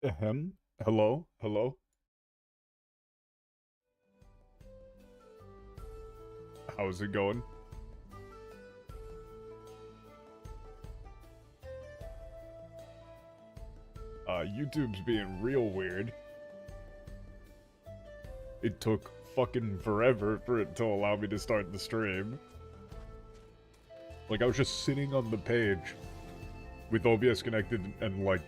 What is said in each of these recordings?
Ahem. Hello? Hello? How's it going? YouTube's being real weird. It took fucking forever for it to allow me to start the stream. Like, I was just sitting on the page with OBS connected and, like,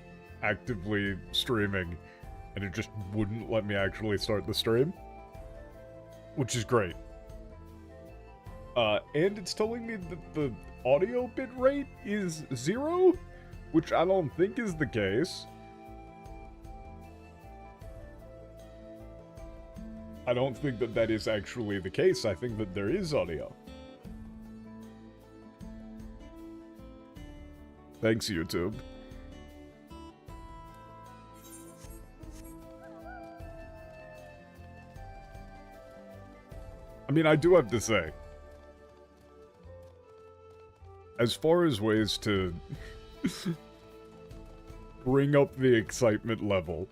actively streaming, and it just wouldn't let me actually start the stream. Which is great. And it's telling me that the audio bitrate is 0, which I don't think is the case. I don't think that that is actually the case. I think that there is audio. Thanks, YouTube. I mean, I do have to say, as far as ways to bring up the excitement level,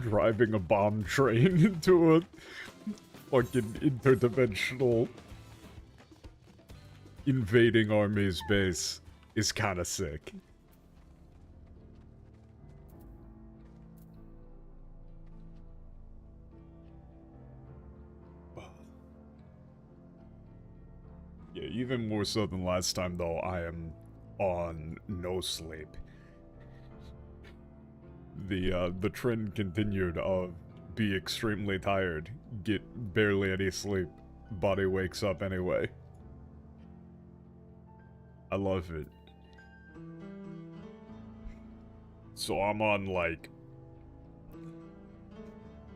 driving a bomb train into a fucking interdimensional invading army's base is kinda sick. Yeah, even more so than last time, though, I am on no sleep. The trend continued of be extremely tired, get barely any sleep, body wakes up anyway. I love it. So I'm on, like,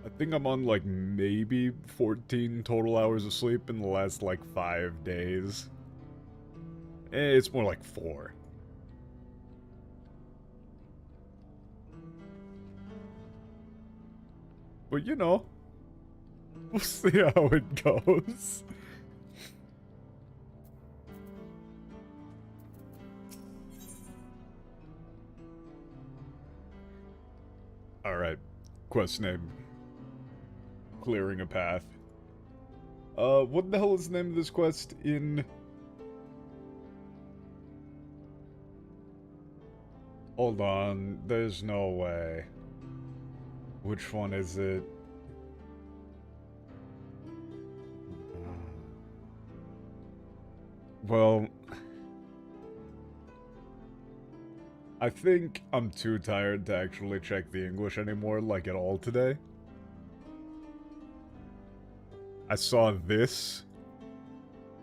I think I'm on, like, maybe 14 total hours of sleep in the last, like, 5 days. It's more like 4. But, you know, we'll see how it goes. Alright, quest name. Clearing a path. What the hell is the name of this quest in... Hold on, there's no way. Which one is it? Well... I think I'm too tired to actually check the English anymore, like at all today. I saw this.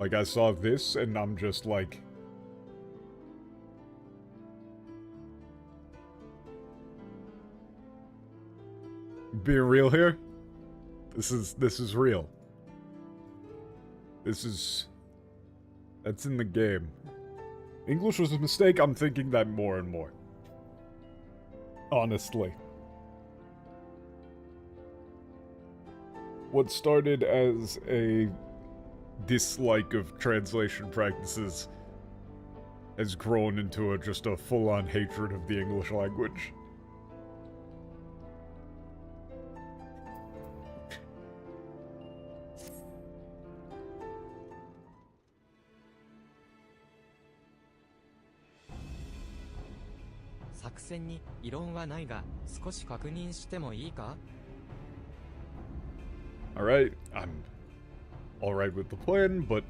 Like, I saw this, and I'm just like... Being real here? This is real. This is... That's in the game. English was a mistake, I'm thinking that more and more. Honestly. What started as a dislike of translation practices has grown into just a full-on hatred of the English language. Alright, I'm alright with the plan, but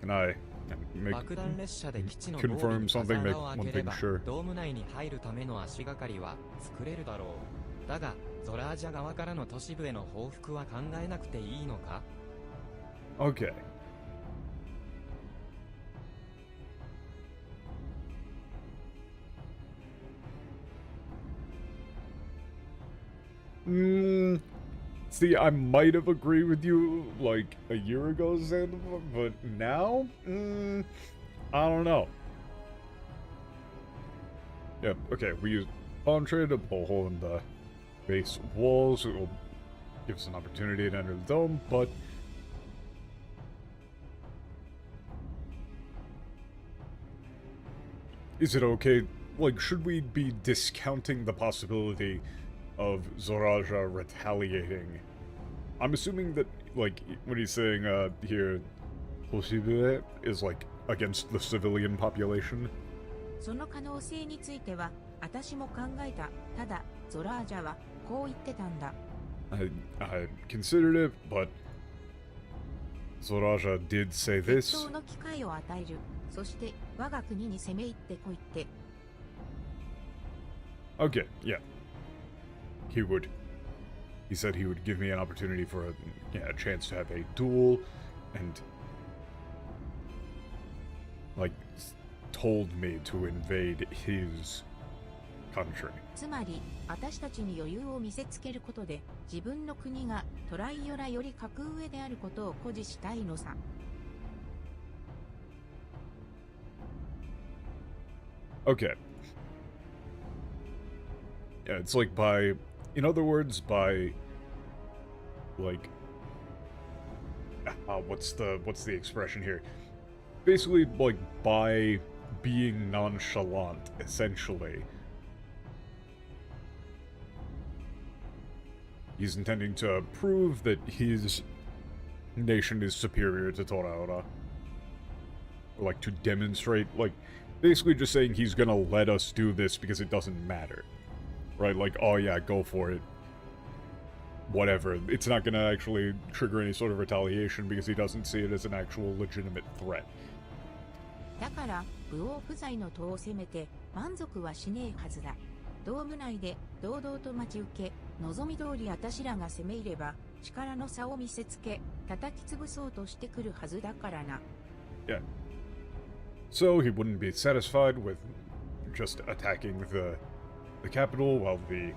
can I confirm something, make one thing sure? Okay. See, I might have agreed with you, like, a year ago, Xandivar, but now? I don't know. Yeah, okay, we use pawn trade to pull a hole in the base walls. It will give us an opportunity to enter the dome, but... is it okay? Like, should we be discounting the possibility of Zoraja retaliating? I'm assuming that, like, when he's saying, here, possible is, like, against the civilian population. その可能性については、私も考えた。ただ、ゾラージャはこう言ってたんだ。I considered it, but Zoraja did say 決 this. 闘の機会を与える。そして我が国に攻め入ってこいって。Okay, yeah. He would. He said he would give me an opportunity for a chance to have a duel, and like told me to invade his country. つまり、私たちに余裕を見せつけることで、自分の国がトライオラより格上であることを誇示したいのさ。Okay. Yeah, it's like by, in other words, by, like, what's the expression here? Basically, like, by being nonchalant, essentially. He's intending to prove that his nation is superior to Toraora. Or, like, to demonstrate, like, basically just saying he's gonna let us do this because it doesn't matter. Right, like, oh yeah, go for it. Whatever. It's not gonna actually trigger any sort of retaliation because he doesn't see it as an actual legitimate threat. だから、武王不在の塔を攻めて満足はしねえはずだ。ドーム内で堂々と待ち受け、望み通り私らが攻め入れば、力の差を見せつけ、叩き潰そうとしてくるはずだからな。Yeah. So he wouldn't be satisfied with just attacking the capital while the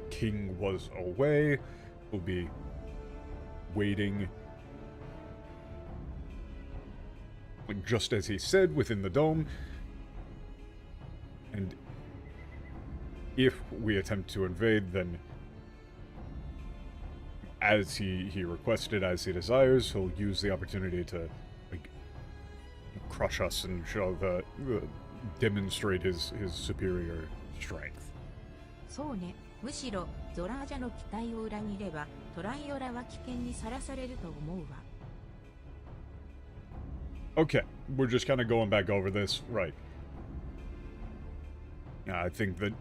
king was away. He'll be waiting, like, just as he said, within the dome. And if we attempt to invade, then as he requested, as he desires, he'll use the opportunity to, like, crush us and show demonstrate his superior strength. そうね。むしろゾラージャの期待を裏切れば、トライオラは危険にさらされると思うわ。Okay, we're just kind of going back over this, right? I think that,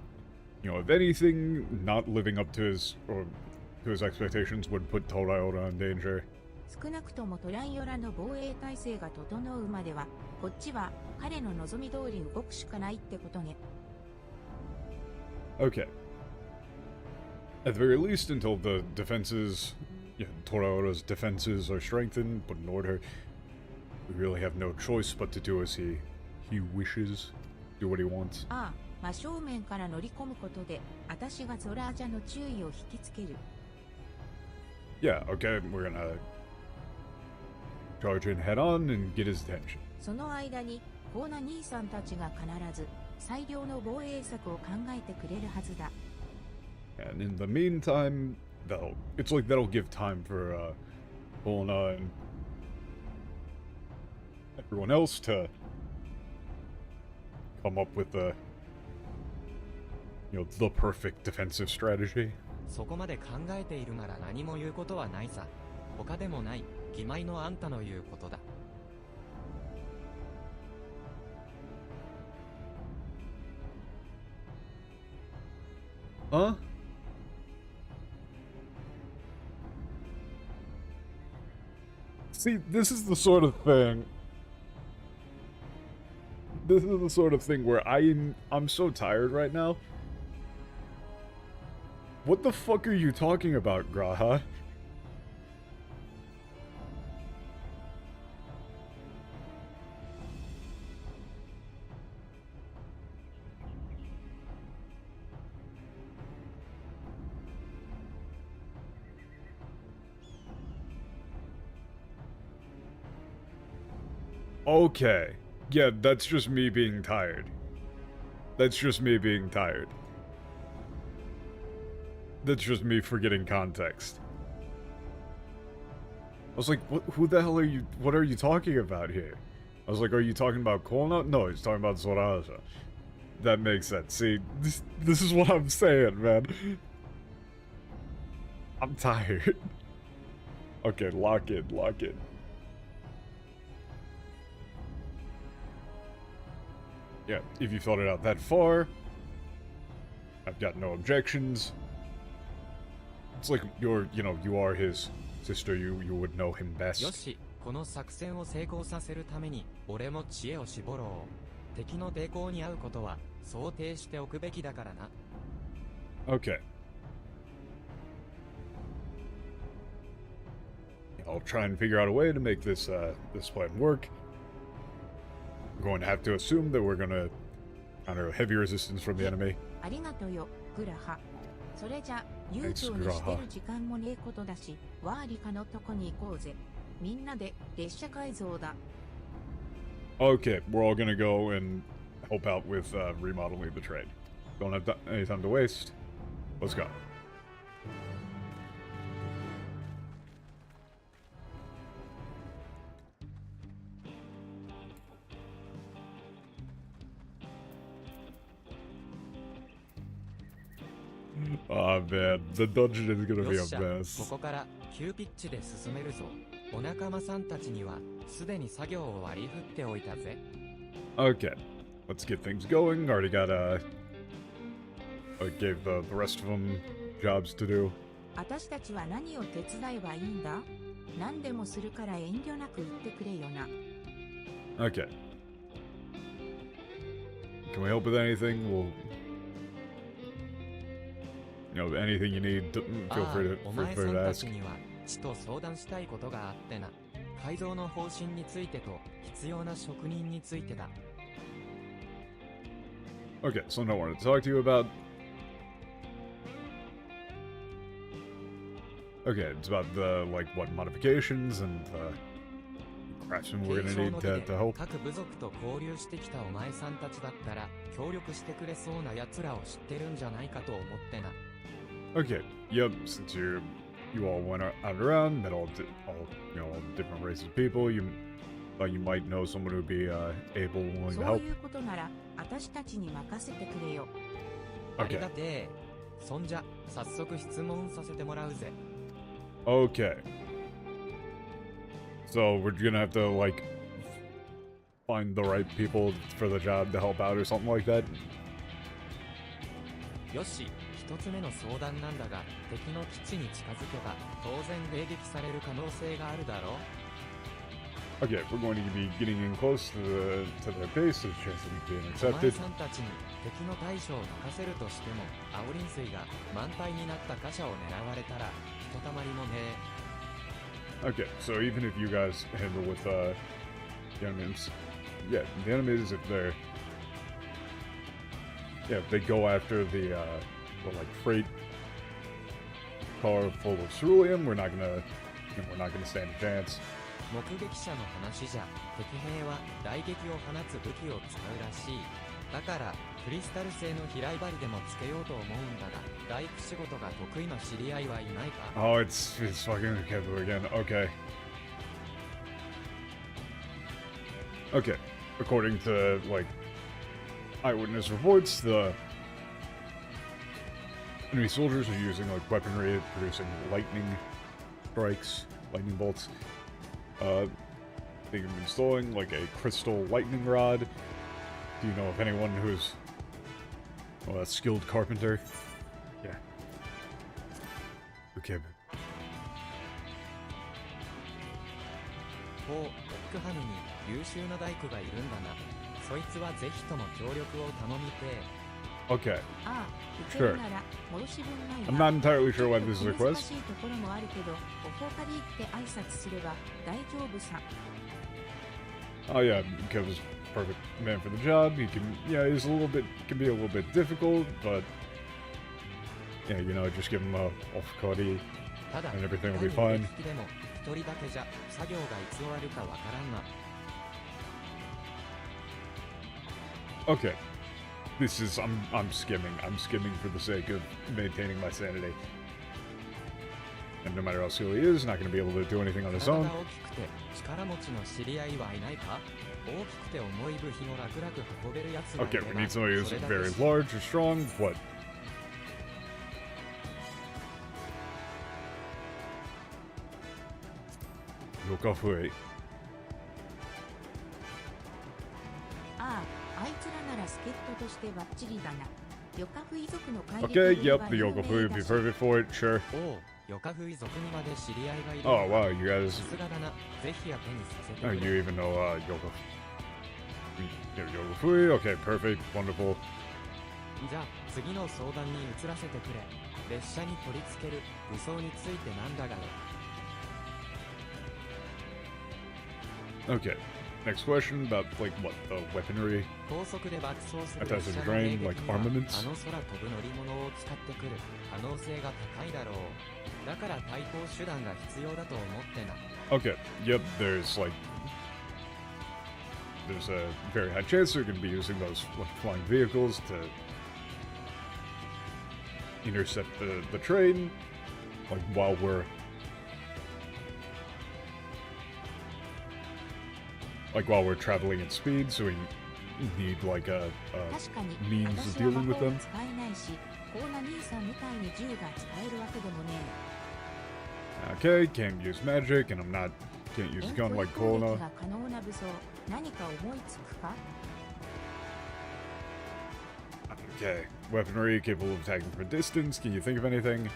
you know, if anything, not living up to his expectations would put Toraora in danger. 少なくともトライオラの防衛体制が整うまでは、こっちは彼の望み通り動くしかないってことね。Okay. At the very least, until the defenses, Toraora's defenses are strengthened, put in order, we really have no choice but to do as he wishes, do what he wants. ああ、真正面から乗り込むことで、私がゾラージャの注意を引きつける。Yeah, okay, we're gonna charge in head on and get his attention. その間に、コーナ兄さんたちが必ず最良の防衛策を考えてくれるはずだ。And in the meantime, that'll give time for Polna and everyone else to come up with the perfect defensive strategy. そこまで考えているなら何も言うことはないさ。他でもない、義妹のあんたの言うことだ。Huh? See, this is the sort of thing. This is the sort of thing where I'm so tired right now. What the fuck are you talking about, Graha? Okay. Yeah, that's just me being tired. That's just me being tired. That's just me forgetting context. I was like, what, who the hell are you, what are you talking about here? I was like, are you talking about Kono? No, he's talking about Zoraja. That makes sense. See, this is what I'm saying, man. I'm tired. Okay, lock in, lock in. Yeah, if you thought it out that far, I've got no objections. It's like you are his sister, you would know him よ best. し、この作戦を成功させるために、俺も知恵を絞ろう。敵の抵抗に遭うことは、想定しておくべきだからな。Okay. I'll try and figure out a way to make this this plan work. We're going to have to assume that we're gonna encounter heavy resistance from the enemy. ありがとよ、グラハ。それじゃ、悠長にしてる時間もねえことだし、ワーリカのとこに行こうぜ。みんなで列車改造だ。Okay, we're all gonna go and help out with remodeling the train. Don't have any time to waste. Let's go. Oh man, the dungeon is gonna be よ a っしゃ、こ mess. こから急ピッチで進めるぞ。お仲間さんたちにはすでに作業を割り振っておいたぜ。Okay, let's get things going. Already got I gave the rest of them jobs to do. 私たちは何を手伝えばいいんだ？何でもするから遠慮なく言ってくれよな。Okay. Can we help with anything? We'll, anything you need, feel ああ、 free お to 前さん to た ask. ちにはちと相談したいことがあってな。改造の方針についてと必要な職人についてだ。Okay, something I wanted to talk to you about. Okay, it's about the, what modifications and craftsmen we're 継 gonna 承 need の儀 to で help. 各部族と交流してきたお前さんたちだったら協力してくれそうな奴らを知ってるんじゃないかと思ってな。Okay, yep, since you all went out and around, met all different races of people, you might know someone who'd be able, willing to そう help. いうことなら、私たちに任せてくれよ。あり Okay, がてえ。そんじゃ、早速質問させてもらうぜ。okay. So we're gonna have to, find the right people for the job to help out or something like that? よし、一つ目の相談なんだが、敵の基地に近づけば、当然迎撃される可能性があるだろう。Okay, we're going to be getting in close to their base, there's a chance of being お前 accepted. さんたちに敵の対処を任せるとしても、アオリン水が満杯になった貨車を狙われたら、ひとたまりもねえ。 Okay, so even if you guys handle with the enemies, yeah, the enemies if they go after the freight car full of cerulean, we're not gonna stand a chance. 目撃者の話じゃ、敵兵は雷撃を放つ武器を使うらしい。だから、クリスタル製の飛来針でもつけようと思うんだが、大工仕事が得意な知り合いはいないか？ Oh, it's fucking Kevin again. Okay. Okay. According to eyewitness reports, the enemy soldiers are using weaponry producing lightning strikes, lightning bolts. They can be installing a crystal lightning rod. Do you know of anyone who's a skilled carpenter? Yeah. Okay. こう、オックハムに優秀な大工がいるんだな。そいつはぜひとも協力を頼みてえ。Okay. ああ、受けるなら、申し分ない I'm が。 not entirely sure why this is a 難 request. しいところもあるけど、ここ借りって挨拶すれば大丈夫さ。Oh yeah, Kev's perfect man for the job. He can, he's can be a little bit difficult, but yeah, just give him a off-cutty ただ、 and everything will い be かに fine. 腕利きでも、一人だけじゃ作業がいつ終わるかわからんな。Okay. This is, I'm skimming. I'm skimming for the sake of maintaining my sanity. And no matter how skilled he is, not going to be able to do anything on his 体 own. が大きくて力持ちの知り合いはいないか？大きくて重い部品を楽々運べるやつがいれ Okay, ば we need somebody そ who's れだけ very し large or strong. What? Yokafui. ああ、あいつらなら助っ人としてバッチリだな。ヨカフイ族の怪力 Okay, ぶり yep, は the 有 Yokafui. 名 If だ you've し heard it for it, sure. おう、ヨカフイ族にまで知り合いがいる Oh, のか wow, you guys. さすがだな。ぜひや手にさせて Oh, く you れ。 even know Yokafui. Yokafui? Okay, perfect. Wonderful. じゃあ次の相談に移らせてくれ。列車に取り付ける武装についてなんだがよ。 Okay. Next question about, like, what? The weaponry? 高速で爆走する Attacks 列 of 車 the の train, 迎撃 like には armaments? あの空飛ぶ乗り物を使ってくる可能性が高いだろう。だから対抗手段が必要だと思ってな。 Okay. Yep, there's, like... There's a very high chance they're going to be using those, like, flying vehicles to intercept the train, like, while we're... Like, while we're traveling at speed, so we need, like, a 確かに means of 私は dealing 魔 with 法 them. 使えないし、コーナ兄さんみたいに銃が使えるわけでもね Okay, can't use magic, and can't え。 use 遠 a 距 gun 離 like 攻撃 Kona. が可能な武装、何か思いつくか Okay, weaponry capable of attacking from a distance. Can you think of anything?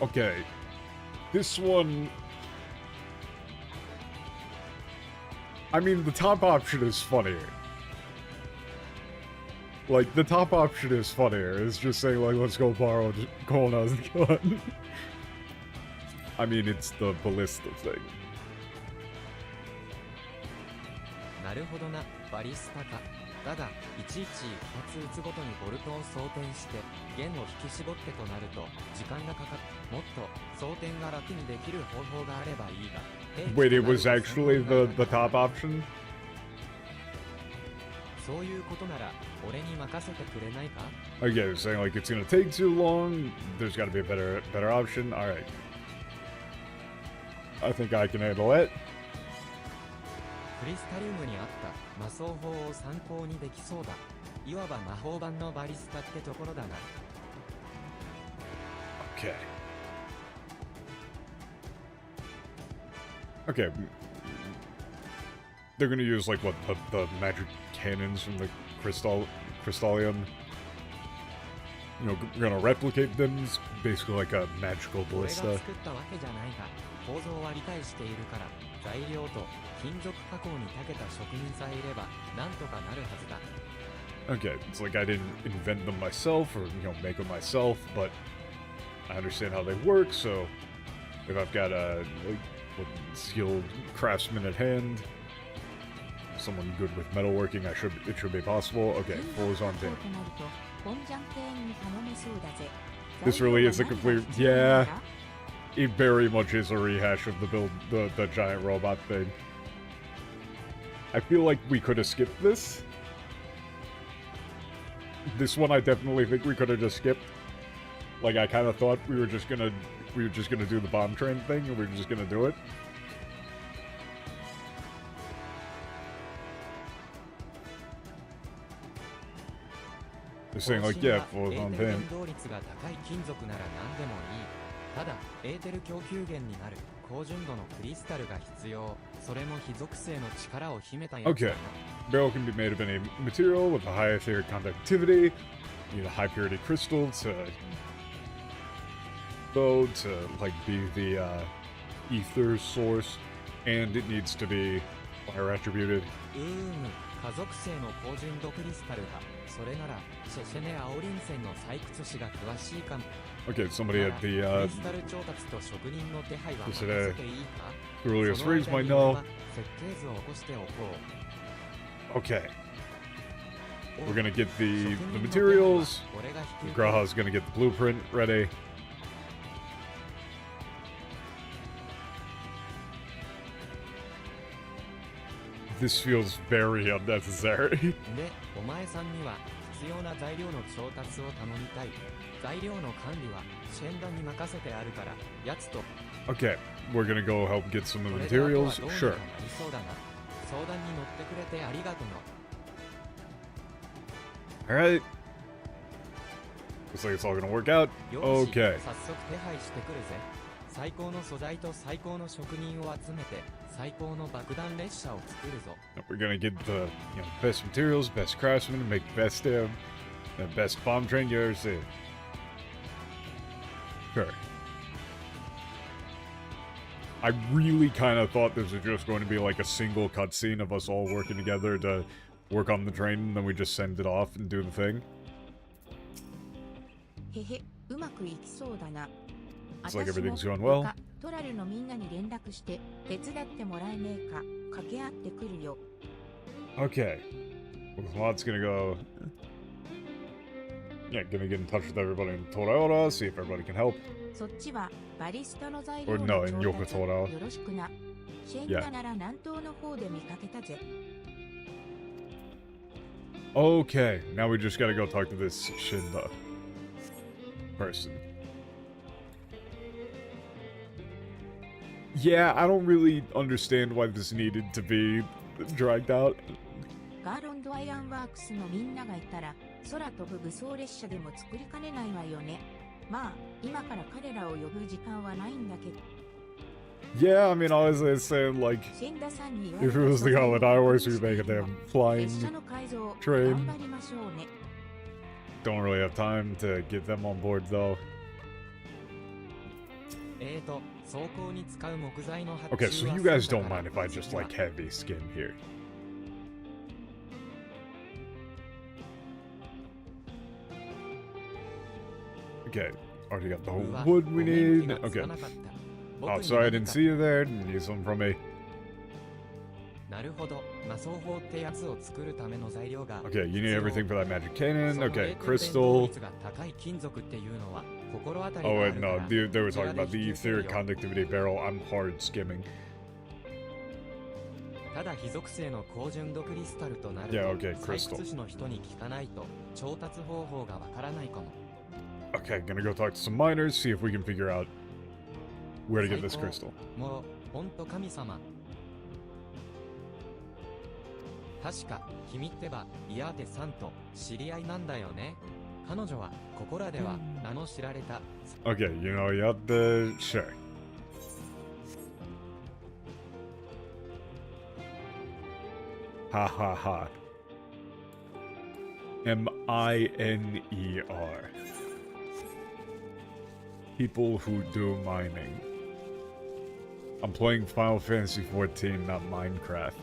Okay, this one... I mean, the top option is funnier. Like, the top option is funnier. It's just saying, like, let's go borrow Kona's gun. I mean, it's the ballista thing. なるほどな、バリスタか。だが、いちいち一発撃つごとにボルトを装填して、弦を引き絞ってとなると、時間がかかっ、もっと装填が楽にできる方法があればいいが。Wait, it was actually the top option? そういうことなら、俺に任せてくれないか Okay, saying like it's gonna take too long. There's gotta be a better option. Alright. I think I can handle it. クリスタリウムにあった魔装法を参考にできそうだ。いわば魔法版のバリスタってところだな。Okay. Okay. They're gonna use like what the magic cannons from the Crystallium. You know, gonna replicate them. It's basically like a magical 俺が ballista. 作ったわけじゃないが、構造は理解しているから、材料と金属加工に長けた職人さえいれば、なんとかなるはずだ。Okay, it's like I didn't invent them myself or, you know, make them myself, but I understand how they work, so if I've got a skilled craftsman at hand, someone good with metalworking, it should be possible. Okay, full is on 金 tin. 属加工となると、本ジャン店員に頼めそうだぜ。 This really is a 材料 complete... は何が必要なん Yeah, だ it very much is a rehash of the the giant robot thing. I feel like we could have skipped this. This one I definitely think we could have just skipped. Like, I kind of thought we were just gonna do the bomb train thing and we were just gonna do it. They're saying like, yeah, full is エー on テル tin. 伝導率が高い金属なら何でもいい。ただ、エーテル供給源になる高純度のクリスタルが必要。それも非属性の力を秘めたやつだ Okay. な。 Barrel can be made of any material with a high etheric conductivity. You need a high purity crystal to like be the ether source, and it needs to be fire attributed. 家族性の高純度クリスタルか。それなら、シェシェネアオリン線の採掘士が詳しいかも。 Okay, somebody at ク the リスタル調達と職人の手配は任せていいか earliest その phrase 間 might に know. 俺は設計図を起こしておこう。 Okay, お we're gonna get 職 the 人の手配は materials. 俺が引き受ける Graha's gonna get the blueprint ready. This feels very unnecessary. で、お前さんには要な材料の調達を頼みたい。材料の管理はシェンダに任せてあるからやつと。 Okay, we're gonna go help get some of the これであとは materials. どうにか Sure. なりそうだな。相談に乗ってくれてありがとの。 Alright. Looks like it's all gonna work out. よし、 Okay. 早速手配してくるぜ。最高の素材と最高の職人を集めて最高の爆弾列車を作るぞ。 We're gonna get the best materials, best craftsmen, make best the best bomb train you ever seen. Sure. I really kind of thought this was just going to be like a single cutscene of us all working together to work on the train, and then we just send it off and do the thing. へへ、うまくいきそうだな。 It's like 私も everything's going well. 他トラルのみんなに連絡して手伝ってもらえねえか掛け合ってくるよ。 Okay. Well, Lot's gonna go. Yeah, gonna get in touch with everybody in Toraora, see if everybody can help. そっちはバリスタの材料 Or の no, in 調達 Yokotora. よろしくな。シェンダなら南東の方で見かけたぜ。 Okay, now we just gotta go talk to this Shinda person. Yeah, I don't really understand why this needed to be dragged out. ガーロンドアイアンワークスのみんながいたら空飛ぶ武装列車でも作りかねないわよね。まあ今から彼らを呼ぶ時間はないんだけど。 Yeah, I mean, honestly, it's saying, like, シェンダさんに言わ if it was the Gauntlet Hours, we make a damn 列 flying 車の改造 train. 頑張りましょうね。 Don't really have time to get them on board, though. 走行に使う木材の発 Okay, 注 so は you guys 済ん don't だか mind ら if I just, like, heavy skim here. Okay, already got the うわ wood we ごめん need. 気がつ Okay. かなかった Oh, 僕に sorry, I 何 didn't か see you there. Need something from me. なるほど魔装法ってやつを作るための材料が Okay, you need everything for that magic そ cannon. の Okay, 0.5 crystal. 率が高い金属っていうのは心当たり Oh, があ wait, るか no, ら they were こちら talking で about the 引き受ける etheric よ conductivity barrel. I'm hard skimming. ただ非属性の高純度クリスタルとなると Yeah, okay, 採 crystal. 掘士の人に聞かないと調達方法がわからないかも Okay, gonna go talk to some miners, see if we can figure out where to get this 最高 crystal. もうほんと神様確か君ってばイアーテさんと知り合いなんだよね彼女はここらでは名の知られた Okay, you know, you have to... Sure. Ha ha ha. M-I-N-E-R. People who do mining. I'm playing Final Fantasy XIV, not Minecraft.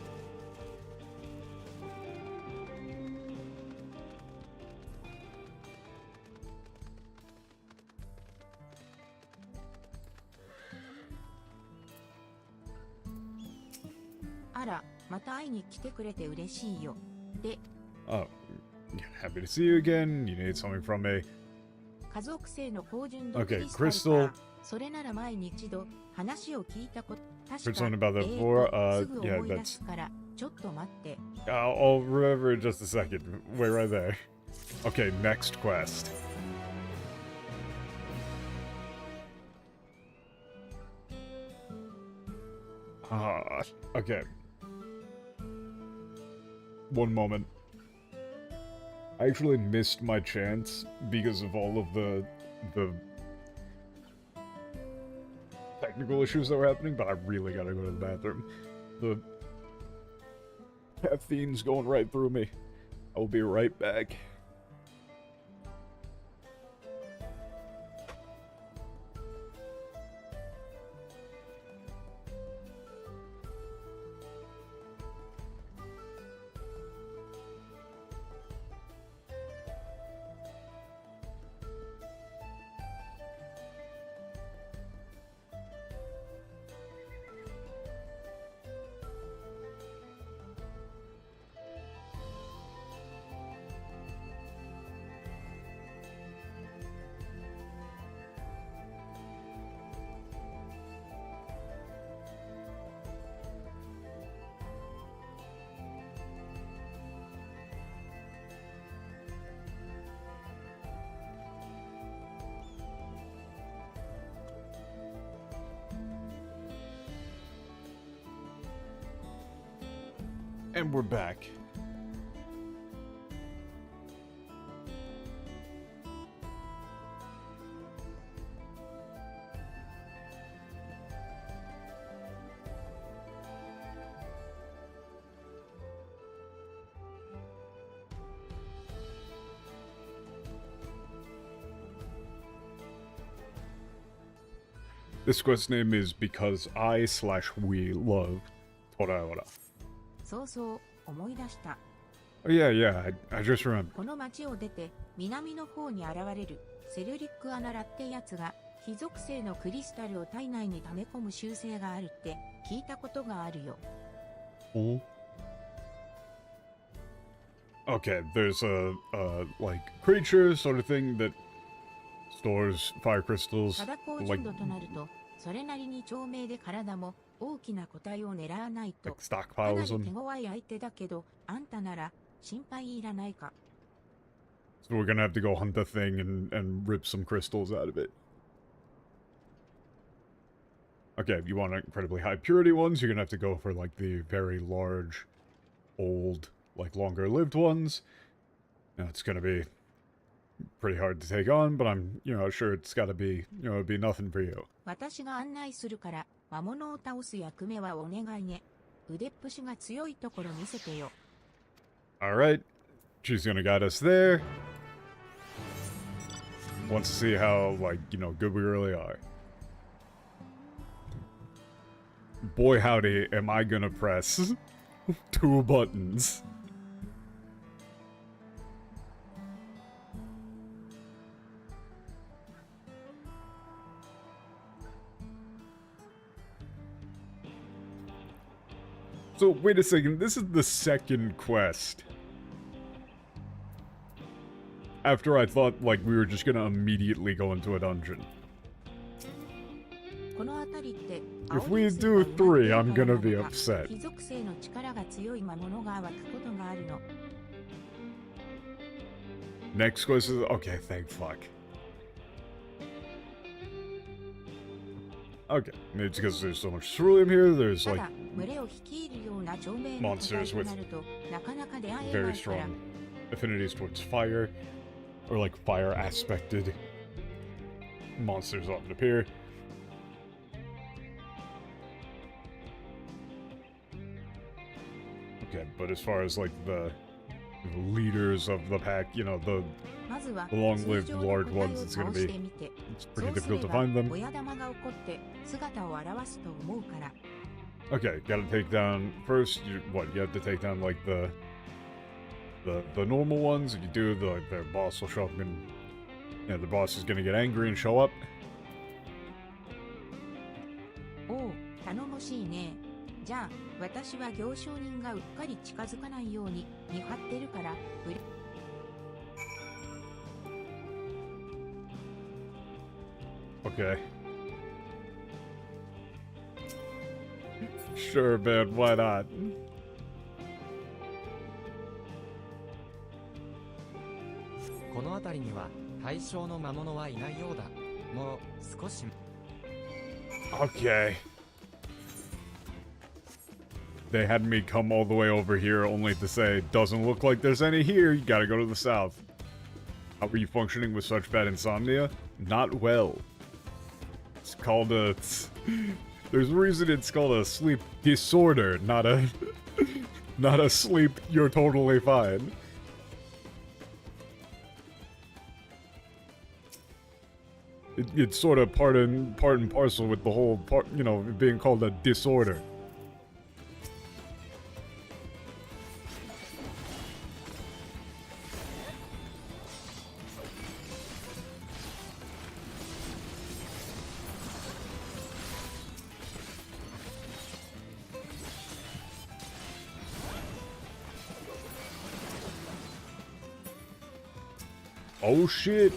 Ara, また会いに来てくれて嬉しいよ。で、 Oh, happy to see you again. You need something from me. 家族性の高純度 Okay, クリスタル crystal. か。それなら前に一度話を聞いたこと。確 Heard か something about that before. すぐ Yeah, 思い出 that's. すから、ちょっと待って。 I'll remember in just a second. Wait right there. Okay, next quest. Ah, okay. One moment. I actually missed my chance because of all of the technical issues that were happening, but I really gotta go to the bathroom. The caffeine's going right through me. I'll be right back. And we're back. This quest name is Because I/We Love Toraora. そうそう思い出した。 Oh yeah, I just remembered. この町を出て南の方に現れるセルリックアナラってやつが火属性のクリスタルを体内に溜め込む習性があるって聞いたことがあるよ。 Oh. Okay, there's a like creature sort of thing that stores fire crystals. ただ高純度となるとそれなりに長命で体も大きな個体を狙わないと Like かなり stockpiles 手 them. 強い相手だけどあんたなら心配いらないか。 So we're gonna have to go hunt the thing and rip some crystals out of it. Okay, if you want incredibly high purity ones, you're gonna have to go for like the very large, old, like longer lived ones. Now it's gonna be pretty hard to take on, but I'm, sure it's gotta be, it'd be nothing for you. 私が案内するから魔物を倒す役目はお願いね。腕っぷしが強いところ見せてよ。 Alright, she's gonna guide us there. Wants to see how, like, good we really are. Boy howdy, am I gonna press 2 buttons. So, wait a second, this is the second quest. After I thought, like, we were just gonna immediately go into a dungeon. この辺りって If we do 3, I'm gonna be upset. 火属性の力が強い魔物が湧くことがあるの。 Next quest is... Okay, thank fuck. Okay, maybe it's because there's so much ceruleum here, there's た like だ群れを率いるような長命の個体 monsters と with なるとなかなか出会え very ないから strong affinities towards fire, or like fire aspected monsters often appear. Okay, but as far as like the leaders of the pack, the まずは long-lived 通常の large 個体 ones, を it's gonna 倒して be みて it's そ pretty うすれ difficult to ば find them. 親玉が起こって姿を現すと思うから Okay, gotta take down first. You have to take down like the normal ones. If you do, their boss will show up and the boss is gonna get angry and show up. おお頼もしいね。じゃあ私は行商人がうっかり近づかないように見張ってるからうれ Okay. Sure, man. Why not? この辺りには対象の魔物はいないようだ。もう少し Okay. They had me come all the way over here only to say, doesn't look like there's any here, you gotta go to the south. How are you functioning with such bad insomnia? Not well. It's called a... There's a reason it's called a sleep disorder, not a... not a sleep, you're totally fine. It's sort of part and parcel with the whole part, being called a disorder. Oh shit.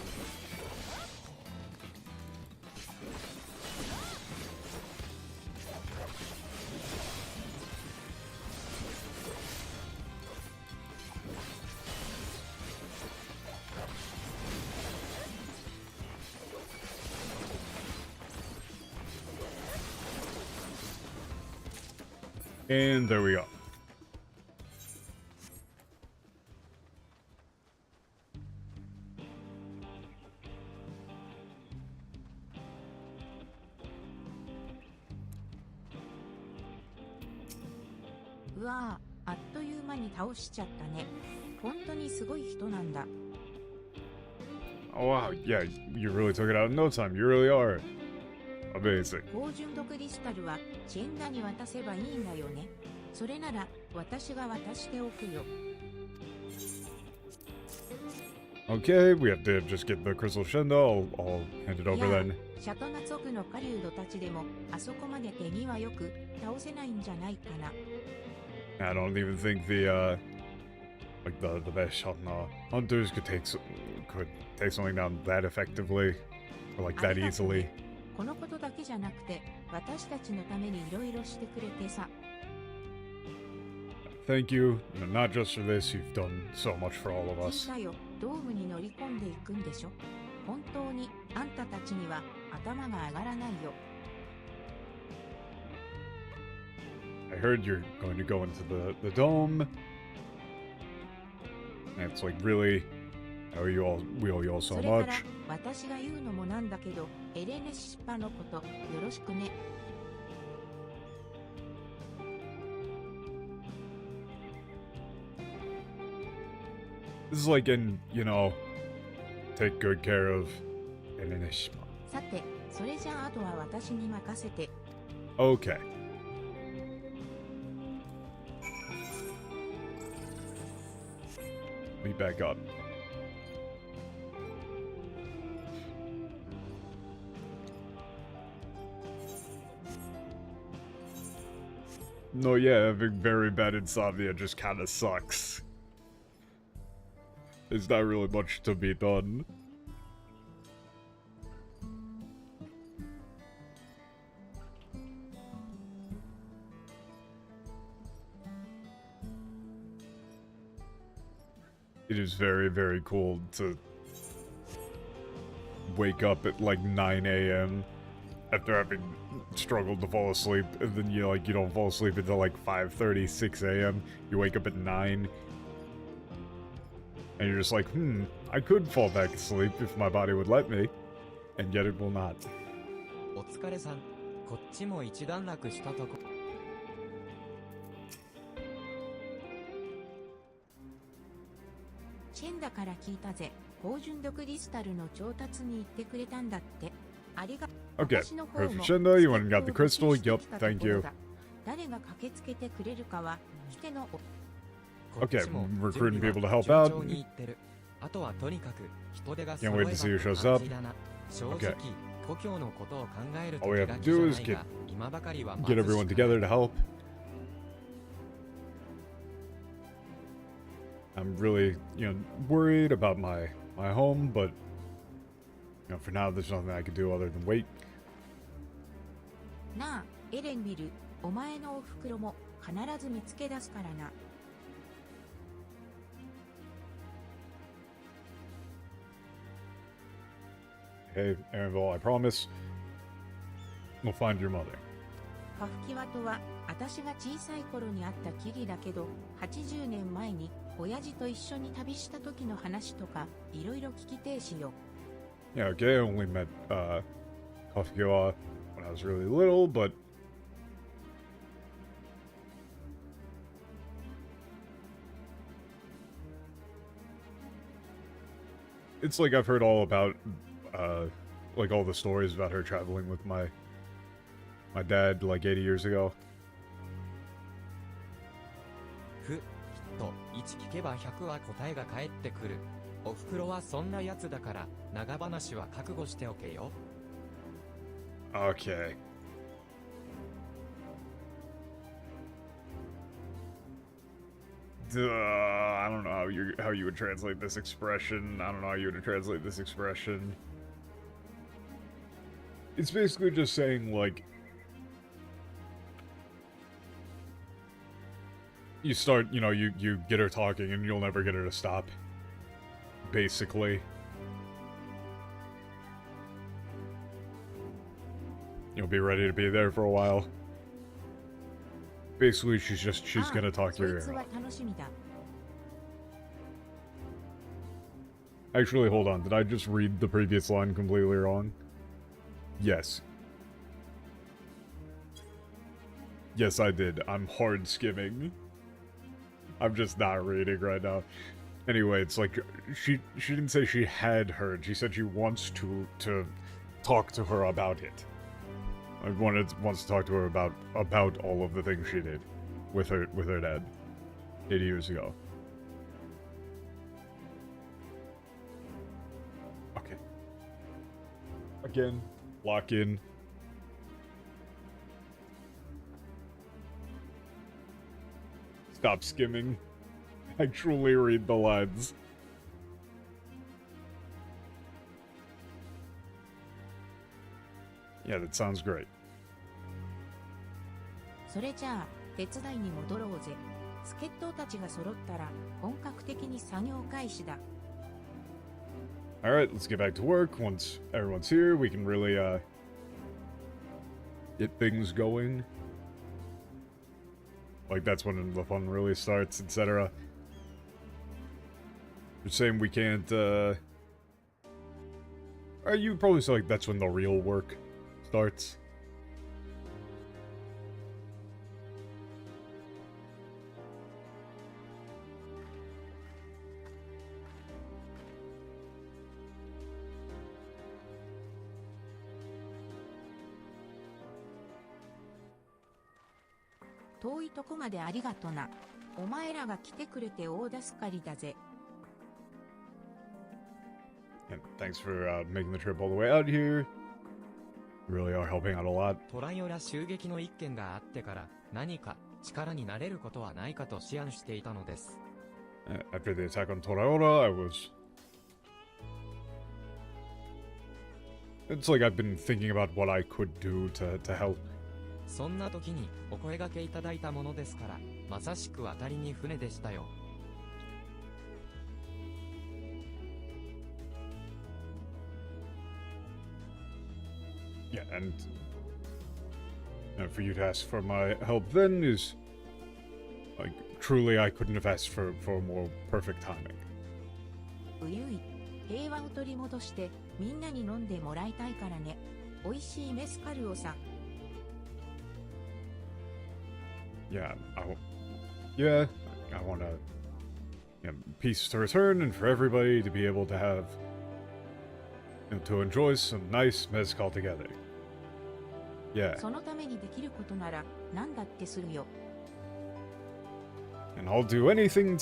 And there we go. うわぁ、あっという間に倒しちゃったね。本当にすごい人なんだ。 Oh wow, yeah, you really took it out in no time. You really are amazing. 高純度クリスタルはチェンダに渡せばいいんだよね。それなら私が渡しておくよ。 Okay, we have to just get the crystal Shenda. I'll hand it over then. シャトナ族の狩人たちでもあそこまで手際よく倒せないんじゃないかな。 I don't even think the best shot hunters could take something down that effectively or like that easily. このことだけじゃなくて私たちのためにいろいろしてくれてさ。 Thank you, not just for this. You've done so much for all of 聞 us. いたよ、ドームに乗り込んでいくんでしょ。本当にあんたたちには頭が上がらないよ。 I heard you're going to go into the dome. And it's like really, we owe you all so それから much. 私が言うのもなんだけど、エレネシパのことよろしくね。 This is like in, take good care of Elenishima. さて、それじゃああとは私に任せて。 Okay. Meet back up. No, yeah, having very bad insomnia just kind of sucks. There's not really much to be done. It is very, very cool to wake up at like 9 a.m. after having struggled to fall asleep, and then you don't fall asleep until like 5:30, 6 a.m. You wake up at 9, and you're just like, I could fall back asleep if my body would let me, and yet it will not. お疲れさん。こっちも一段落したとこ。チェンダから聞いたぜ。高純度クリスタルの調達に行ってくれたんだって。ありがとう。 Okay, 私の方も perfect. Shenda, you went and got the crystal. Yup, thank you. 誰が駆けつけてくれるかは来ての。 Okay, こっちも recruiting 準備 people to は help 順 out. 調にいってる。あとはとにかく人手が Can't wait to see who shows up. だな。正 Okay. 直、故郷のことを考えると All we 気 have が to 気じゃ do な is い get が、今ばかりは get everyone together to help. I'm really, worried about my home, but for now, there's nothing I can do other than wait. なあ、エレンビル、お前のお袋も必ず見つけ出すからな。 Hey, Aaronville, I promise we'll find your mother. カフキワトは私が小さい頃にあった木々だけど、80年前に親父と一緒に旅した時の話とかいろいろ聞きてえしよ。 Yeah, okay, I only met Kafukiwa when I was really little, but it's like I've heard all about like all the stories about her traveling with my dad like 80 years ago. きっと1聞けば100は答えが返ってくる。お袋はそんなやつだから長話は覚悟しておけよ。 Okay. I don't know how you would translate this expression. I don't know how you would translate this expression. It's basically just saying, like, you start, you get her talking and you'll never get her to stop. Basically. You'll be ready to be there for a while. Basically, she's gonna talk your そいつ ear は off. 楽しみだ。 Actually, hold on. Did I just read the previous line completely wrong? Yes. Yes, I did. I'm hard skimming. I'm just not reading right now. Anyway, it's like she didn't say she had heard. She said she wants to talk to her about it. Wants to talk to her about all of the things she did with her dad 80 years ago. Okay. Again, lock in. Stop skimming. Actually read the lines. Yeah, that sounds great. それじゃあ、手伝いに戻ろうぜ。助っ人たちが揃ったら、本格的に作業開始だ。Alright, let's get back to work. Once everyone's here, we can really, get things going. Like, that's when the fun really starts, etc. You're saying we can't, you probably say, like, that's when the real work starts.「遠いとこまでありがとな。お前らが来てくれて大助かりだぜ。And thanks for making the trip all the way out here. You really are helping out a lot. トライオラ襲撃の一件があってから何か力になれることはないかと思案していたのです。After the attack on Toraora, It's like I've been thinking about what I could do to help. そんな時にお声掛けいただいたものですから、まさしく当たりに船でしたよ。Yeah, and for you to ask for my help then is, like, truly I couldn't have asked for more perfect timing. うゆい、平和を取り戻してみんなに飲んでもらいたいからね。おいしいメスカルをさ。Yeah, I want peace to return and for everybody to be able to have, to enjoy some nice mezcal together. Yeah. そのためにできることなら何だってするよ。And I'll do anything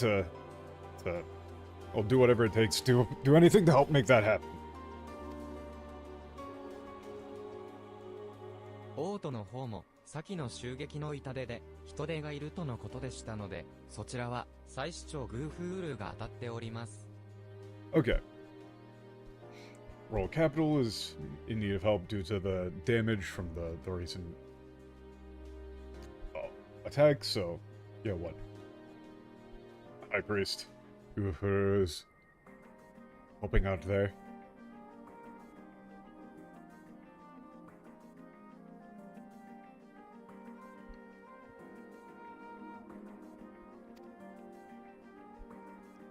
I'll do whatever it takes to do anything to help make that happen. オートの方も先の襲撃の痛手で人手がいるとのことでしたので、そちらは再市長グーフールが当たっております。Okay. Royal Capital is in need of help due to the damage from the recent attack, so yeah, what? High Priest, who's helping out there.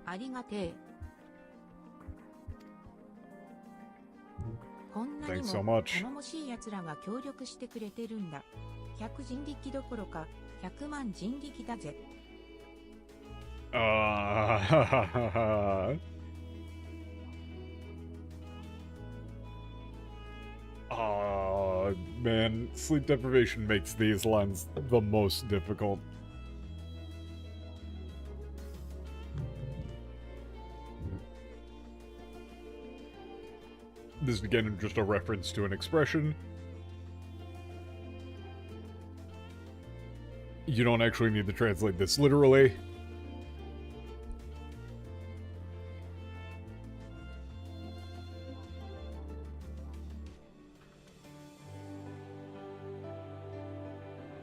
ありがてえ。こんなに Thanks so も much. 頼もしい奴らが協力してくれてるんだ。100人力どころか100万人力だぜ。Man, sleep deprivation makes these lines the most difficult. This is again just a reference to an expression. You don't actually need to translate this literally.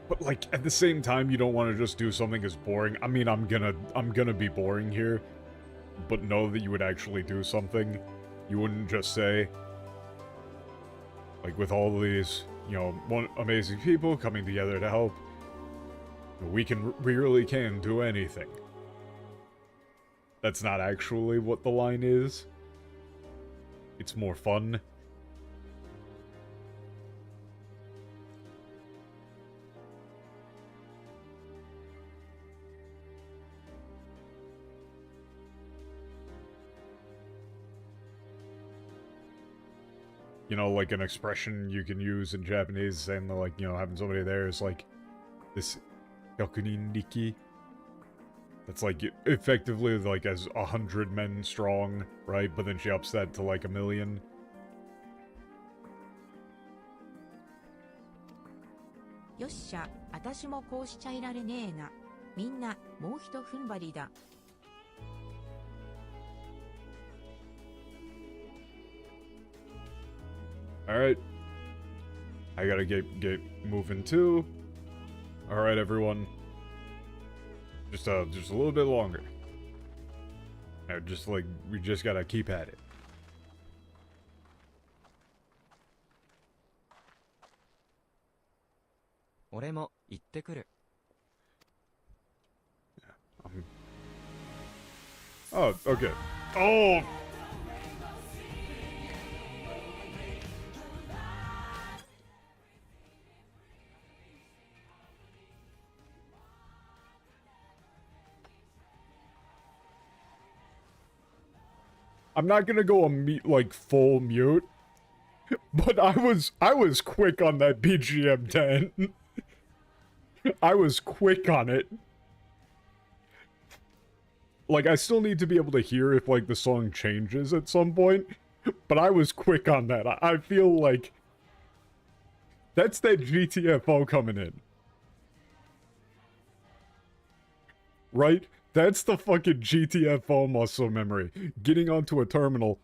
But like at the same time, you don't want to just do something as boring. I mean, I'm gonna be boring here, but know that you would actually do something. You wouldn't just say, like, with all these, amazing people coming together to help, we really can do anything. That's not actually what the line is. It's more fun. you know, like an expression you can use in Japanese, saying that, like, you know, having somebody there is like this hyokunin riki. That's like effectively like as 100 men strong, right? But then she ups that to like 1,000,000. よっしゃ、あたしもこうしちゃいられねえな。みんな、もうひと踏ん張りだ。Alright. I gotta get moving too. Alright, everyone. Just a little bit longer. Just like, we just gotta keep at it. 俺も行ってくる。Oh, okay. Oh! I'm not gonna go like full mute, but I was quick on that BGM 10. I was quick on it. Like, I still need to be able to hear if, like, the song changes at some point, but I was quick on that. I feel like that's that GTFO coming in. Right? That's the fucking GTFO muscle memory. Getting onto a terminal.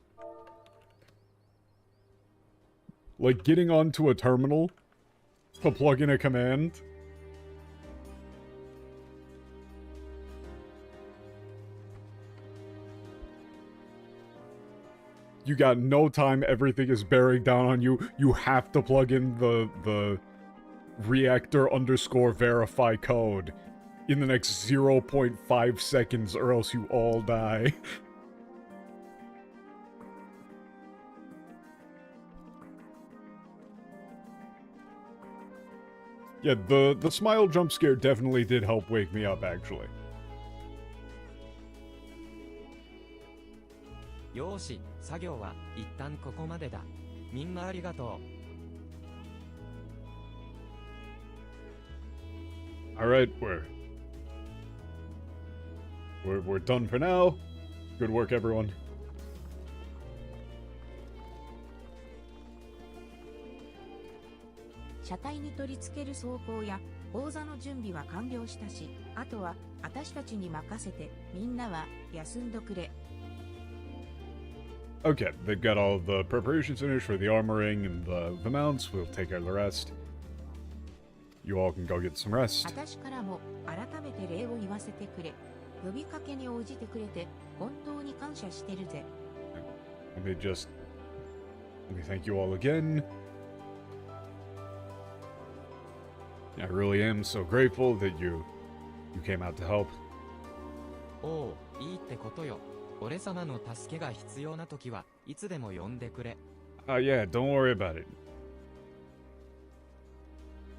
Like, getting onto a terminal to plug in a command. You got no time, everything is bearing down on you. You have to plug in the reactor_verify code in the next 0.5 seconds or else you all die. Yeah, the smile jump scare definitely did help wake me up, actually. よーし、作業は一旦ここまでだ。みんなありがとう。Alright, we're done for now. Good work, everyone. 車体に取り付ける装甲や砲座の準備は完了したし、あとは私たちに任せて、みんなは休んどくれ。Okay, they've got all the preparations finished for the armoring and the mounts. We'll take care of the rest. You all can go get some rest. 私からも改めて礼を言わせてくれ。呼びかけに応じてくれて本当に感謝してるぜ。Let me thank you all again. I really am so grateful that you came out to help. おう、いいってことよ。俺様の助けが必要な時はいつでも呼んでくれ。Yeah, don't worry about it.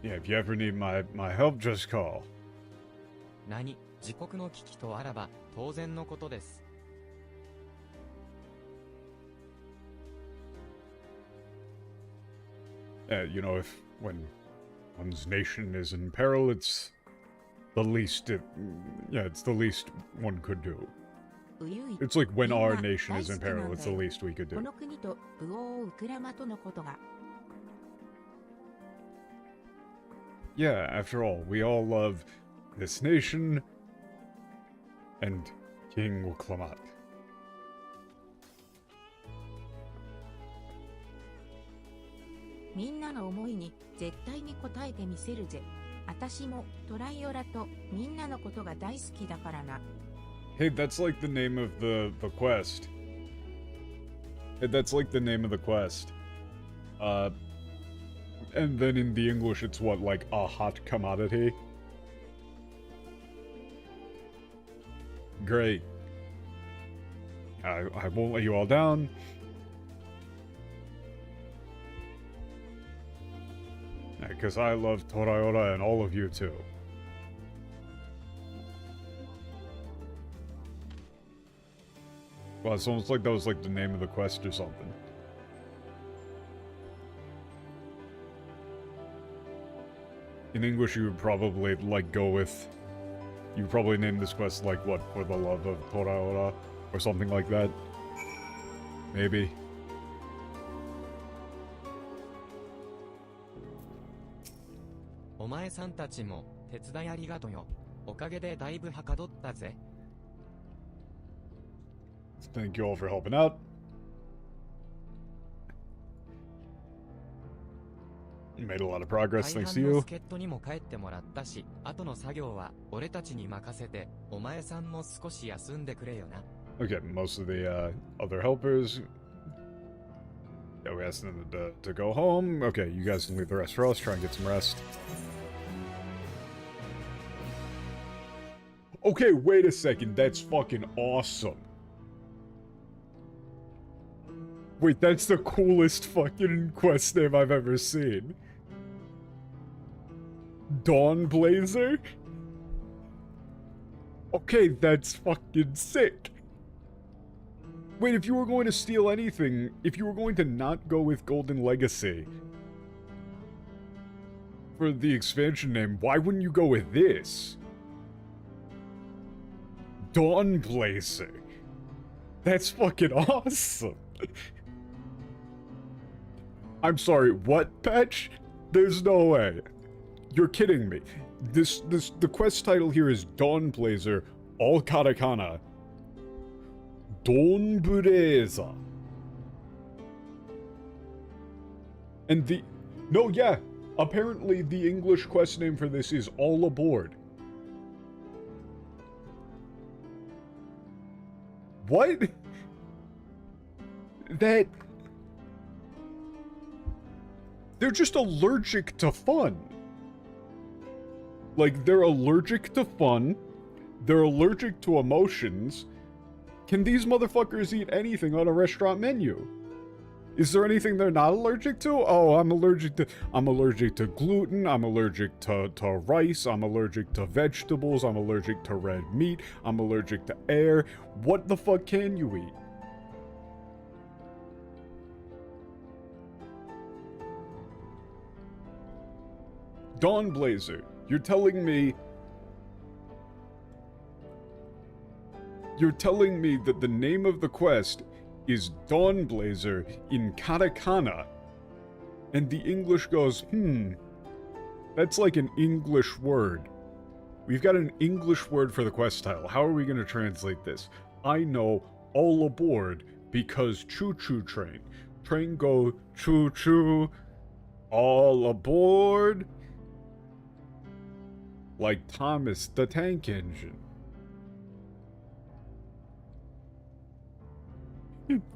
Yeah, if you ever need my help, just call. 何、自国の危機とあらば当然のことです。You know, when one's nation is in peril, it's the least one could do. It's like when our nation is in peril, it's the least we could do. この国と武王ウクラマとのことが。Yeah, after all, we all love this nation and King Uklamat. みんなの思いに絶対に応えてみせるぜ。私もトライオラとみんなのことが大好きだからな。Hey, that's like the name of the quest. Hey, that's like the name of the quest. And then in the English, it's what, like a hot commodity? Great. I won't let you all down. Because I love Torayora and all of you too. Well, it's almost like that was like the name of the quest or something. In English, you would probably, like, go with... You'd probably name this quest, like, what, For the Love of Toraora? Or something like that. Maybe. Thank you all for helping out. You made a lot of progress, thanks to you. Okay, most of the other helpers. Yeah, we asked them to go home. Okay, you guys can leave the rest for us. Try and get some rest. Okay, wait a second. That's fucking awesome. Wait, that's the coolest fucking quest name I've ever seen. Dawnblazer? Okay, that's fucking sick. Wait, if you were going to steal anything, if you were going to not go with Golden Legacy for the expansion name, why wouldn't you go with this? Dawnblazer. That's fucking awesome. I'm sorry, what, Patch? There's no way. You're kidding me. The quest title here is Dawnblazer, all katakana. Dawnblazer. And no, yeah, apparently the English quest name for this is All Aboard. What? They're just allergic to fun. Like, they're allergic to fun. They're allergic to emotions. Can these motherfuckers eat anything on a restaurant menu? Is there anything they're not allergic to? Oh, I'm allergic to gluten, I'm allergic to rice, I'm allergic to vegetables, I'm allergic to red meat, I'm allergic to air. What the fuck can you eat? Dawnblazer, you're telling me that the name of the quest is Dawnblazer in katakana, and the English goes, that's like an English word. We've got an English word for the quest title. How are we going to translate this? I know all aboard because choo-choo train. Train go choo-choo, all aboard. Like Thomas the Tank Engine.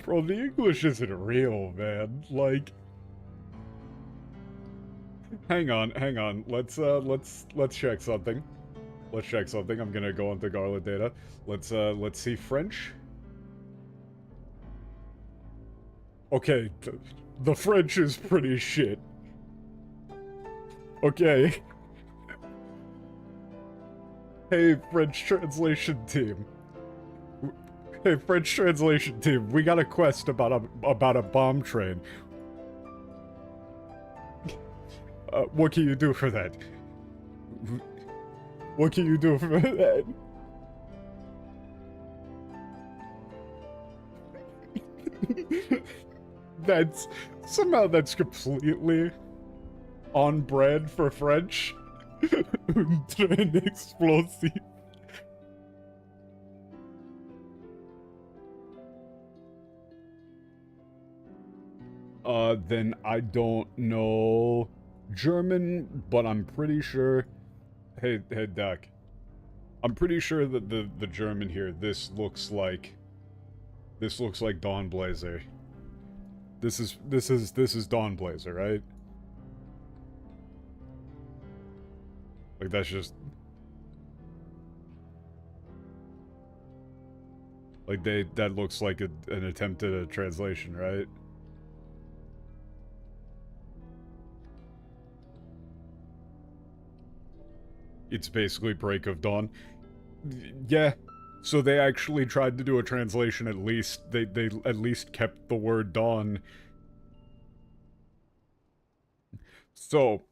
Bro, the English isn't real, man. Like, hang on. Let's check something. I'm gonna go into Garland data. Let's see French. Okay, the French is pretty shit. Okay. Hey, French translation team. Hey, French translation team, we got a quest about a bomb train. What can you do for that? What can you do for that? That's completely on brand for French. Un train explosif. Then I don't know German, but I'm pretty sure... Hey, Doc. I'm pretty sure that the German here, this looks like Dawnblazer. This is Dawnblazer, right? Like, that's just... Like, that looks like an attempt at a translation, right? It's basically Break of Dawn. Yeah. So they actually tried to do a translation at least. They at least kept the word dawn. So,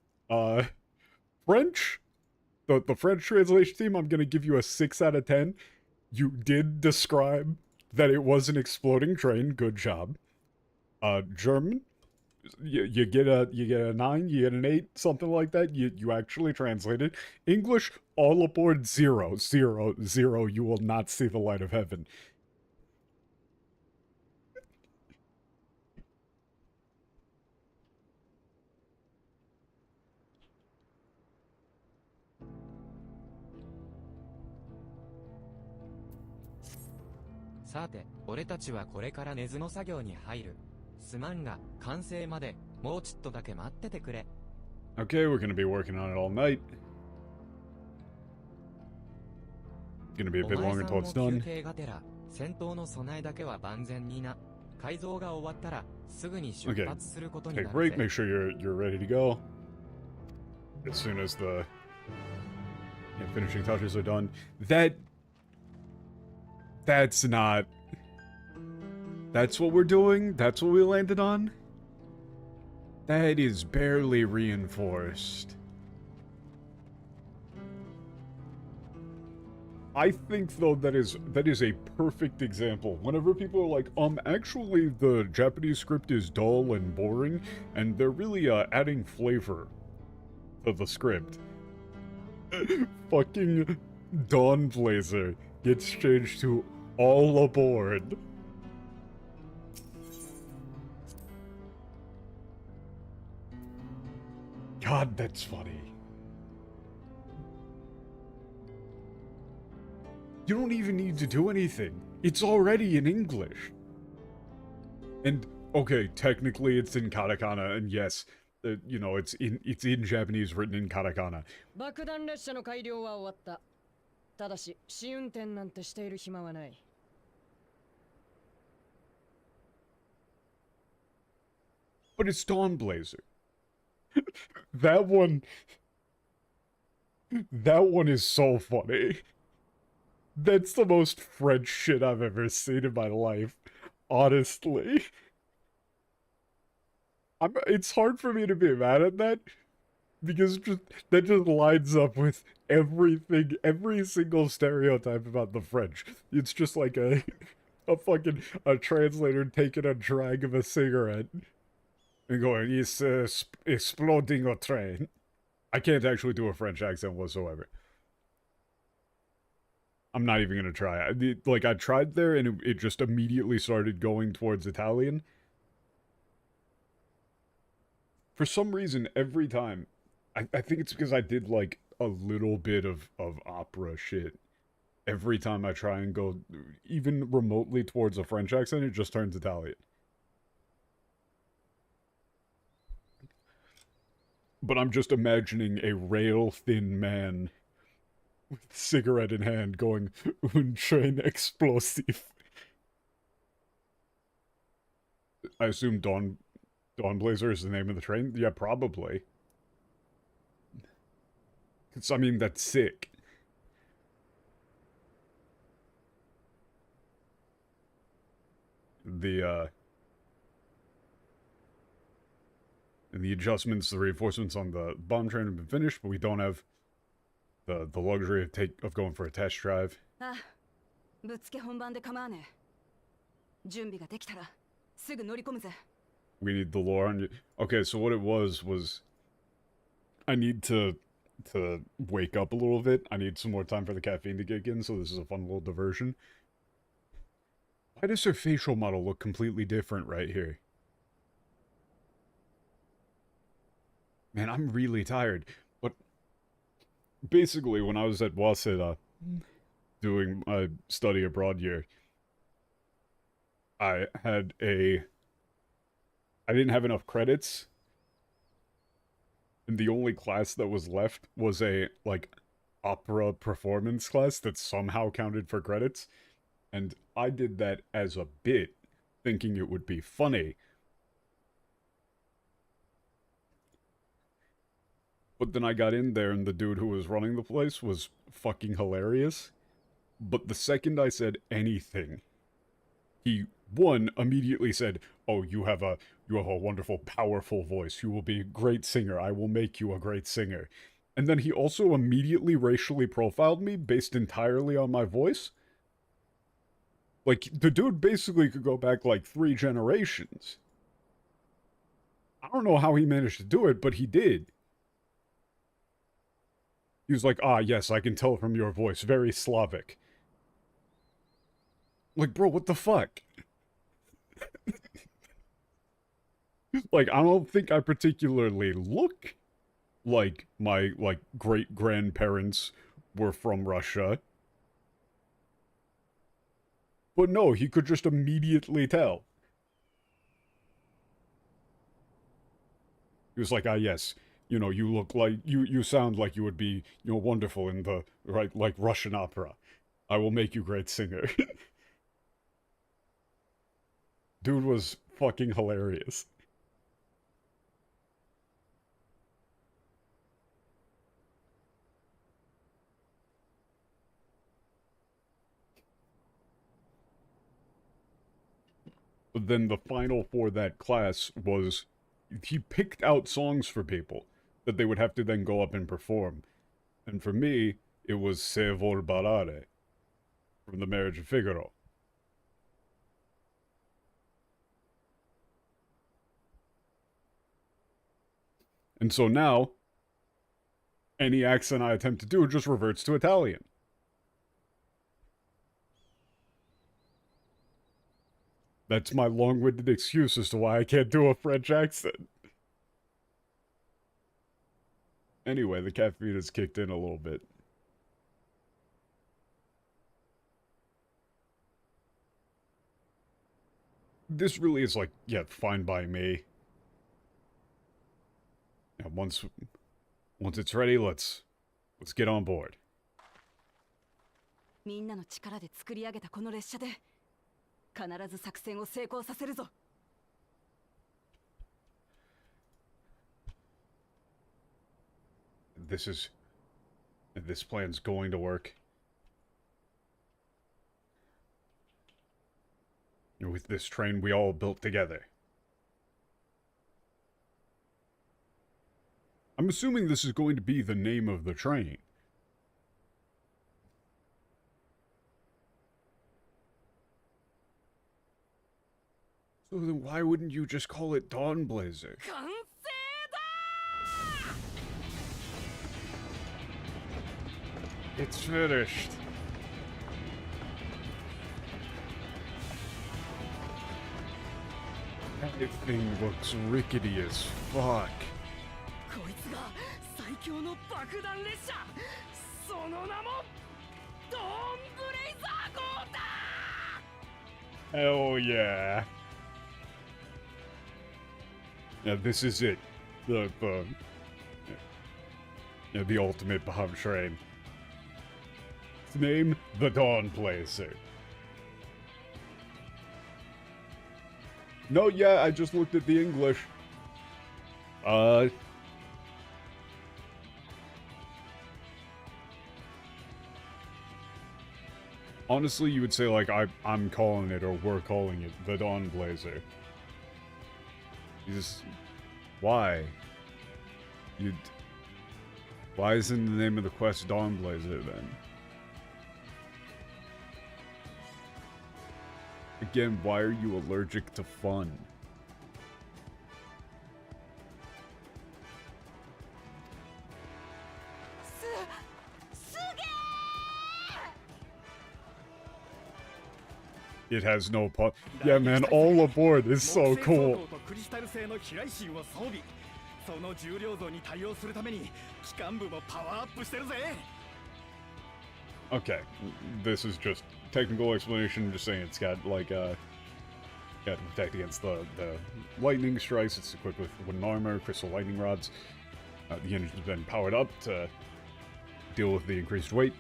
French, the French translation team, I'm gonna give you a 6 out of 10. You did describe that it was an exploding train. Good job. German, you get a 9, you get an 8, something like that. You actually translated. English, all aboard 0, 0, 0. You will not see the light of heaven.さて、俺たちはこれから根津の作業に入る。すまんが、完成まで、もうちっとだけ待っててくれ。Okay, we're gonna be working on it all night. Gonna be a bit longer until it's done. 休憩がてら、戦闘の備えだけは万全にな。改造が終わったら、すぐに出発することになる Take ぜ。 a break, make sure you're ready to go. As soon as the finishing touches are done. That's not... That's what we're doing? That's what we landed on? That is barely reinforced. I think, though, that is a perfect example. Whenever people are like, actually the Japanese script is dull and boring, and they're really, adding flavor to the script. Fucking Dawn Blazer gets changed to all aboard. God, that's funny. You don't even need to do anything. It's already in English. And, okay, technically it's in katakana, and yes, you know, it's in Japanese written in katakana. 爆弾列車の改良は終わった。ただし、試運転なんてしている暇はない。But it's Dawn Blazer. That one is so funny. That's the most French shit I've ever seen in my life. Honestly. It's hard for me to be mad at that. Because that just lines up with everything, every single stereotype about the French. It's just like a fucking translator taking a drag of a cigarette and going, "It's exploding a train." I can't actually do a French accent whatsoever. I'm not even gonna try. I tried there and it just immediately started going towards Italian. For some reason, every time, I think it's because I did like a little bit of opera shit. Every time I try and go even remotely towards a French accent, it just turns Italian. But I'm just imagining a rail-thin man with cigarette in hand going, "Un train explosive." I assume Dawn Blazer is the name of the train? Yeah, probably. I mean, that's sick. And the adjustments, the reinforcements on the bomb train have been finished, but we don't have the luxury of going for a test drive. あ、ぶっつけ本番で構わねえ。準備ができたらすぐ乗り込むぜ。We need the lore on you. Okay, so what it was I need to wake up a little bit. I need some more time for the caffeine to kick in, so this is a fun little diversion. Why does her facial model look completely different right here? Man, I'm really tired. But basically, when I was at Waseda doing my study abroad year, I didn't have enough credits, and the only class that was left was a, like, opera performance class that somehow counted for credits, and I did that as a bit, thinking it would be funny. But then I got in there, and the dude who was running the place was fucking hilarious. But the second I said anything, he, one, immediately said, "Oh, you have a wonderful, powerful voice. You will be a great singer. I will make you a great singer." And then he also immediately racially profiled me based entirely on my voice. Like, the dude basically could go back like 3 generations. I don't know how he managed to do it, but he did. He was like, ah, yes, I can tell from your voice, very Slavic. Like, bro, what the fuck? Like, I don't think I particularly look like my, like, great-grandparents were from Russia. But no, he could just immediately tell. He was like, ah, yes, you know, you look like, you sound like you would be, you know, wonderful in the, right, like, Russian opera. I will make you great singer. Dude was fucking hilarious. But then the final for that class was, he picked out songs for people that they would have to then go up and perform. And for me, it was Se vol ballare from The Marriage of Figaro. And so now, any accent I attempt to do just reverts to Italian. That's my long-winded excuse as to why I can't do a French accent. Anyway, the caffeine has kicked in a little bit. This really is like, yeah, fine by me. Yeah, once it's ready, let's get on board. みんなの力で作り上げたこの列車で必ず作戦を成功させるぞ。This plan's going to work. With this train we all built together. I'm assuming this is going to be the name of the train. So then why wouldn't you just call it Dawnblazer? It's finished. Everything looks rickety as fuck. こいつが最強の爆弾列車。その名もドーンブレイザー号だ。 Hell yeah. Yeah, this is it. The ultimate bomb train. Its name, the Dawnblazer. No, yeah, I just looked at the English. Honestly, you would say, like, I'm calling it, or we're calling it, the Dawnblazer. Why? Why isn't the name of the quest Dawnblazer, then? Again, why are you allergic to fun? It has no pun. Yeah, man, all aboard is so cool. Okay, this is just technical explanation, just saying it's got, like, got to protect against the lightning strikes. It's equipped with wooden armor, crystal lightning rods. The engine's been powered up to deal with the increased weight.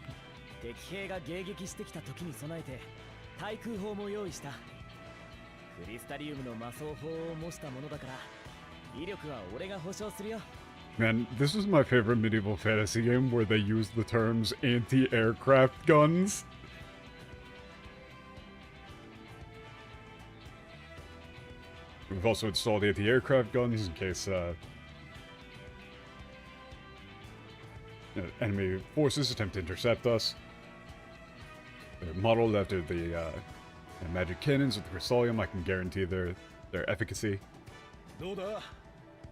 対空砲も用意した。クリスタリウムの魔装砲を模したものだから、威力は俺が保証するよ。 Man, this is my favorite medieval fantasy game where they use the terms anti-aircraft guns. We've also installed anti-aircraft guns in case enemy forces attempt to intercept us. They're modeled after the magic cannons with the Crystallium. I can guarantee their efficacy. どうだ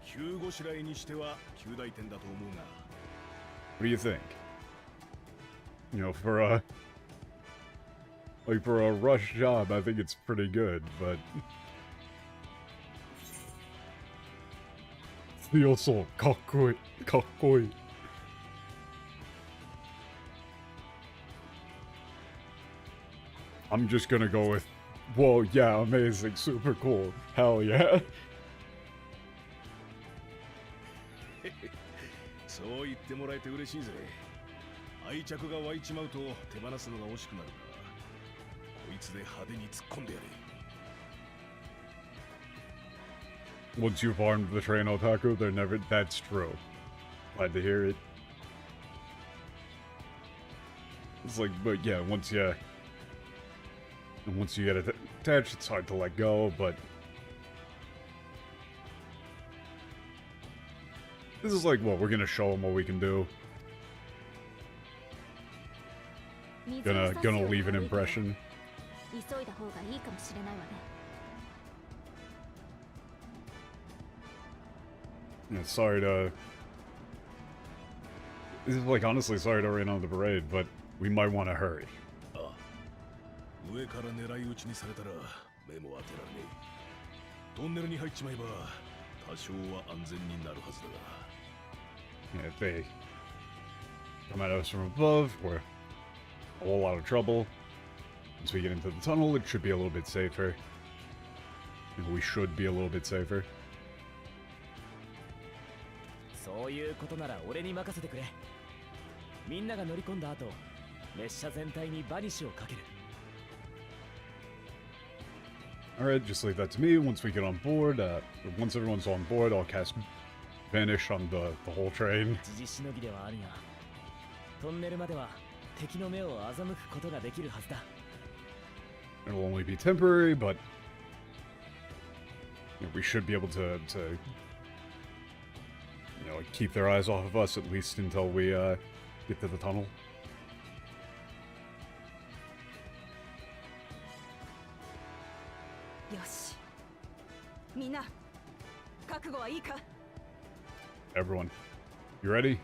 急ごしらえにしては9大点だと思うが What do you think? You know, for a rush job, I think it's pretty good, but Steel Soul, かっこいい, かっこいい. I'm just gonna go with, whoa, yeah, amazing, super cool, hell yeah. そう言ってもらえて嬉しいぜ愛着が湧いちまうと手放すのが惜しくなるがこいつで派手に突っ込んでやれ Once you've armed the train, Otaku, they're never. That's true. Glad to hear it. It's like, but yeah, once you get attached, it's hard to let go, but this is like, what, we're gonna show them what we can do. Gonna leave an impression. Yeah, sorry to... This is like, honestly, sorry to rain on the parade, but we might want to hurry. 上から狙い撃ちにされたら目も当てられねえトンネルに入っちまえば多少は安全になるはずだが Yeah, if they come at us from above, we're a whole lot of trouble. Once we get into the tunnel, it should be a little bit safer. We should be a little bit safer. そういうことなら俺に任せてくれ。みんなが乗り込んだ後、列車全体にバニッシュをかける。Alright, just leave that to me. Once we get on board, once everyone's on board, I'll cast Vanish on the whole train. 時々しのぎではあるが、トンネルまでは敵の目を欺くことができるはずだ。It'll only be temporary, but we should be able to keep their eyes off of us at least until we get to the tunnel. よしみんな覚悟はいいか Everyone, you ready?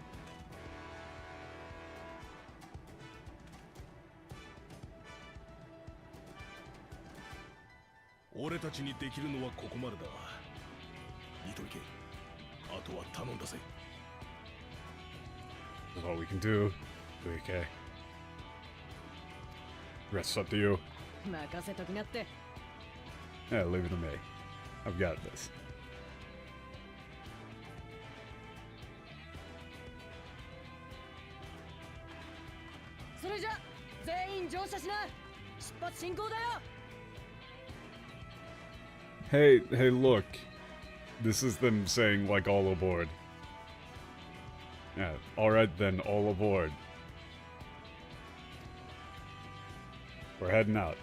俺たちにできるのはここまでだ見といけあとは頼んだぜ That's all we can do. Okay. Rest's up to you. 任せときなって Yeah, leave it to me. I've got this. それじゃ全員乗車しな出発進行だよ Hey, look. This is them saying, like, all aboard. Yeah, alright then, all aboard. We're heading out.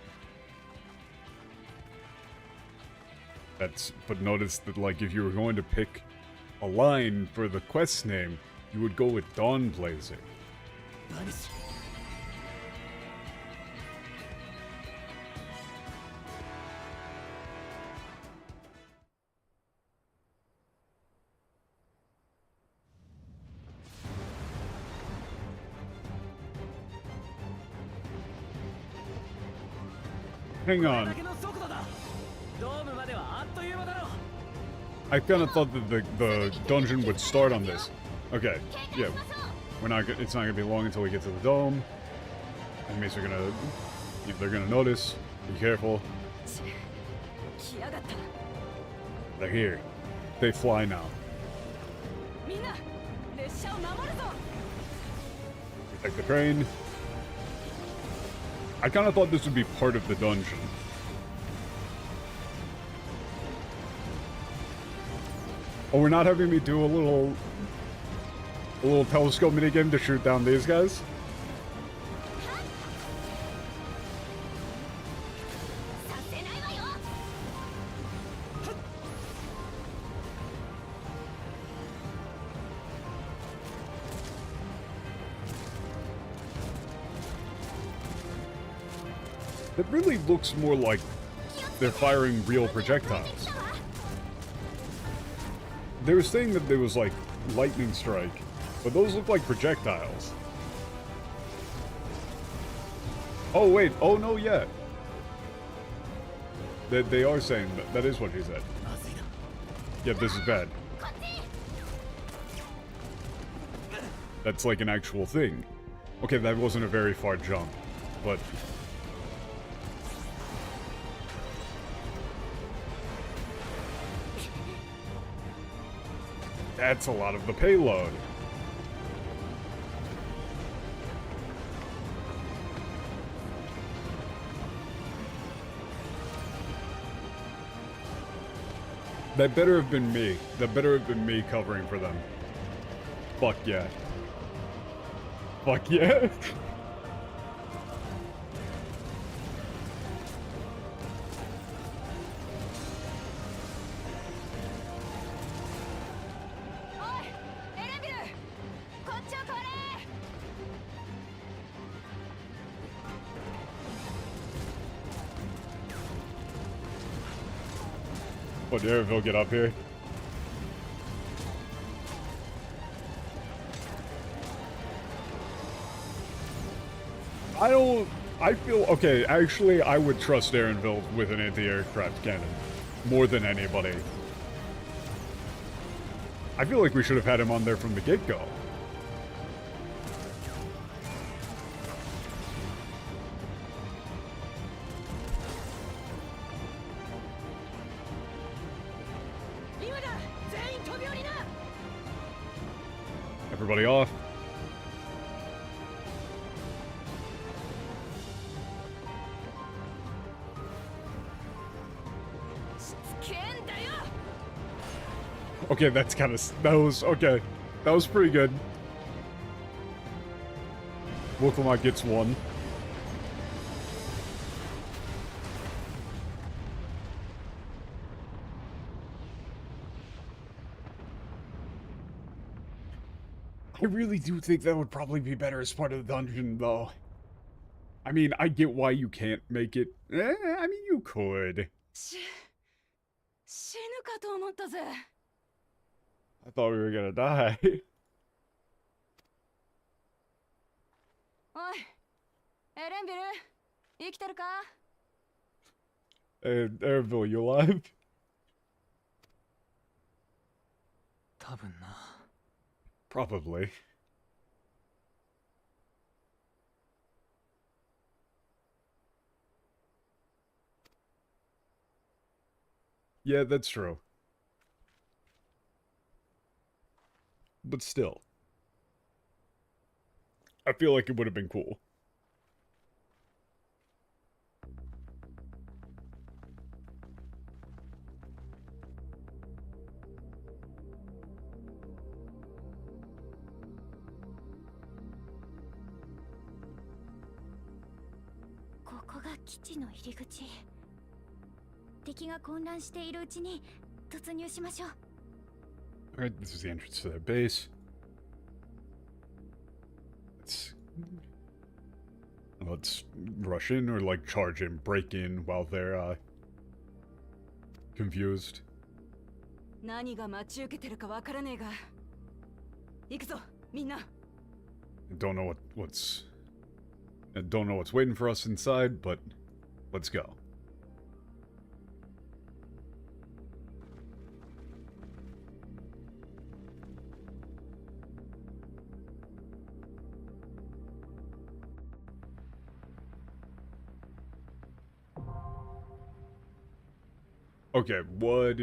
But notice that, like, if you were going to pick a line for the quest name, you would go with Dawn Blazing. Hang on. I kind of thought that the dungeon would start on this. Okay, yeah. It's not gonna be long until we get to the dome. Enemies are gonna... they're gonna notice. Be careful. They're here. They fly now. Protect the train. I kind of thought this would be part of the dungeon. Oh, we're not having me do a little telescope minigame to shoot down these guys? That really looks more like they're firing real projectiles. They were saying that there was like lightning strike, but those look like projectiles. Oh wait, oh no, yeah. They are saying that. That is what she said. Yeah, this is bad. That's like an actual thing. Okay, that wasn't a very far jump, but... That's a lot of the payload. That better have been me. That better have been me covering for them. Fuck yeah. Fuck yeah. What, Dareville, get up here? I feel, okay, actually, I would trust Dareville with an anti-aircraft cannon. More than anybody. I feel like we should have had him on there from the get-go. Everybody off. Okay, that's kind of... That was... Okay. That was pretty good. Wolfamot gets one. I really do think that would probably be better as part of the dungeon, though. I mean, I get why you can't make it... I mean, you could. I thought we were gonna die. Hey, Ervil, you alive? Probably. Yeah, that's true. But still. I feel like it would have been cool. Alright, this is the entrance to their base. Let's rush in or like charge in, break in while they're confused. I don't know I don't know what's waiting for us inside, but let's go. Okay, what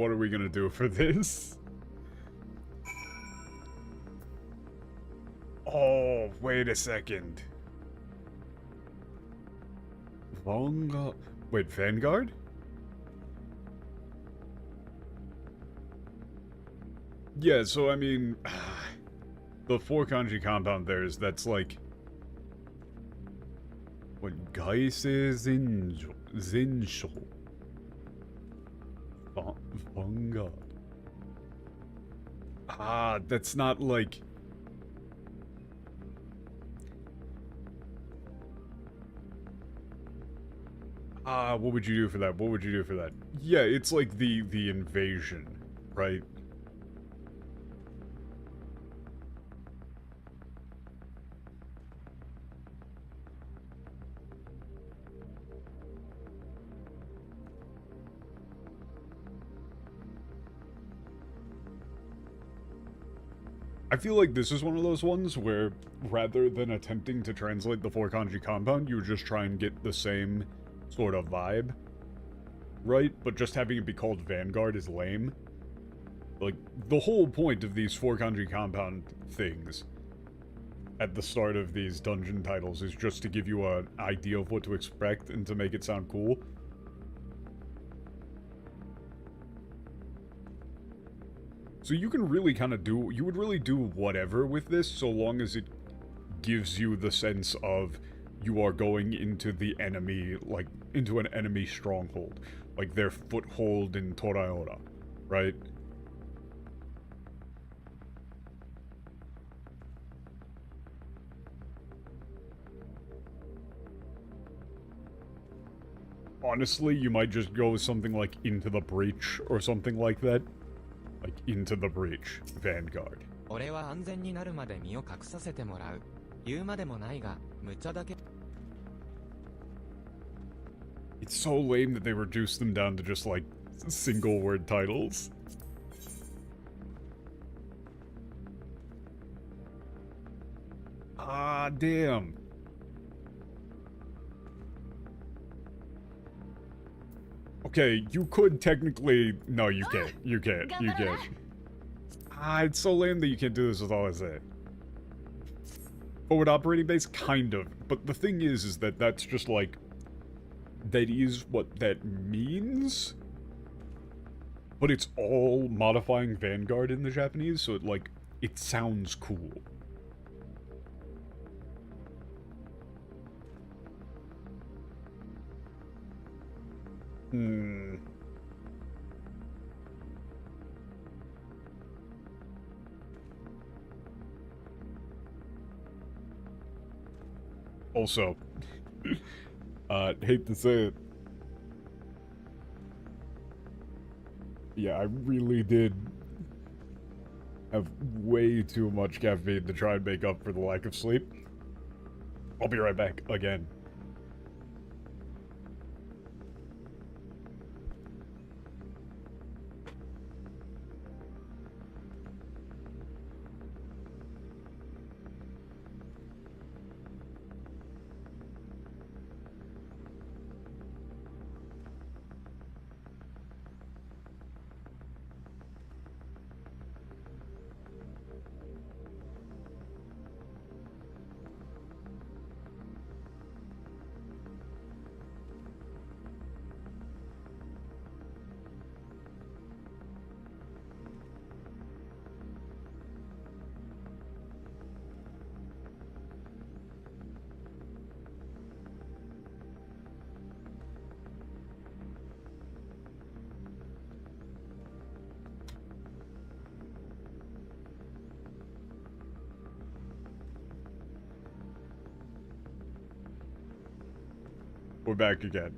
are we gonna do for this? Oh, wait a second. Wait, Vanguard? Yeah, so I mean, the 4 kanji compound that's like... What, Gaise Zinsho. Vanguard. Ah, that's not like... What would you do for that? What would you do for that? Yeah, it's like the invasion, right? I feel like this is one of those ones where, rather than attempting to translate the 4-kanji compound, you would just try and get the same sort of vibe, right? But just having it be called Vanguard is lame. Like, the whole point of these 4-kanji compound things at the start of these dungeon titles is just to give you an idea of what to expect and to make it sound cool. So you can really kind of do, you would really do whatever with this, so long as it gives you the sense of you are going into the enemy, like, into an enemy stronghold. Like their foothold in Toraora, right? Honestly, you might just go with something like Into the Breach or something like that. Like, Into the Breach, Vanguard. 俺は安全になるまで身を隠させてもらう。言うまでもないが、無茶だけ。It's so lame that they reduced them down to just, like, single-word titles. Ah, damn. Okay, you could technically... No, you can't. You can't. You can't. Ah, it's so lame that you can't do this with all I say. Forward operating base? Kind of. But the thing is that that's just like... That is what that means? But it's all modifying Vanguard in the Japanese, so it, like, it sounds cool. Also, hate to say it. Yeah, I really did have way too much caffeine to try and make up for the lack of sleep. I'll be right back again. We're back again.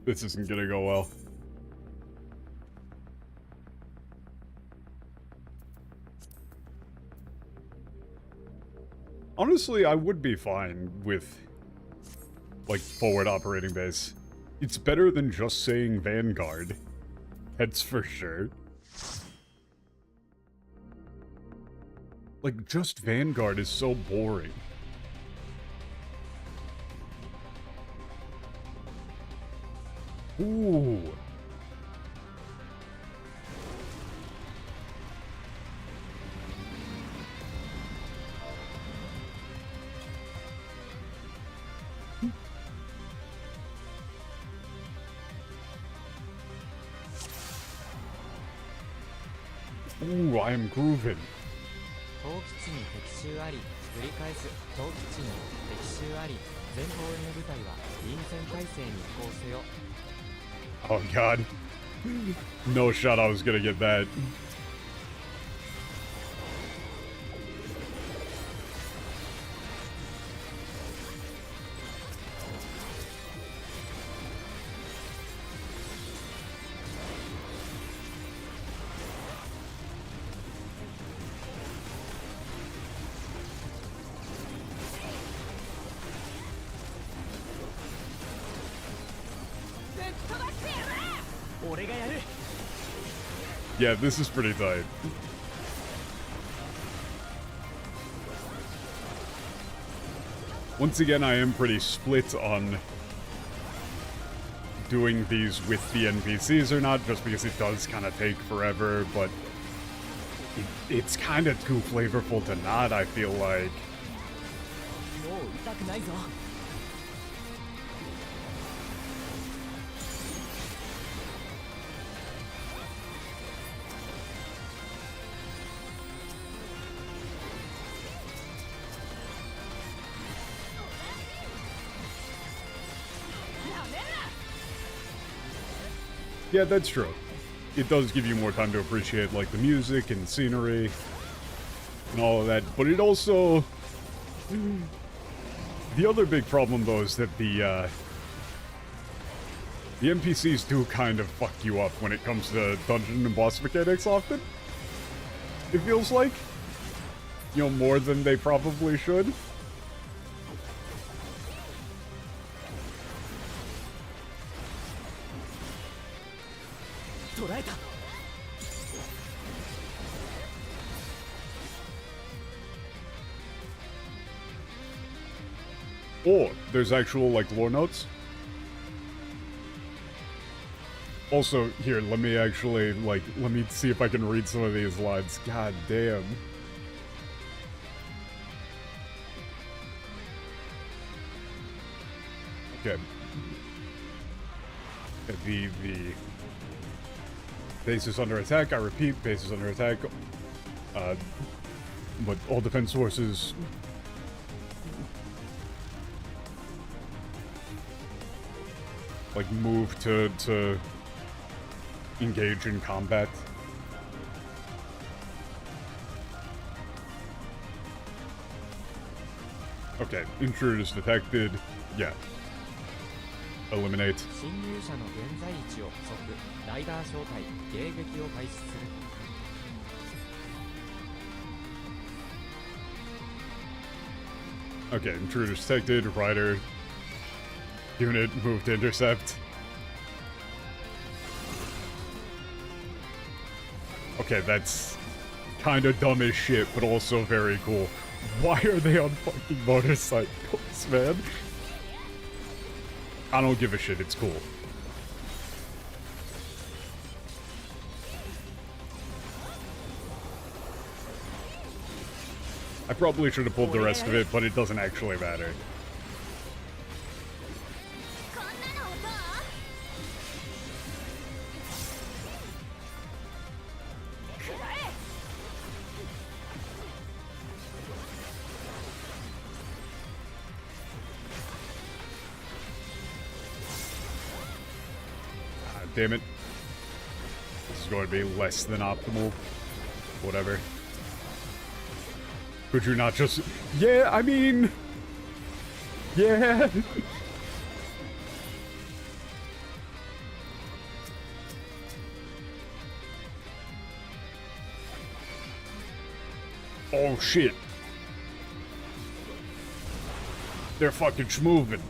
This isn't gonna go well. Honestly, I would be fine with, like, forward operating base. It's better than just saying Vanguard. That's for sure. Like, just Vanguard is so boring. Ooh. Ooh, I am grooving. 陶基地に敵襲あり、繰り返す陶基地に敵襲あり、前方への部隊は臨戦態勢に移行せよ。Oh god. No shot I was gonna get that. Yeah, this is pretty tight. Once again, I am pretty split on doing these with the NPCs or not, just because it does kind of take forever, but it's kind of too flavorful to not, I feel like. Yeah, that's true. It does give you more time to appreciate, like, the music and scenery and all of that, but it also... The other big problem, though, is that the NPCs do kind of fuck you up when it comes to dungeon and boss mechanics often. It feels like. You know, more than they probably should. Oh, there's actual, like, lore notes. Also, here, let me actually, like, let me see if I can read some of these lines. God damn. Okay. The base is under attack. I repeat, base is under attack. But all defense forces... like, move to engage in combat. Okay, intruders detected. Yeah. Eliminate. 侵入者の現在位置を測ライダー小隊迎撃を開始する Okay, intruders detected. Rider unit moved to intercept. Okay, that's kind of dumb as shit, but also very cool. Why are they on fucking motorcycles, man? I don't give a shit, it's cool. I probably should have pulled the rest of it, but it doesn't actually matter. Damn it. This is going to be less than optimal. Whatever. Could you not just... Yeah, I mean... Yeah. Oh, shit. They're fucking schmoving.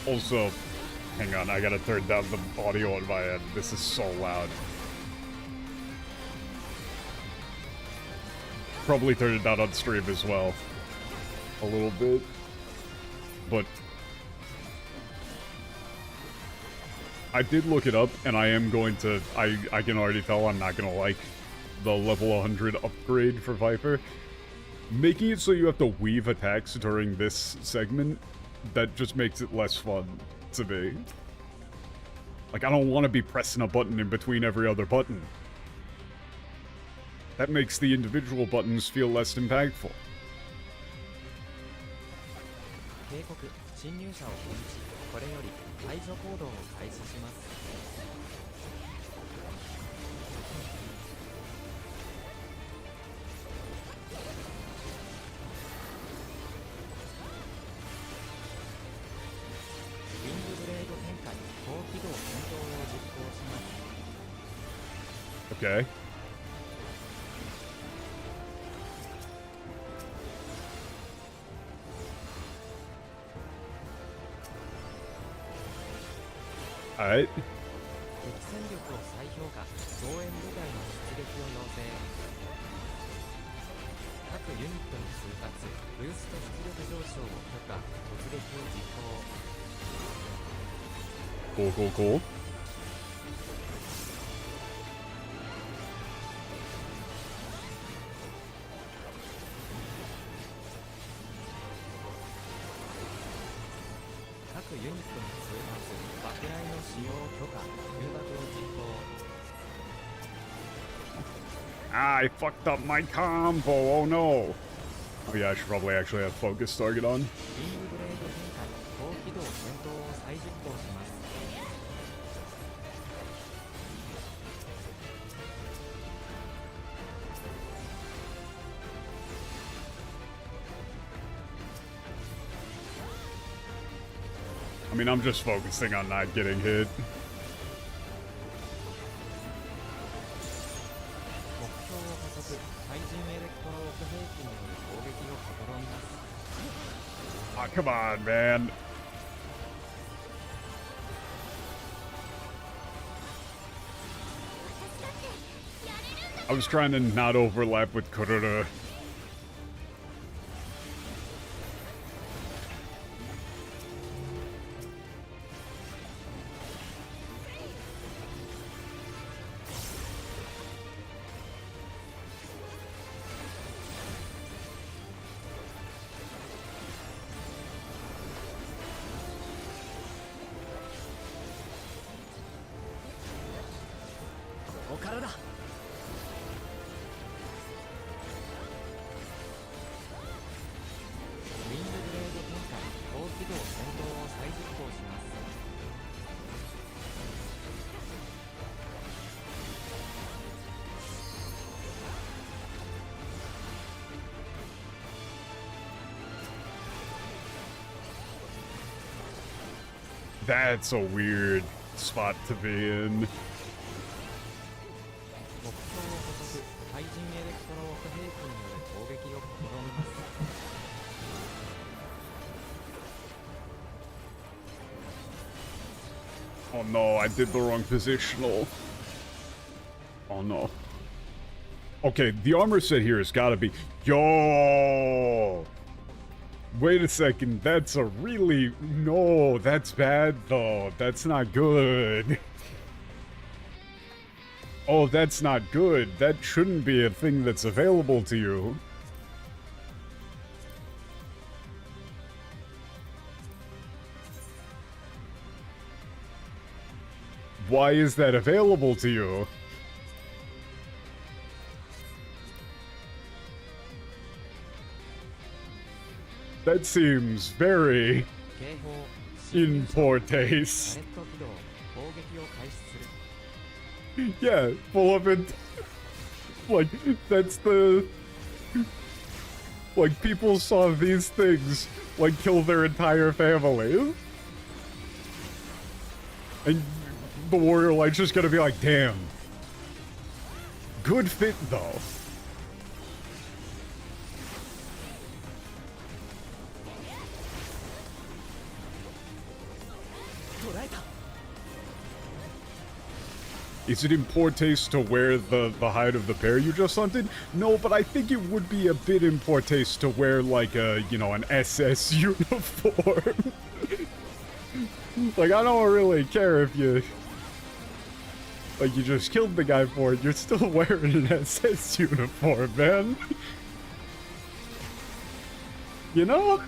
Also, hang on, I gotta turn down the audio on my end. This is so loud. Probably turn it down on stream as well. A little bit. But... I did look it up, and I am going to... I can already tell I'm not going to like the level 100 upgrade for Viper. Making it so you have to weave attacks during this segment, that just makes it less fun to me. Like, I don't want to be pressing a button in between every other button. That makes the individual buttons feel less impactful. 警告、侵入者を検知。これより排除行動を開始します。ウィングブレード展開、高機動戦闘を実行します。Okay. Alright. 敵戦力を再評価、増援部隊の出撃を要請。各ユニットの通達、ブースト出力上昇を許可、突撃を実行。Cool, cool, cool. 各ユニットの通達、爆雷の使用を許可、空爆を実行。I fucked up my combo, oh no! Oh yeah, I should probably actually have focus target on. ウィングブレード展開、高機動戦闘を再実行します。I mean, I'm just focusing on not getting hit. 目標を加速、対人エレクトローク兵器による攻撃を試みます。Ah, come on, man. I was trying to not overlap with Kurura. That's a weird spot to be in. 目標を補足、対人エレクトローク兵器による攻撃を試みます。Oh no, I did the wrong positional. Oh no. Okay, the armor set here has got to be... Yo! Wait a second, that's a really... No, that's bad though. That's not good. Oh, that's not good. That shouldn't be a thing that's available to you. Why is that available to you? That seems very in poor taste. Yeah, full of it. Like, that's the... Like, people saw these things, like, kill their entire family. And the Warrior Light's just gonna be like, damn. Good fit, though. Is it in poor taste to wear the hide of the bear you just hunted? No, but I think it would be a bit in poor taste to wear, like, a, you know, an SS uniform. Like, I don't really care if you Like, you just killed the guy for it. You're still wearing an SS uniform, man. You know?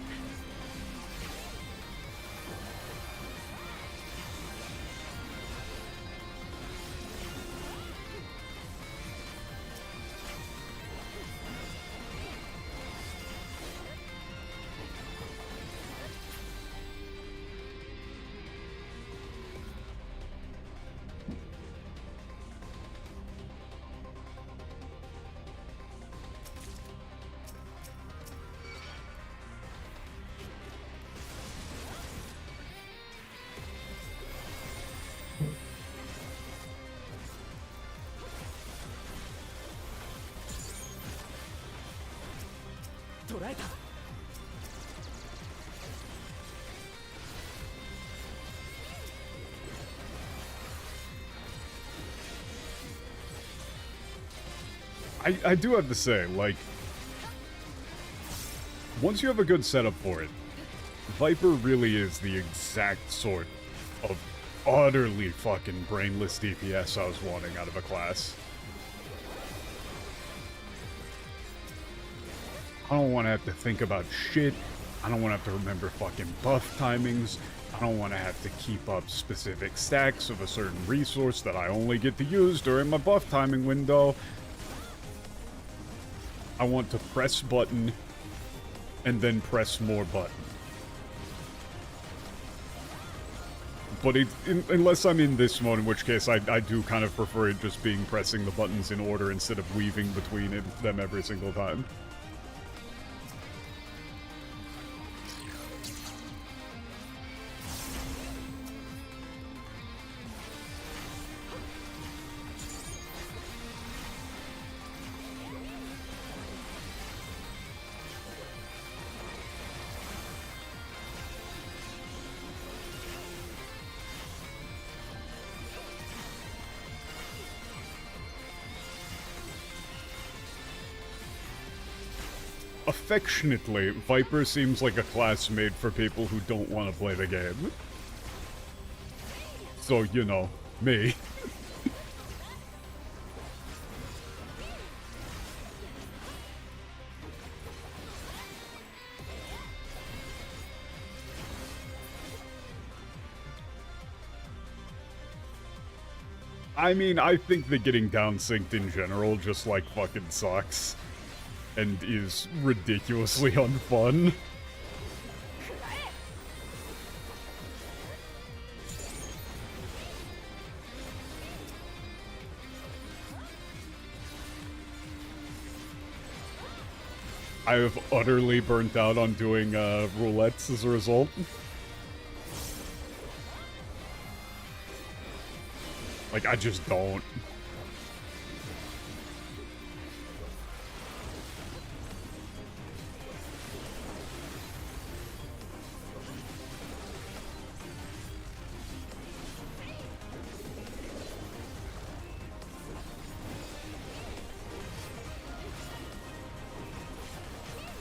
I do have to say, like, once you have a good setup for it, Viper really is the exact sort of utterly fucking brainless DPS I was wanting out of a class. I don't want to have to think about shit. I don't want to have to remember fucking buff timings. I don't want to have to keep up specific stacks of a certain resource that I only get to use during my buff timing window. I want to press button and then press more button. But unless I'm in this mode, in which case I do kind of prefer it just being pressing the buttons in order instead of weaving between them every single time. Affectionately, Viper seems like a class made for people who don't want to play the game. So, you know, me. I mean, I think that getting down synced in general just, like, fucking sucks. And is ridiculously unfun. I have utterly burnt out on doing roulettes as a result. Like, I just don't.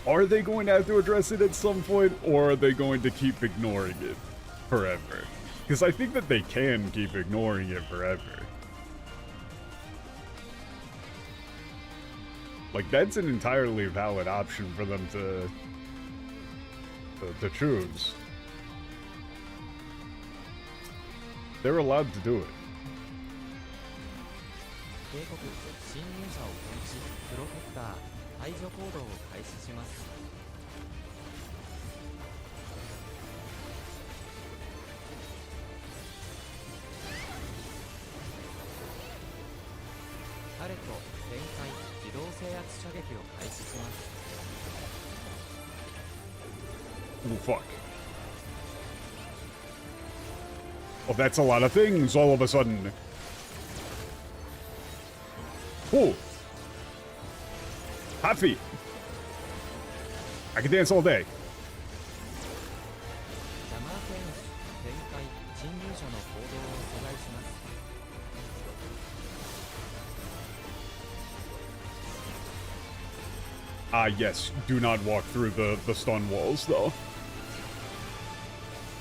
Are they going to have to address it at some point, or are they going to keep ignoring it forever? Because I think that they can keep ignoring it forever. Like, that's an entirely valid option for them to choose. They're allowed to do it. 警告、侵入者を検知、プロテクター、排除行動を開始します。タレット、展開、自動制圧射撃を開始します。Oh, fuck. Oh, that's a lot of things all of a sudden. Oh! Hot feet! I can dance all day. ジャマーフェンス、展開、侵入者の行動を阻害します。Ah, yes. Do not walk through the stun walls, though.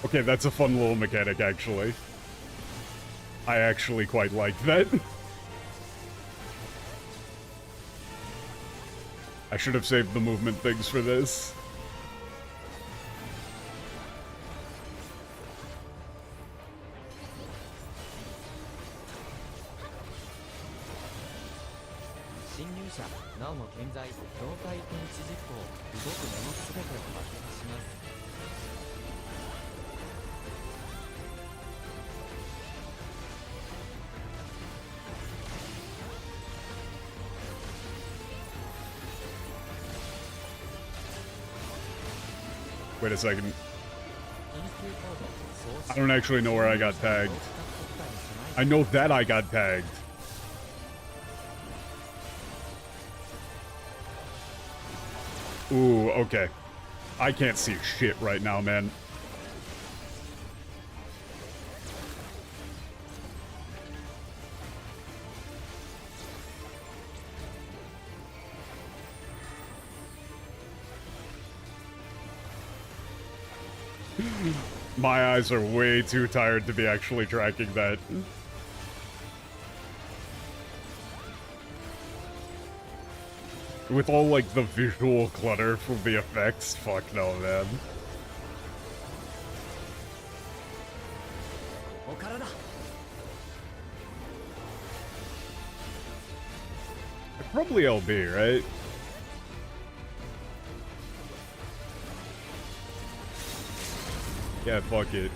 Okay, that's a fun little mechanic, actually. I actually quite like that. I should have saved the movement things for this. Wait a second. I don't actually know where I got tagged. I know that I got tagged. Ooh, okay. I can't see shit right now, man. My eyes are way too tired to be actually tracking that. With all, like, the visual clutter from the effects, fuck no, man. Probably LB, right? Yeah, fuck it.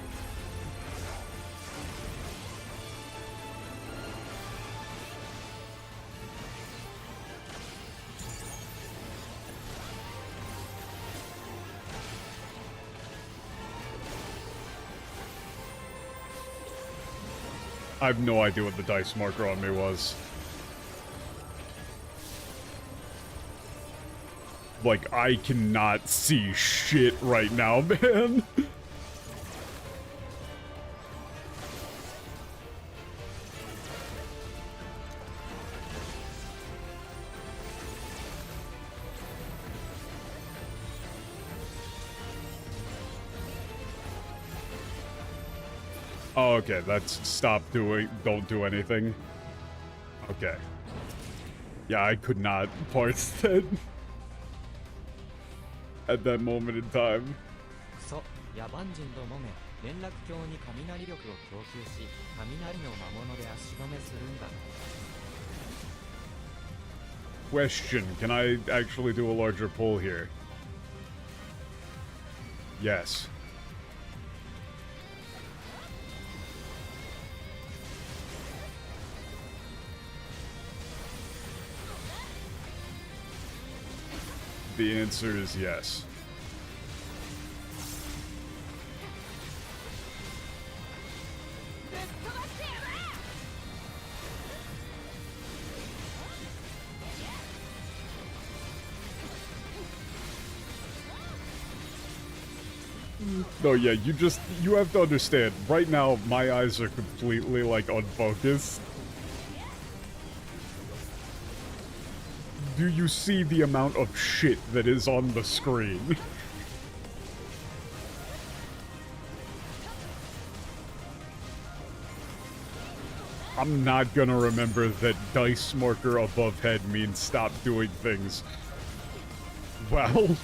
I have no idea what the dice marker on me was. Like, I cannot see shit right now, man. Oh, okay, that's stop doing, don't do anything. Okay. Yeah, I could not parse that at that moment in time. Question, can I actually do a larger pull here? Yes. The answer is yes. No, yeah, you have to understand, right now, my eyes are completely, like, unfocused. Do you see the amount of shit that is on the screen? I'm not gonna remember that dice marker above head means stop doing things. Well,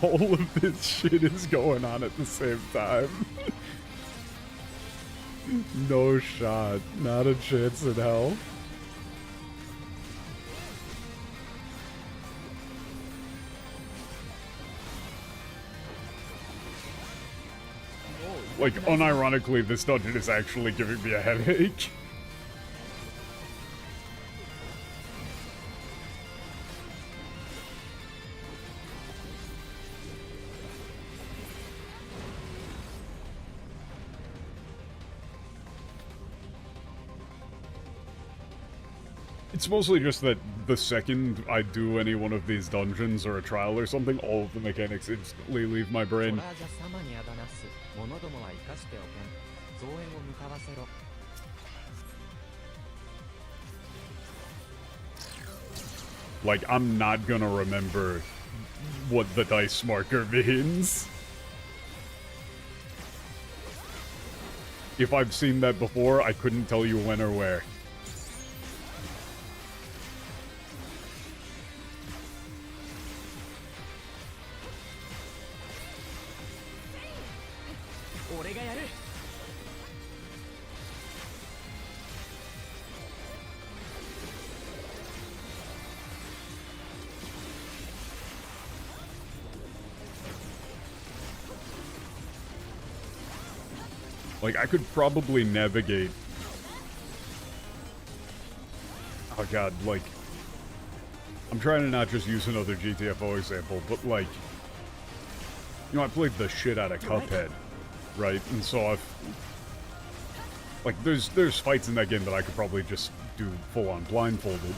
all of this shit is going on at the same time. No shot. Not a chance in hell. Like, unironically, this dungeon is actually giving me a headache. It's mostly just that the second I do any one of these dungeons or a trial or something, all of the mechanics instantly leave my brain. Like, I'm not gonna remember what the dice marker means. if I've seen that before, I couldn't tell you when or where. Like, I could probably navigate... Oh god, like... I'm trying to not just use another GTFO example, but like... You know, I played the shit out of Cuphead, right? And so I've... Like, there's fights in that game that I could probably just do full-on blindfolded.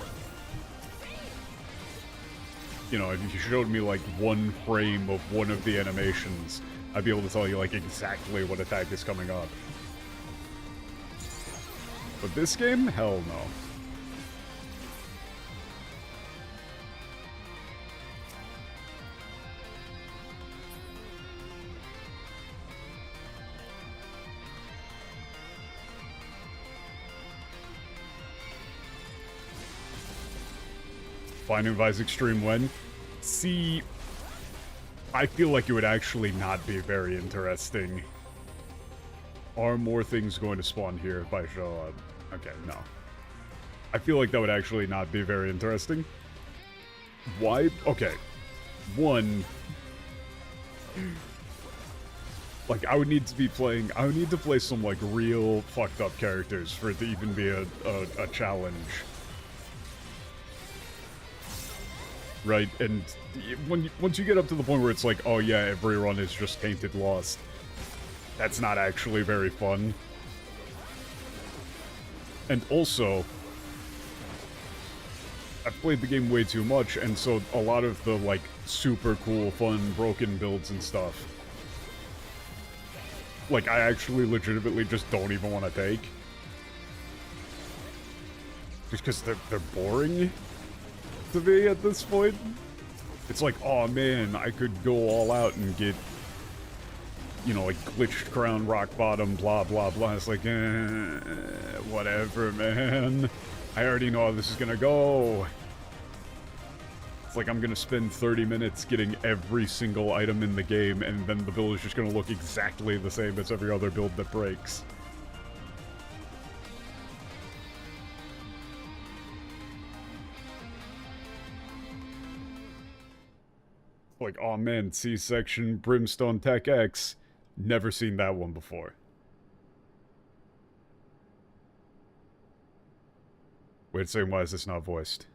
You know, if you showed me, like, one frame of one of the animations, I'd be able to tell you, like, exactly what attack is coming up. But this game? Hell no. Binding of Isaac Extreme when? See... I feel like it would actually not be very interesting. Are more things going to spawn here if I show up? Okay, no. I feel like that would actually not be very interesting. Why? Okay. One... Like, I would need to play some, like, real fucked up characters for it to even be a challenge. Right, and once you get up to the point where it's like, oh yeah, every run is just tainted lost, that's not actually very fun. And also, I've played the game way too much, and so a lot of the, like, super cool, fun, broken builds and stuff, like, I actually legitimately just don't even want to take. Just because they're boring to me at this point. It's like, oh man, I could go all out and get, you know, like, glitched crown, rock bottom, blah, blah, blah. It's like, whatever, man. I already know how this is gonna go. It's like I'm gonna spend 30 minutes getting every single item in the game, and then the build is just gonna look exactly the same as every other build that breaks. Like, oh man, C-section, Brimstone Tech X. Never seen that one before. Wait a second, why is this not voiced?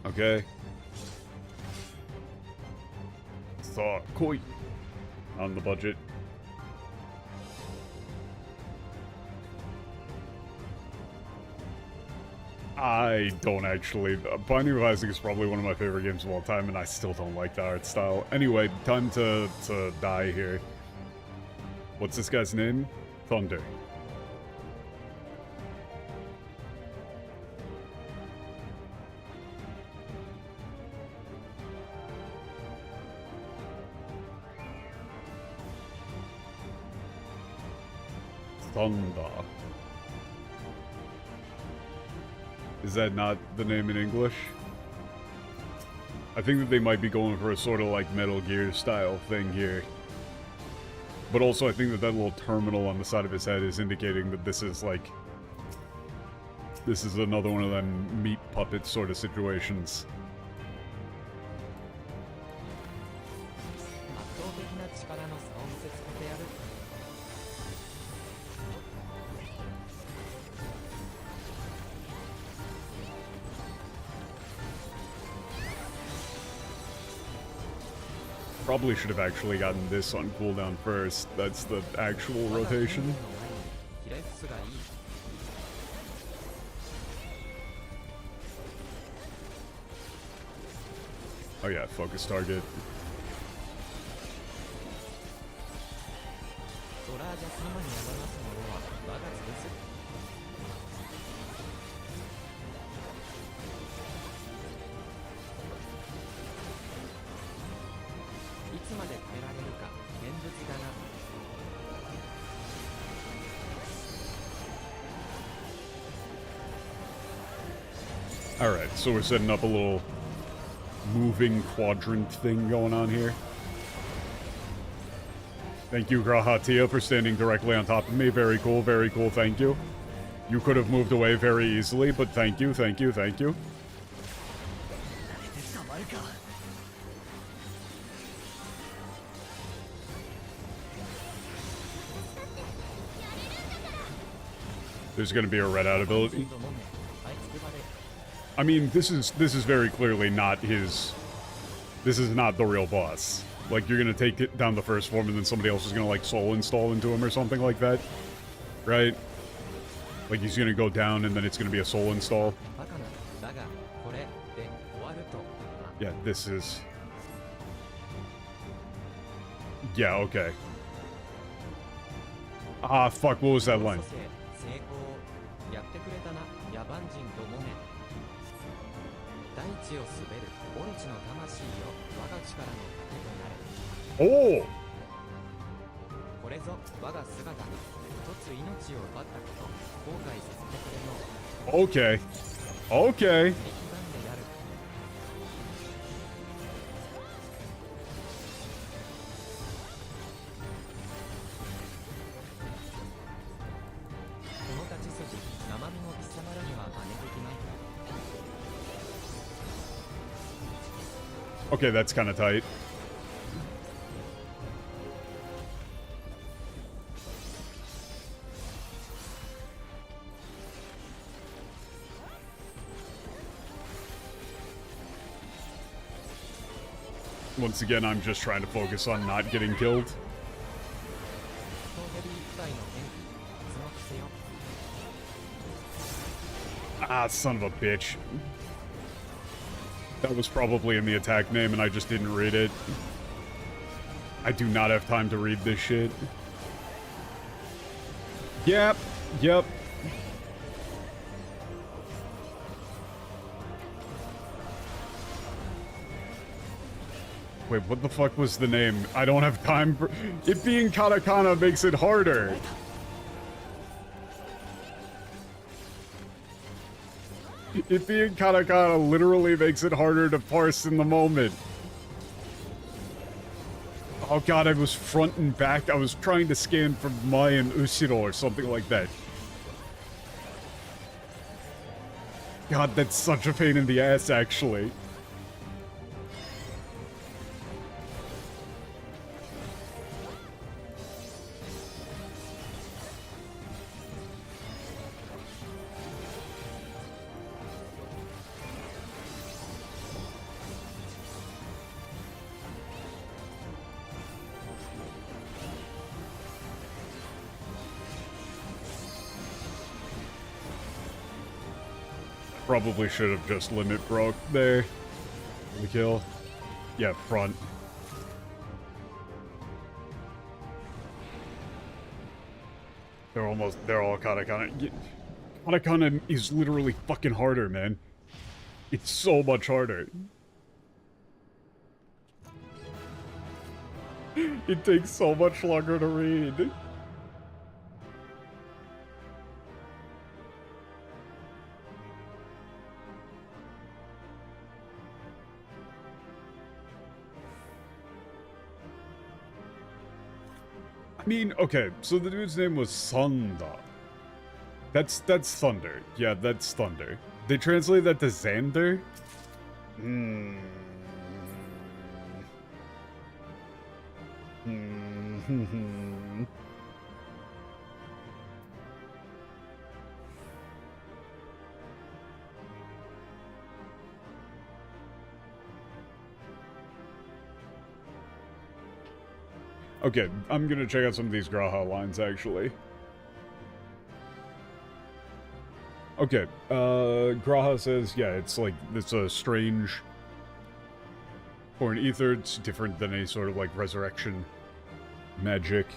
Okay. So, koi. On the budget. I don't actually. Binding of Isaac is probably one of my favorite games of all time, and I still don't like the art style. Anyway, time to die here. What's this guy's name? Thunder. Thunder. Is that not the name in English? I think that they might be going for a sort of like Metal Gear style thing here. But also I think that that little terminal on the side of his head is indicating that this is like... This is another one of them meat puppet sort of situations. Probably should have actually gotten this on cooldown first. That's the actual rotation. Oh yeah, focus target. Alright, so we're setting up a little moving quadrant thing going on here. Thank you, Grahatia, for standing directly on top of me. Very cool, thank you. You could have moved away very easily, but thank you, thank you, thank you. There's gonna be a red out ability. I mean, this is very clearly not his... This is not the real boss. Like, you're gonna take it down the first form and then somebody else is gonna, like, soul install into him or something like that. Right? Like, he's gonna go down and then it's gonna be a soul install. Yeah, this is... Yeah, okay. Ah, fuck, what was that line? Oh! Okay. Okay. Okay, that's kind of tight. Once again, I'm just trying to focus on not getting killed. Ah, son of a bitch. That was probably in the attack name and I just didn't read it. I do not have time to read this shit. Yep. Yep. Wait, what the fuck was the name? I don't have time for... It being katakana makes it harder. It being katakana literally makes it harder to parse in the moment. Oh god, I was front and back. I was trying to scan for Mai and Ushiro or something like that. God, that's such a pain in the ass, actually. Probably should have just limit broke there. The kill. Yeah, front. They're all katakana. Katakana is literally fucking harder, man. It's so much harder. It takes so much longer to read. I mean, okay, so the dude's name was Sanda. That's Thunder. Yeah, that's Thunder. They translate that to Xander? Okay, I'm gonna check out some of these Graha lines, actually. Okay, Graha says, yeah, it's like, it's a strange... Or an ether, it's different than any sort of, like, resurrection magic.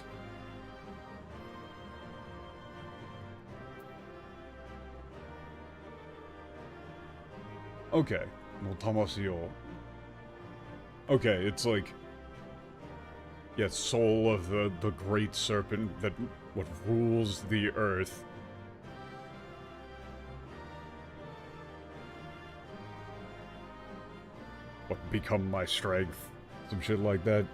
Okay, no Tamasio. Okay, it's like... Yeah, soul of the great serpent that what rules the earth. what, become my strength. Some shit like that.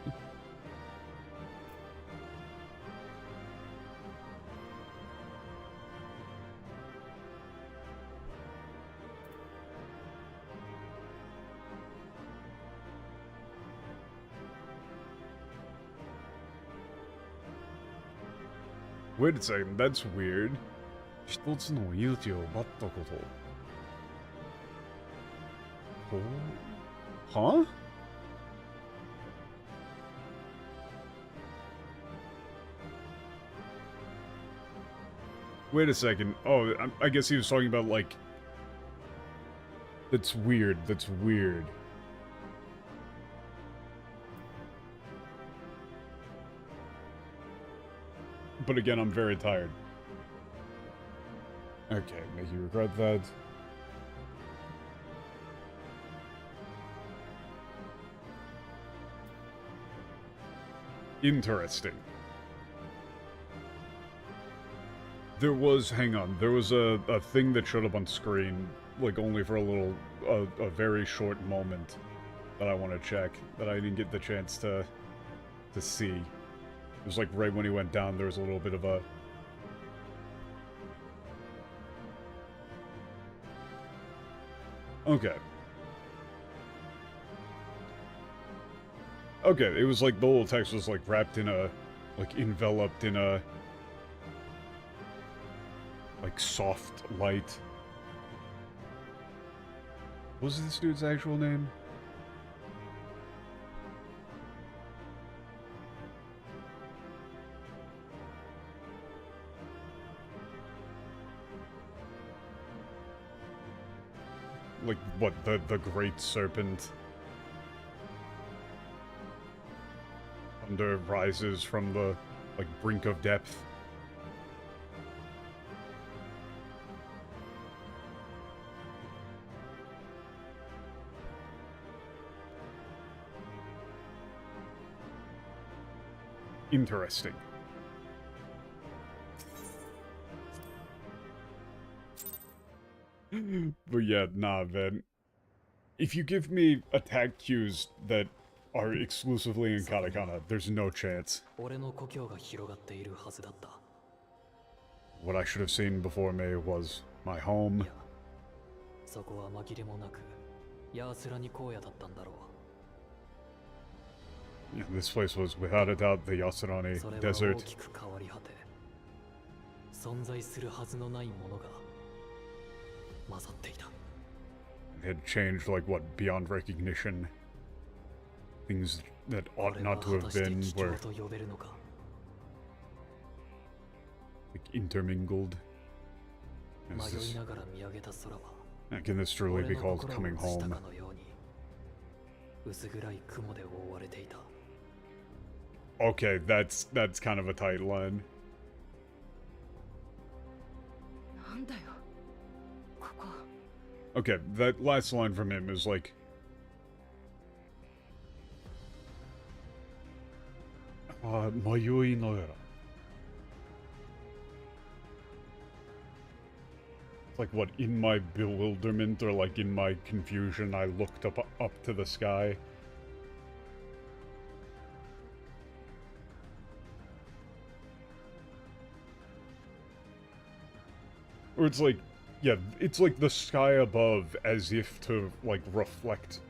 Wait a second, that's weird. 一つの命を奪ったこと。ほう？は？ Wait a second. Oh, I guess he was talking about, like... That's weird, that's weird. But again, I'm very tired. Okay, make you regret that. Interesting. There was, hang on, there was a thing that showed up on screen, like only for a little, a very short moment that I want to check, that I didn't get the chance to see. It was like right when he went down, there was a little bit of a... Okay. Okay, it was like the little text was like wrapped in a... like enveloped in a... like soft light. What was this dude's actual name? Like, what, the Great Serpent? Thunder rises from the, like, brink of depth. Interesting. But yeah, nah, man. If you give me attack cues that are exclusively in katakana, there's no chance. What I should have seen before me was my home. Yeah, this place was without a doubt the Yasurani desert. It had changed, like, what, beyond recognition. Things that ought not to have been were... like, intermingled. Can this truly be called coming home? Okay, that's kind of a tight line. Okay, that last line from him is like... Mayui no era. It's like, what, in my bewilderment or like in my confusion, I looked up to the sky. Or it's like, yeah, it's like the sky above, as if to, like, reflect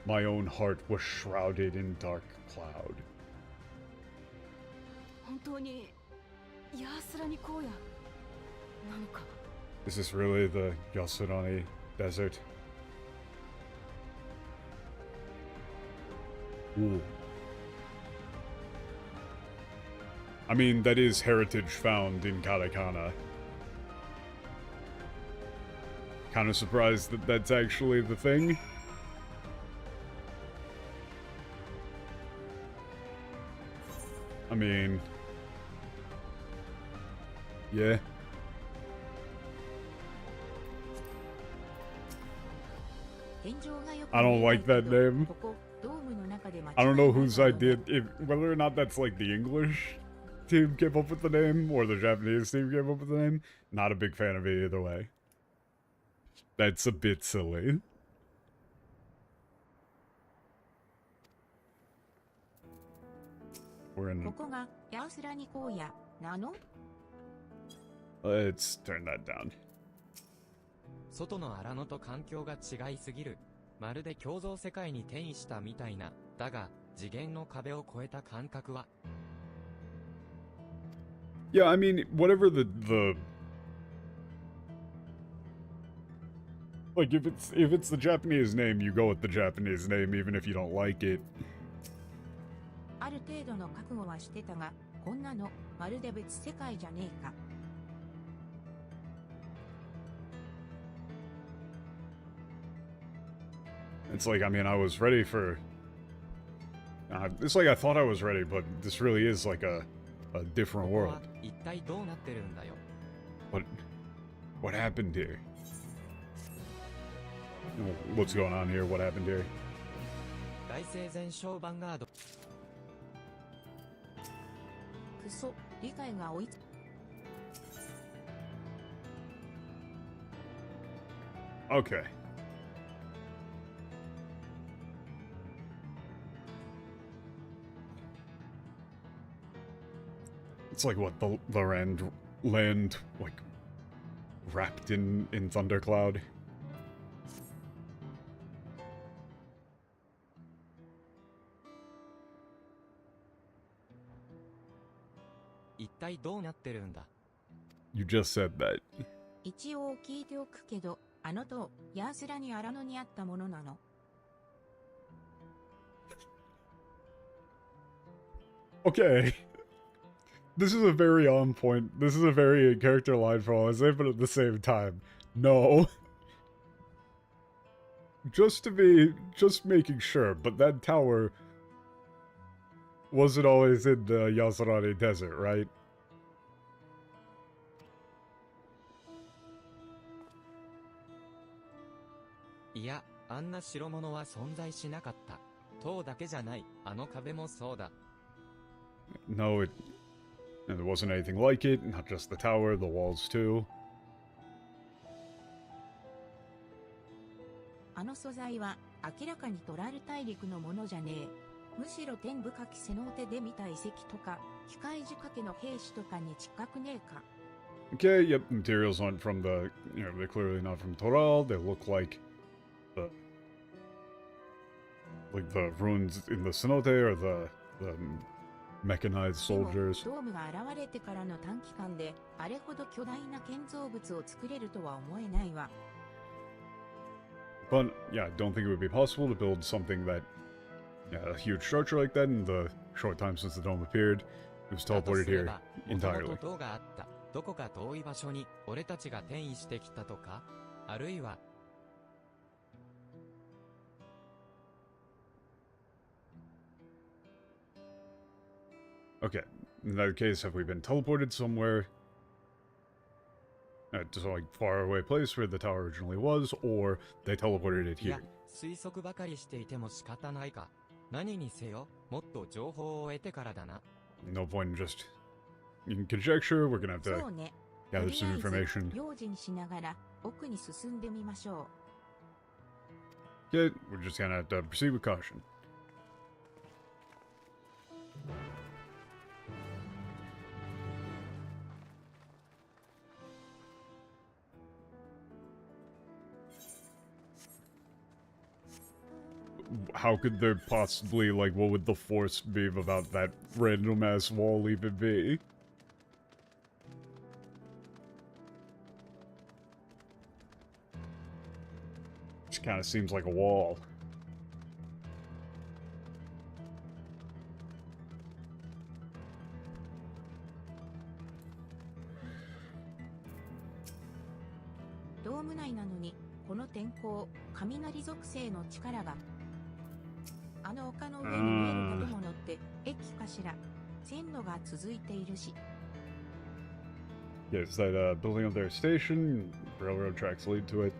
my own heart was shrouded in dark cloud. Is this really the Yasurani desert? Ooh. I mean, that is heritage found in katakana. Kind of surprised that that's actually the thing. I mean... yeah. I don't like that name. I don't know whose idea, whether or not that's like the English team came up with the name, or the Japanese team came up with the name. Not a big fan of it either way. That's a bit silly. We're in. ここがヤースラニ荒野なの？ Let's turn that down. 外の荒野と環境が違いすぎる。まるで共造世界に転移したみたいな。だが、次元の壁を越えた感覚は。Yeah, I mean, whatever the like, if it's the Japanese name, you go with the Japanese name, even if you don't like it. ある程度の覚悟はしてたが、こんなのまるで別世界じゃねえか。It's like, I mean, I was ready for. It's like I thought I was ready, but this really is like a different ここ world. は一体どうなってるんだよ。What happened here? What's going on here? What happened here? 大生前哨ヴァンガード。くそ、理解が追いつ。Okay. It's like what the land like wrapped in thundercloud. 一体どうなってるんだ。 You just said that. 一応聞いておくけど、あの塔、ヤースラに荒野にあったものなの。Okay. This is a very on point. This is a very in character line for all I say, but at the same time, no. Just making sure, but that tower wasn't always in the Yasurani Desert, right? いや、あんな代物は存在しなかった。塔だけじゃない、あの壁もそうだ。No, and there wasn't anything like it, not just the tower, the walls too. あの素材は明らかにトラル大陸のものじゃねえ。むしろ天深きセノーテで見た遺跡とか、機械仕掛けの兵士とかに近くねえか。Okay, yep, materials aren't from the, they're clearly not from Toral. They look like the ruins in the cenote or the mechanized でも soldiers. ドームが現れてからの短期間で、あれほど巨大な建造物を作れるとは思えないわ。But yeah, I don't think it would be possible to build something that, a huge structure like that in the short time since the dome appeared. It was だと teleported すれ here ば、もとも entirely. と塔があった。どこか遠い場所に、俺たちが転移してきたとか、あるいは、Okay, in that case, have we been teleported somewhere to some like far away place where the tower originally was, or they teleported it いや here?、推測ばかりしていても仕方ないか。何にせよ、もっと情報を得てからだな。No point in just in conjecture. We're gonna have そ to うね。 gather とり some あえず information. 用心しながら奥に進んでみましょ Okay, we're just gonna have to proceed with caution. How could there possibly, like, what would the force beam about that random ass wall even be? Just kind of seems like a wall. う。ドーム内なのに、この天候、雷属性の力が。あの丘の上に見える建物って、駅かしら。線路が続いているし。Yeah, it's that building up their station. Railroad tracks lead to it.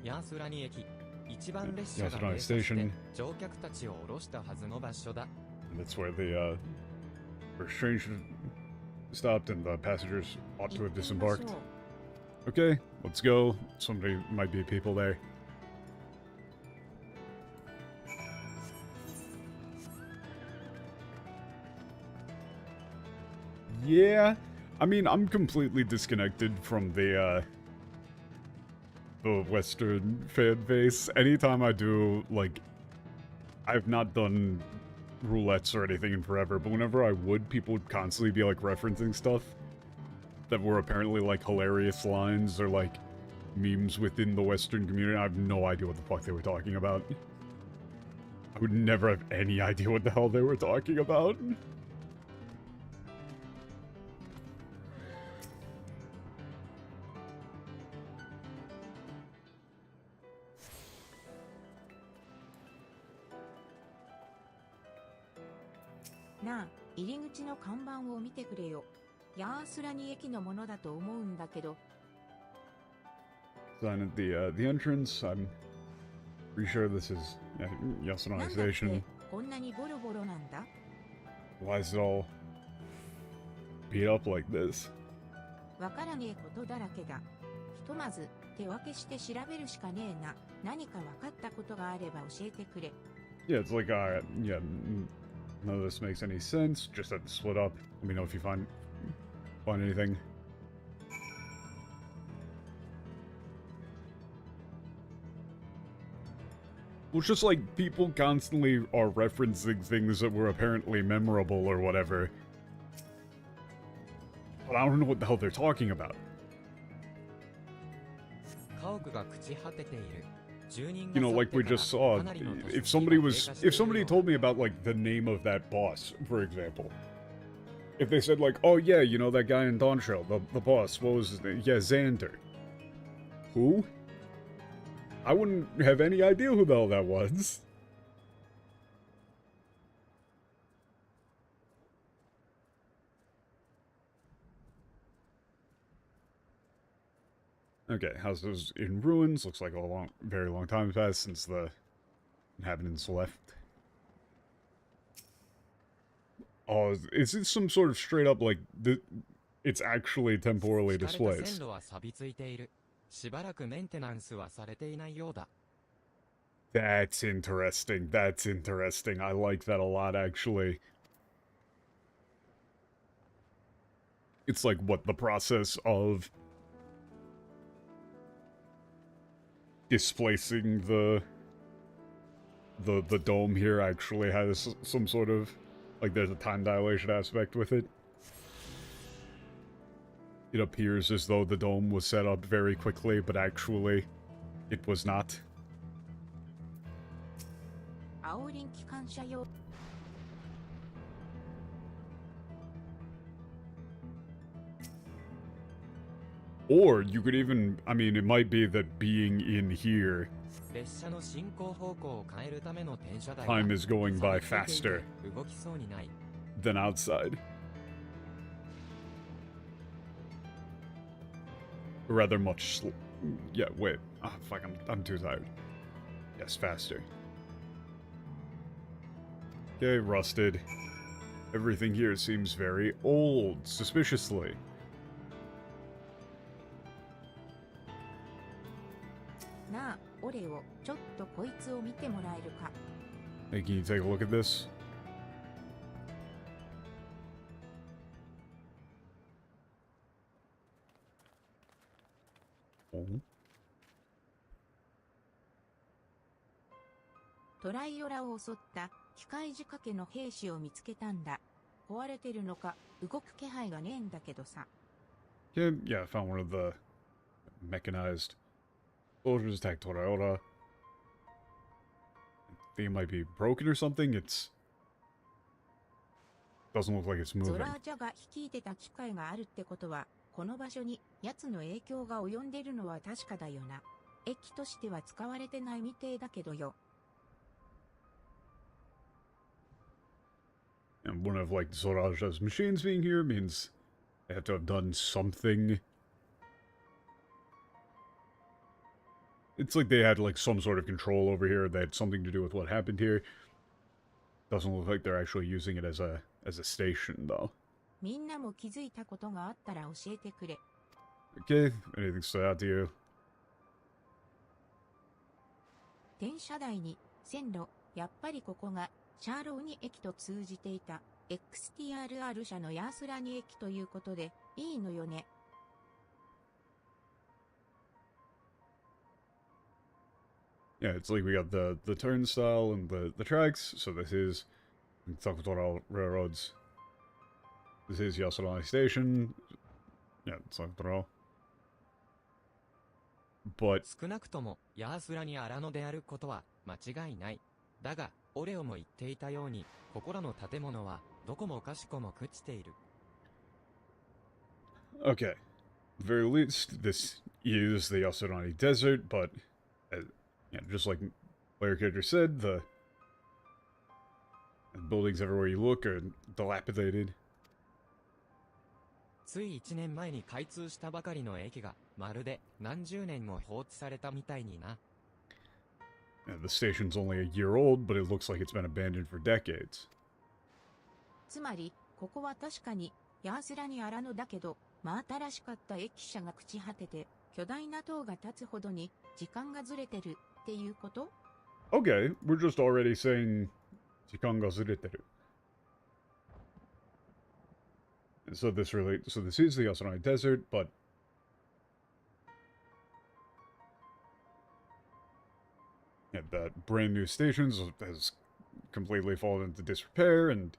ヤースラニ駅、一番列車が Yasura 停車して Station. 乗客たちを降ろしたはずの場所だ。 And that's where the where strange stopped and the passengers ought to 行 have ってみましょ disembarked. う。 Okay, let's go. Somebody might be people there. Yeah, I mean, I'm completely disconnected from the Western fan base. Anytime I do, like, I've not done roulettes or anything in forever, but whenever I would, people would constantly be, like, referencing stuff that were apparently, like, hilarious lines or, like, memes within the Western community. I have no idea what the fuck they were talking about. I would never have any idea what the hell they were talking about.なあ、入り口の看板を見てくれよ。ヤースラニ駅のものだと思うんだけど。Sign at the entrance. I'm pretty sure this is Yasuno なんだって Station. こんなにボロボロなんだ。 Why is it all beat up like this? わからねえことだらけだ。ひとまず手分けして調べるしかねえな。何か分かったことがあれば教えてくれ。Yeah, it's like, yeah, none of this makes any sense. Just have to split up. Let me know if you find anything. Well, it's just like people constantly are referencing things that were apparently memorable or whatever. But I don't know what the hell they're talking about. 家屋が朽ち果てている。住人 You が know, 去っ like て we から just saw, かなりの年 if 月が somebody 経 was, 過してい if る somebody ようだ told me about, like, the name of that boss, for example. If they said, like, oh yeah, you know that guy in Dawntrail, the boss, what was his name? Yeah, Xander. Who? I wouldn't have any idea who the hell that was. Okay, house is in ruins. Looks like a very long time passed since the inhabitants left. Oh, is it some sort of straight up, like, it's actually temporally 敷かれた displaced? 線路は錆びついている。しばらくメンテナンスはされていないようだ。That's interesting. That's interesting. I like that a lot, actually. It's like, what, the process of displacing the dome here actually has some sort of, like, there's a time dilation aspect with it. It appears as though the dome was set up very quickly, but actually, it was not. 青輪機関車用。 Or you could even, I mean, it might be that being in here, 列車の進行方向を変えるための転車台 time is going by 錆びついてい faster て動きそうにない。 than outside. Rather much yeah, wait. Ah, fuck, I'm too tired. Yes, faster. Okay, rusted. Everything here seems very old, suspiciously. なあ、オレオ、ちょっとこいつを見てもらえるか。 Hey, can you take a look at this? Oh. トライオラを襲った機械仕掛けの兵士を見つけたんだ。壊れてるのか、動く気配がねえんだけどさ。 Yeah, I found one of the mechanized soldiers attacked Toraora. I think it might be broken or something. Doesn't look like it's ゾ moving. ラージャが率いてた機械があるってことは、この場所に奴の影響が及んでるのは確かだよな。駅としては使われてないみてえだけどよ。 And one of, like, Zoraja's machines being here means they have to have done something. It's like they had, like, some sort of control over here. They had something to do with what happened here. Doesn't look like they're actually using it as a station, though. みんなも気づいたことがあったら教えてくれ。 Okay, anything stood out to you? 転車台に線路、やっぱりここがシャーローニ駅と通じていた。XTRR 社のヤースラニ駅ということでいいのよね。Yeah, it's like we got the turnstile and the tracks, so this is Sakutora Railroads. This is Yasurani Station. Yeah, Sakutora. But 少なくともヤースラに荒野であることは間違いない。だが、オレオも言っていたように、ここらの建物はどこもかしこも朽ちている。okay, at the very least, this is the Yasurani Desert, but yeah, just like player character said, the buildings everywhere you look are dilapidated. つい1年前に開通したばかりの駅がまるで何十年も放置されたみたいにな。Yeah, the station's only a year old, but it looks like it's been abandoned for decades. つまり、ここは確かにヤースラニ荒野だけど、真新しかった駅舎が朽ち果てて、巨大な塔が立つほどに時間がずれてるっていうこと？ Okay, we're just already saying Jikan ga zureteru. So this is the Yasunai Desert, but yeah, that brand new stations has completely fallen into disrepair, and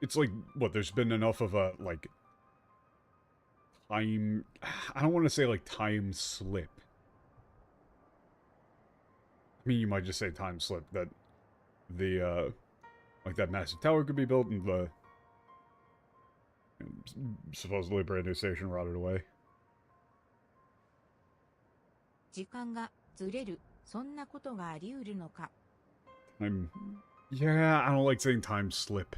it's like, what, there's been enough of a, like, time, I don't want to say, like, time slip. I mean, you might just say time slip, that the, like, that massive tower could be built, and the supposedly brand new station rotted away. 時間がずれる、そんなことがあり得るのか。Yeah, I don't like saying time slip.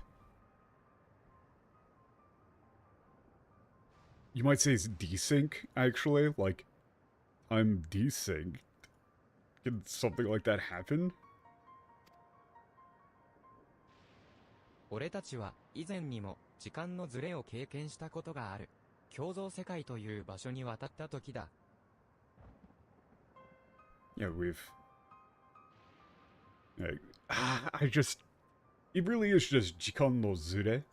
You might say it's desync, actually, like, time desync. Can something like that happen? 俺たちは以前にも時間のズレを経験したことがある。共造世界という場所に渡った時だ。Yeah, it really is just Jikan no Zure,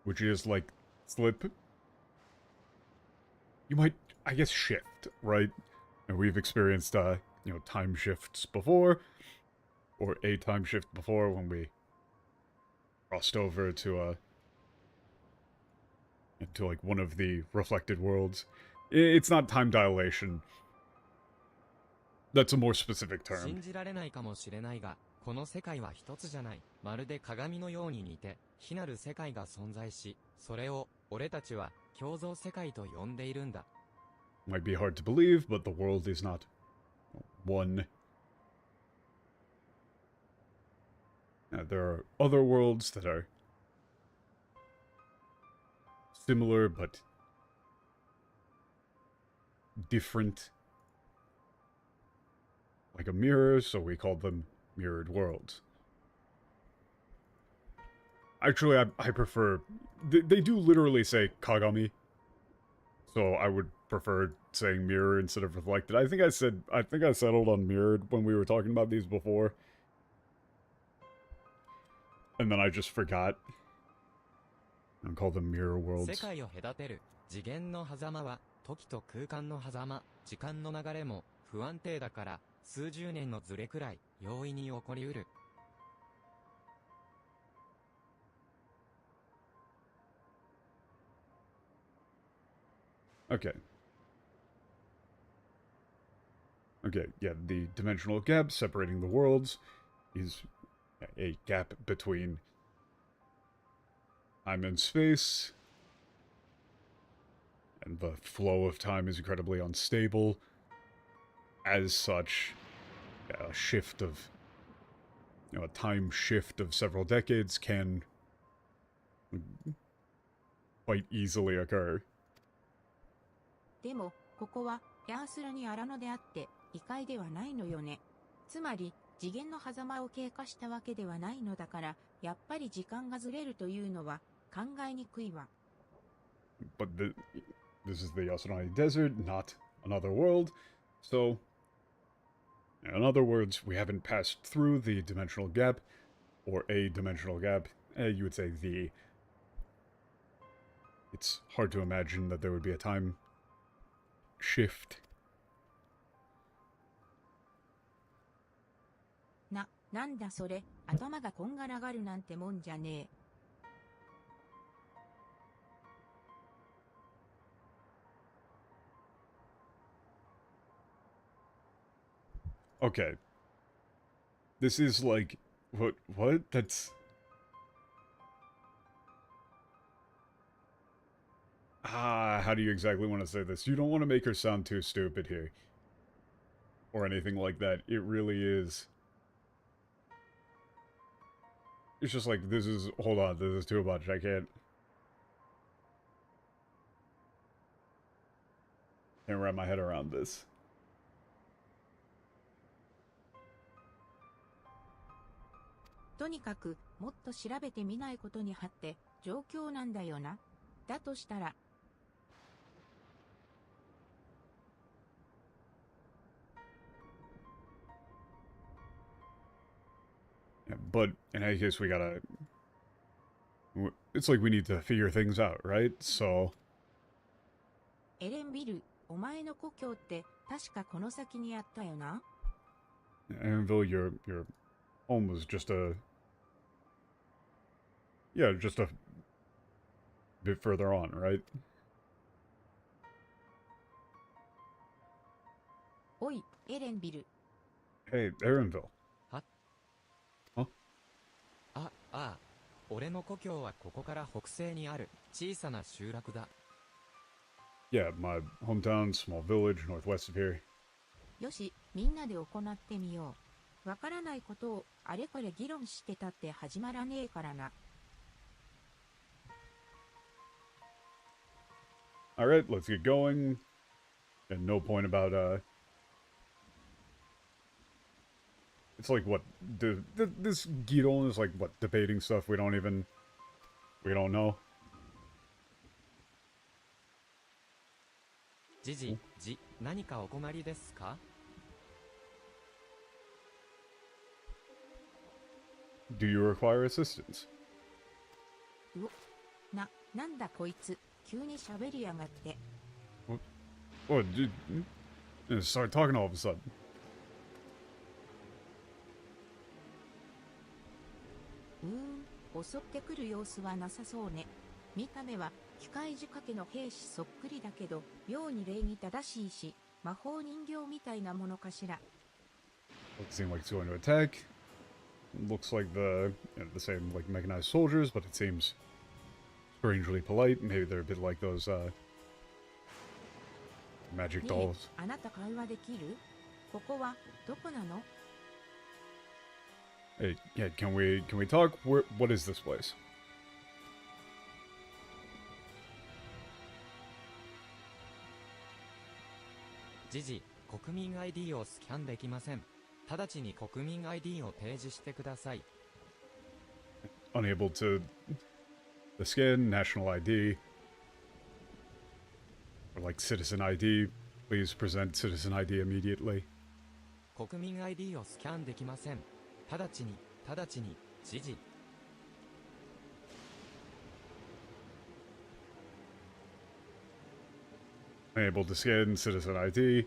which is like slip. You might, I guess, shift, right? And we've experienced, time shifts before, or a time shift before when we crossed over to like one of the reflected worlds. It's not time dilation. That's a more specific term. 信じられないかもしれないが、この世界は一つじゃない。まるで鏡のように似て、非なる世界が存在し、それを俺たちは共造世界と呼んでいるんだ。Might be hard to believe, but the world is not one. There are other worlds that are similar but different. Like a mirror, so we call them mirrored worlds. Actually, I prefer... They do literally say Kagami, so I would prefer saying mirror instead of reflected. I think I settled on mirrored when we were talking about these before. And then I just forgot. I call them mirror worlds. 世界を隔てる次元の狭間は時と空間の狭間、時間の流れも不安定だから数十年のズレくらい容易に起こりうる。Okay. Okay, yeah, the dimensional gap separating the worlds is a gap between time and space, and the flow of time is incredibly unstable. As such, a shift of, a time shift of several decades can quite easily occur. でも、ここはヤースラニ荒野であって、異界ではないのよね。つまり、次元の狭間を経過したわけではないのだから、やっぱり時間がずれるというのは考えにくいわ。But this is the Yasunari Desert, not another world, so In other words, we haven't passed through the dimensional gap, or a dimensional gap. You would say the. It's hard to imagine that there would be a time shift. なんだそれ、頭がこんがらがるなんてもんじゃねえ。Okay. This is like... What? That's... how do you exactly want to say this? You don't want to make her sound too stupid here. Or anything like that. It really is. It's just like, this is... Hold on, this is too much. I can't wrap my head around this. とにかく、もっと調べてみないことにはって、状況なんだよな。だとしたら、Yeah, but in any case, we gotta... It's like we need to figure things out, right? So... エレンビル、お前の故郷って確かこの先にあったよな。Anvil, your home was just a... Yeah, just a bit further on, right? おい、エレンビル。Hey, Erenville. ああ、俺の故郷はここから北西にある小さな集落だ。Yeah, my hometown, small village, northwest of here. よし、みんなで行ってみよう。わからないことをあれこれ議論してたって始まらねえからな。Alright, let's get going. And no point about, It's like, what, this Giron is like, what, debating stuff we don't know? じじ、何かお困りですか？ Do you require assistance? なんだこいつ、急に喋りやがって。Oh, dude, start talking all of a sudden. 襲ってくる様子はなさそうね。見た目は機械仕掛けの兵士そっくりだけど、妙に礼儀正しいし、魔法人形みたいなものかしら。Doesn't seem like it's going to attack. Looks like the same like mechanized soldiers, but it seems strangely polite. Maybe they're a bit like those magic dolls. あなた会話できる？ここはどこなの？ Hey, yeah, can we talk? What is this place? じじ、国民 ID をスキャンできません。直ちに国民 ID を提示してください。Unable to the scan, national ID, or like citizen ID. Please present citizen ID immediately. 国民 ID をスキャンできません。直ちに、じじ。Unable to scan citizen ID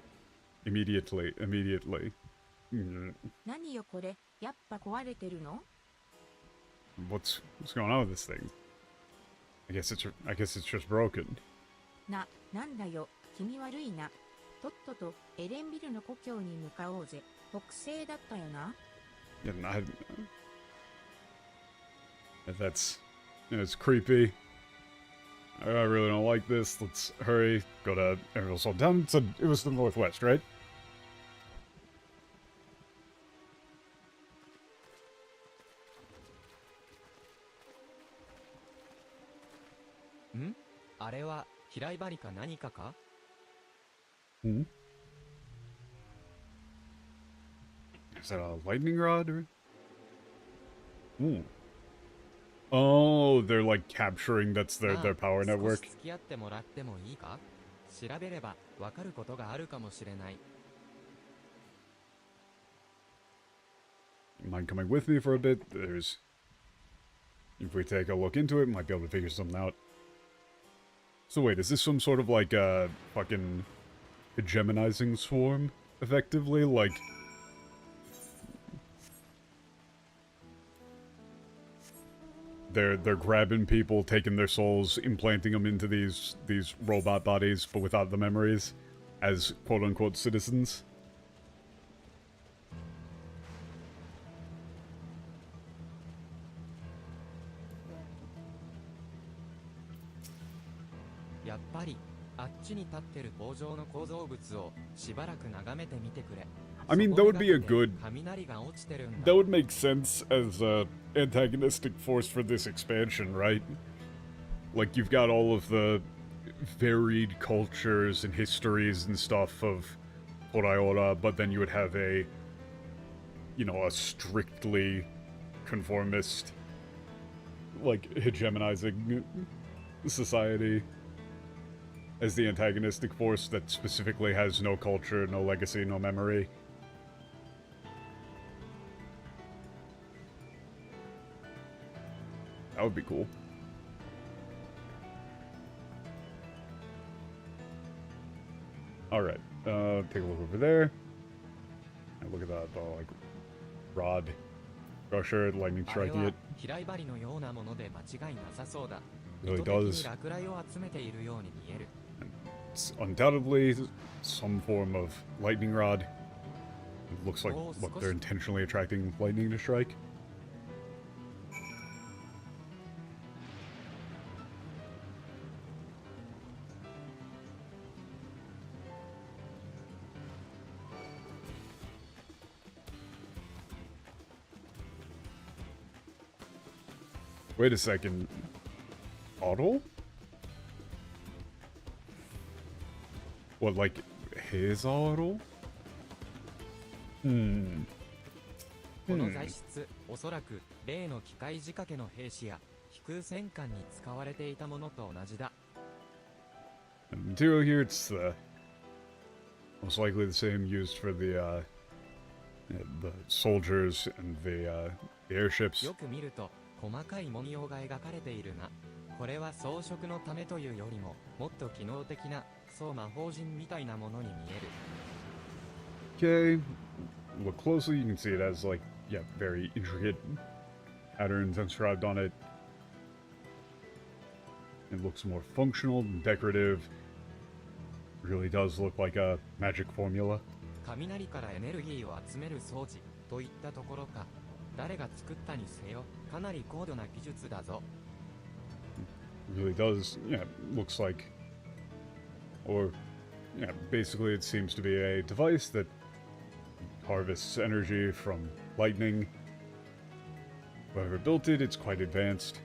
immediately.何よこれ、やっぱ壊れてるの？ What's going on with this thing? I guess it's just broken. なんだよ、気味悪いな。とっととエレンビルの故郷に向かおうぜ。北西だったよな。Yeah, that's it's creepy. I really don't like this. Let's hurry. Go to Emerald's hometown. It was the northwest, right? ん？あれは平井針か何かか？ Hmm? Is that a lightning rod or? Ooh. Oh, they're like capturing that's their power network. 少し付き合ってもらってもいいか？調べればわかることがあるかもしれない。mind coming with me for a bit? There's... If we take a look into it, might be able to figure something out. So wait, is this some sort of like a fucking hegemonizing swarm, effectively? Like... They're grabbing people, taking their souls, implanting them into these robot bodies, but without the memories, as quote-unquote citizens. I mean, that would be a good... That would make sense as a antagonistic force for this expansion, right? Like, you've got all of the varied cultures and histories and stuff of Horaiora, but then you would have a, you know, a strictly conformist, like, hegemonizing society as the antagonistic force that specifically has no culture, no legacy, no memory. That would be cool. Alright, take a look over there. And look at that, like, rod crusher, lightning striking it. Really does. It's undoubtedly some form of lightning rod. It looks like what they're intentionally attracting lightning to strike. Wait a second. Otto? What, like, his Otto? この材質、おそらく例の機械仕掛けの兵士や飛空戦艦に使われていたものと同じだ。The material here, it's most likely the same used for the soldiers and the airships. よく見ると細かい文様が描かれているが、これは装飾のためというよりももっと機能的なそう魔法陣みたいなものに見える。Okay, look closely, you can see it has like, yeah, very intricate patterns inscribed on it. It looks more functional and decorative. Really does look like a magic formula. 雷からエネルギーを集める装置といったところか。誰が作ったにせよ、かなり高度な技術だぞ。It really does, yeah, looks like, or, yeah, basically it seems to be a device that harvests energy from lightning. Whoever built it, it's quite advanced.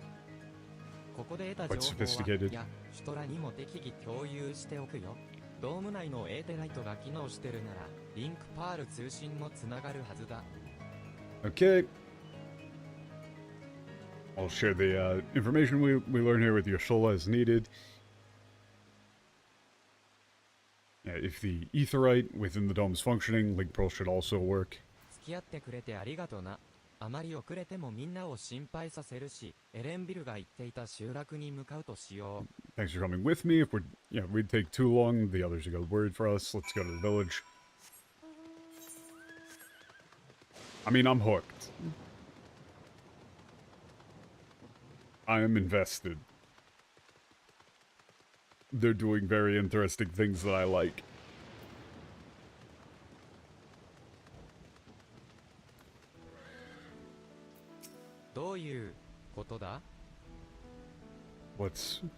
ここで得た Quite 情報は sophisticated. いや、シュトラにも適宜共有しておくよ。ドーム内のエーテライトが機能してるなら、リンクパール通信もつながるはずだ。Okay. I'll share the information we learn here with Yoshola as needed. Yeah, if the aetherite within the dome is functioning, Link Pearl should also work. 付き合ってくれてありがとな。あまり遅れてもみんなを心配させるし、エレンビルが言っていた集落に向かうとしよう。Thanks for coming with me. If we'd take too long, the others have got word for us. Let's go to the village. I mean, I'm hooked. I am invested. They're doing very interesting things that I like.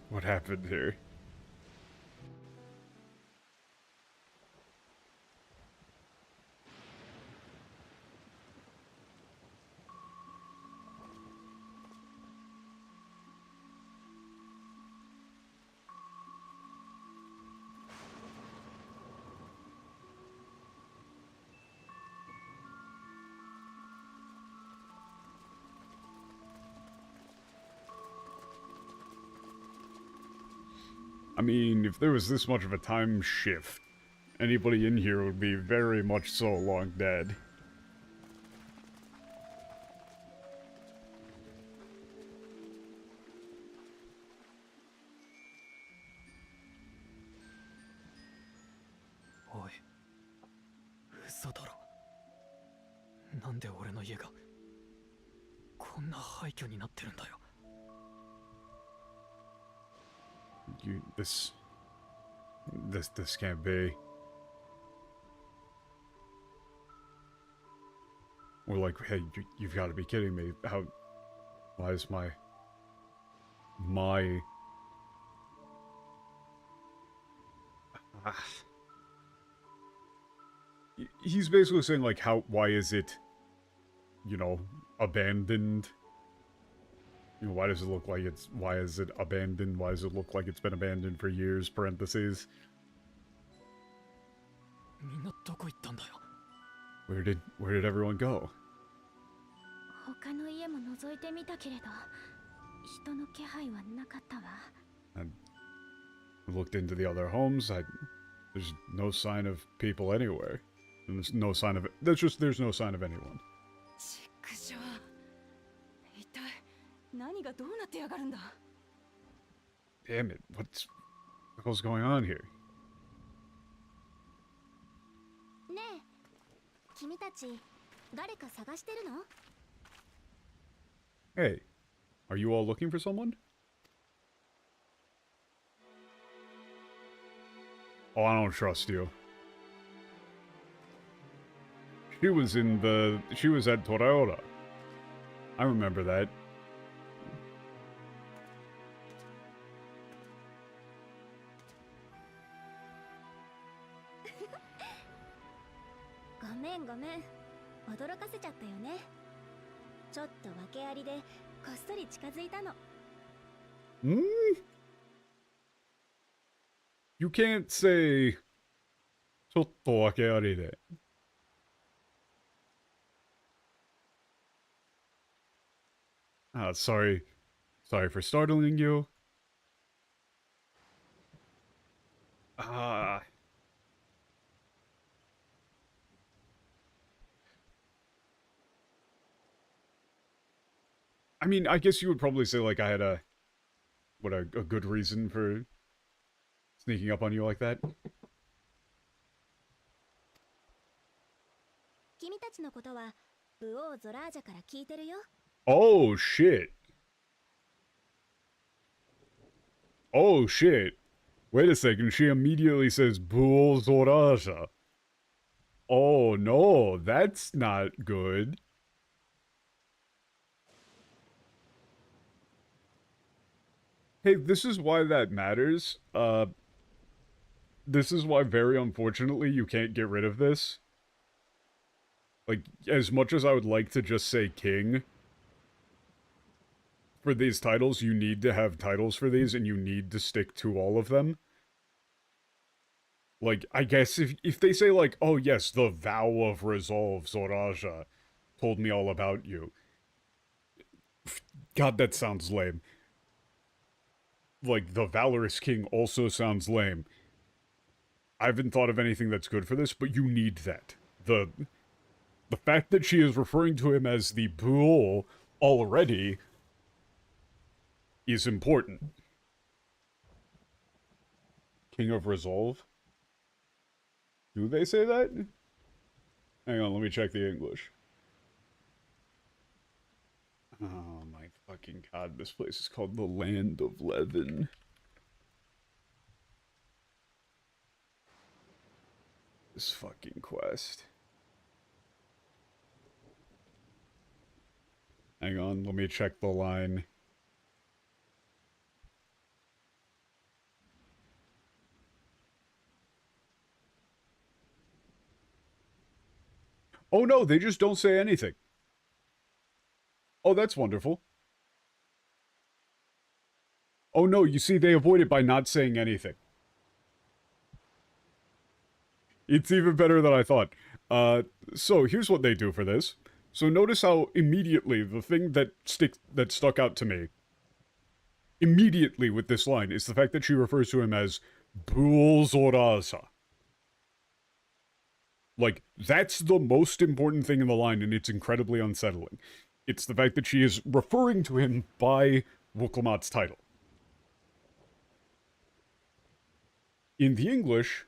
What happened here? I mean, if there was this much of a time shift, anybody in here would be very much so long dead. 嘘だろ。なんで俺の家がこんな廃墟になってるんだよ。This can't be. We're like, hey, you've got to be kidding me. Why is my... He's basically saying, like, why is it, you know, abandoned? You know, why does it look like why is it abandoned? Why does it look like it's been abandoned for years, parentheses? みんなどこ行ったんだよ。Where did everyone go? 他の家も覗いてみたけれど、人の気配はなかったわ。I looked into the other homes. There's no sign of people anywhere. There's no sign of... There's no sign of anyone. ちくしょう。一体何がどうなってやがるんだ。Damn it, what's the hell's going on here? ねえ、君たち誰か探してるの？ Hey, are you all looking for someone? Oh, I don't trust you. She was at Toyota. I remember that. ごめんごめん、驚かせちゃったよね。ちょっと訳ありでこっそり近づいたの。You can't say ちょっと訳ありで。Sorry for startling you. I mean, I guess you would probably say, like, I had a good reason for sneaking up on you like that. 君たちのことはブオーゾラージャから聞いてるよ。Oh, shit. Oh, shit. Wait a second, she immediately says Bull Zoraja. Oh, no, that's not good. Hey, this is why that matters. This is why, very unfortunately, you can't get rid of this. Like, as much as I would like to just say king, for these titles, you need to have titles for these, and you need to stick to all of them. Like, I guess if they say, like, oh yes, the vow of resolve, Zoraja, told me all about you. God, that sounds lame. Like, the Valorous King also sounds lame. I haven't thought of anything that's good for this, but you need that. The fact that she is referring to him as the Bull already is important. King of Resolve? Do they say that? Hang on, let me check the English. Oh my fucking god, this place is called the Land of Levin. This fucking quest. Hang on, let me check the line. Oh no, they just don't say anything. Oh, that's wonderful. Oh no, you see, they avoid it by not saying anything. It's even better than I thought. So here's what they do for this. So notice how immediately the thing that stuck out to me immediately with this line is the fact that she refers to him as Bulzoraza. Like, that's the most important thing in the line, and it's incredibly unsettling. It's the fact that she is referring to him by Wuklamot's title. In the English,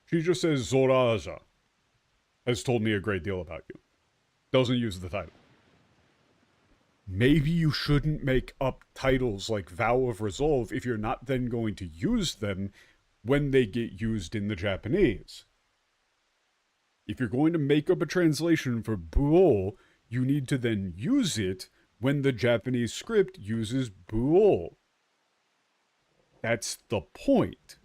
she just says Zoraja. has told me a great deal about you. Doesn't use the title. Maybe you shouldn't make up titles like Vow of Resolve if you're not then going to use them when they get used in the Japanese. If you're going to make up a translation for Buol, you need to then use it when the Japanese script uses Buol. That's the point.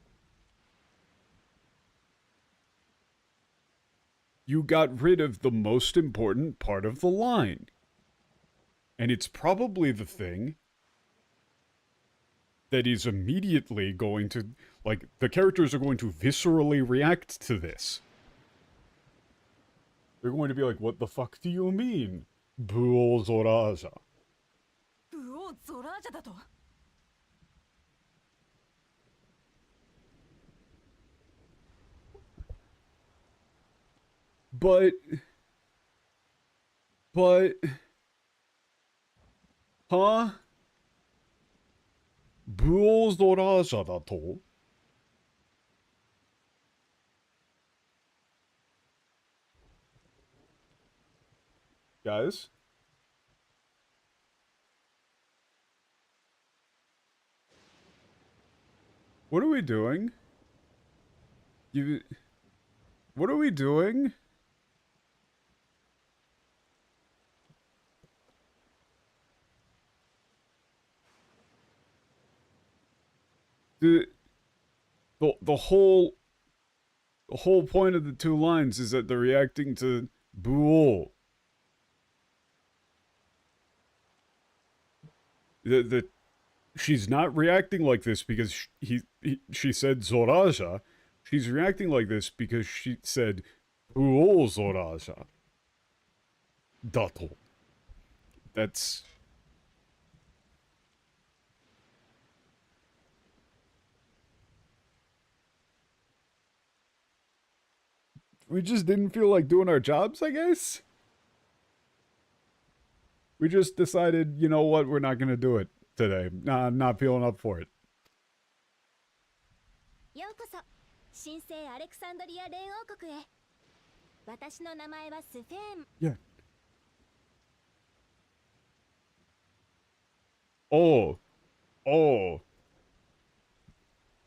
You got rid of the most important part of the line. And it's probably the thing that is immediately going to, like, the characters are going to viscerally react to this. They're going to be like, what the fuck do you mean? Buol Zoraja. ブオゾラージャだと But, huh? Buol Zoraja だと? Guys? What are we doing? What are we doing? The whole point of the two lines is that they're reacting to Buol. She's not reacting like this because she said Zoraja. She's reacting like this because she said Buol Zoraja. Dato. That's... We just didn't feel like doing our jobs, I guess? We just decided, you know what, we're not gonna do it today. Nah, I'm not feeling up for it. ようこそ神聖アレクサンドリア連王国へ。私の名前はスフェーン。 Yeah. Oh.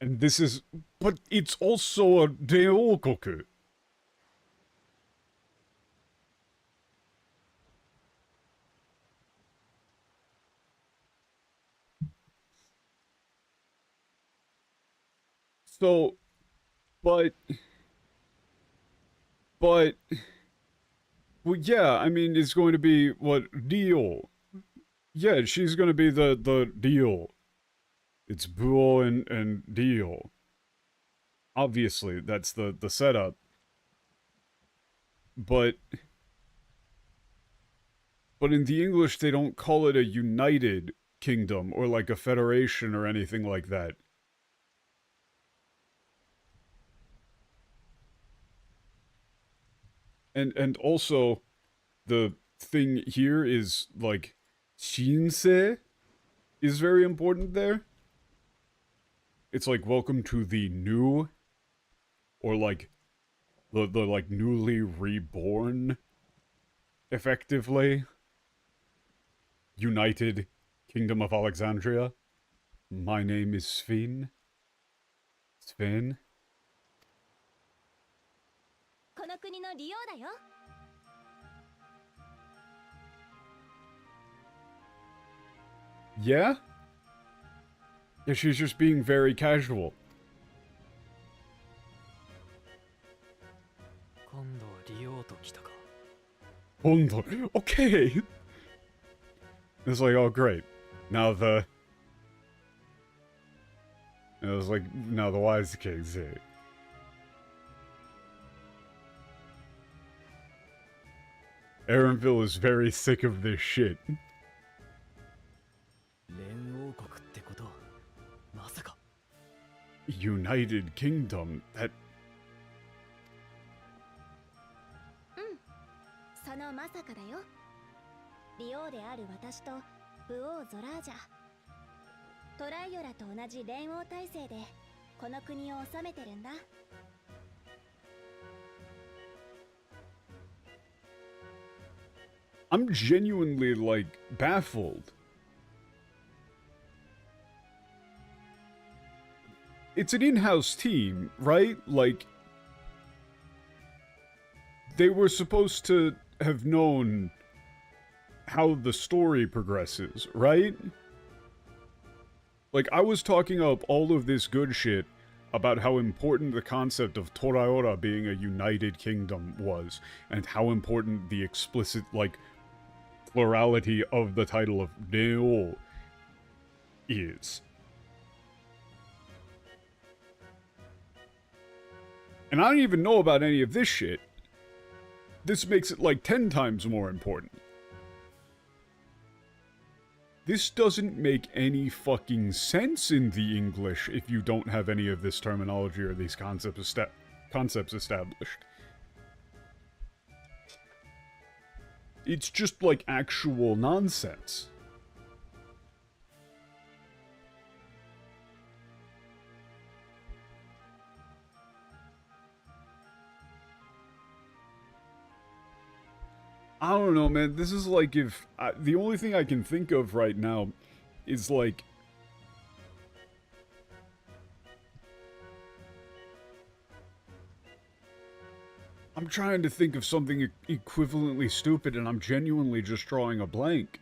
And this is... But it's also a Deokoku. So, but, well, yeah, I mean, it's going to be, what, Dio. Yeah, she's going to be the Dio. It's Buol and Dio. Obviously, that's the setup. But in the English, they don't call it a united kingdom, or like a federation or anything like that. And also, the thing here is, like, Shinsei is very important there. It's like, welcome to the new, or like, the like, newly reborn, effectively, United Kingdom of Alexandria. My name is Sven. Sven? この国の利用だよ。 Yeah? Yeah, she's just being very casual. 今度利用と来たか。 Hondo. Okay. It's like, oh great. Now the... It was like, now the wise king's here. Aaronville is very sick of this shit. 連王国ってこと、まさか。 United Kingdom? That... そのまさかだよ。利王である私と武王ゾラージャ。トライオラと同じ連王体制でこの国を治めてるんだ。I'm genuinely, like, baffled. It's an in-house team, right? Like, they were supposed to have known how the story progresses, right? Like, I was talking up all of this good shit about how important the concept of Toraora being a united kingdom was, and how important the explicit, like, plurality of the title of Neo is. And I don't even know about any of this shit. This makes it like 10 times more important. This doesn't make any fucking sense in the English if you don't have any of this terminology or these concepts established. It's just like actual nonsense. I don't know, man. This is like if... the only thing I can think of right now is like... I'm trying to think of something equivalently stupid and I'm genuinely just drawing a blank.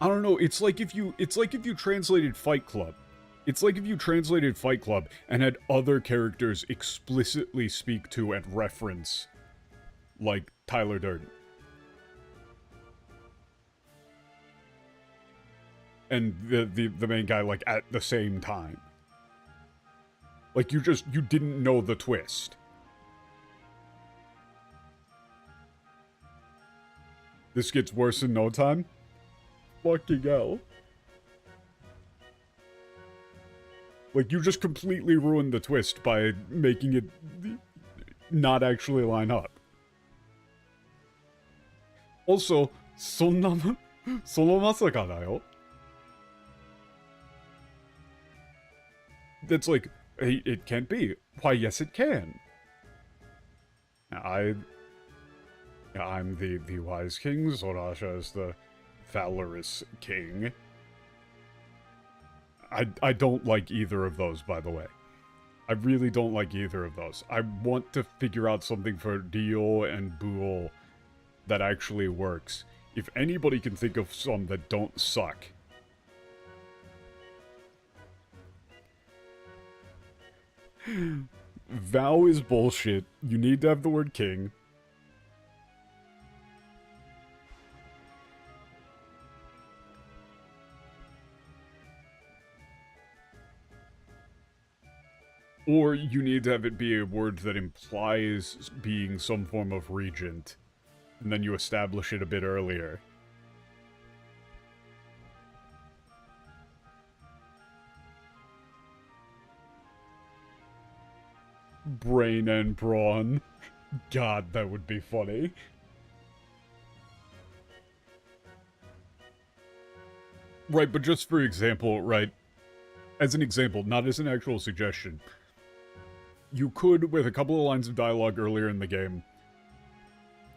I don't know, it's like if you translated Fight Club. It's like if you translated Fight Club and had other characters explicitly speak to and reference, like, Tyler Durden. And the main guy, like, at the same time. Like, you didn't know the twist. This gets worse in no time? Fucking hell. Like, you just completely ruined the twist by making it not actually line up. Also, そのまさかだよ. That's like, hey, it can't be. Why, yes it can. I'm the wise king, Zorasha is the valorous king. I don't like either of those, by the way. I really don't like either of those. I want to figure out something for Dio and Buol that actually works. If anybody can think of some that don't suck. Vow is bullshit. You need to have the word king. Or you need to have it be a word that implies being some form of regent. And then you establish it a bit earlier. Brain and brawn. God, that would be funny. Right, but just for example, right? As an example, not as an actual suggestion. You could, with a couple of lines of dialogue earlier in the game,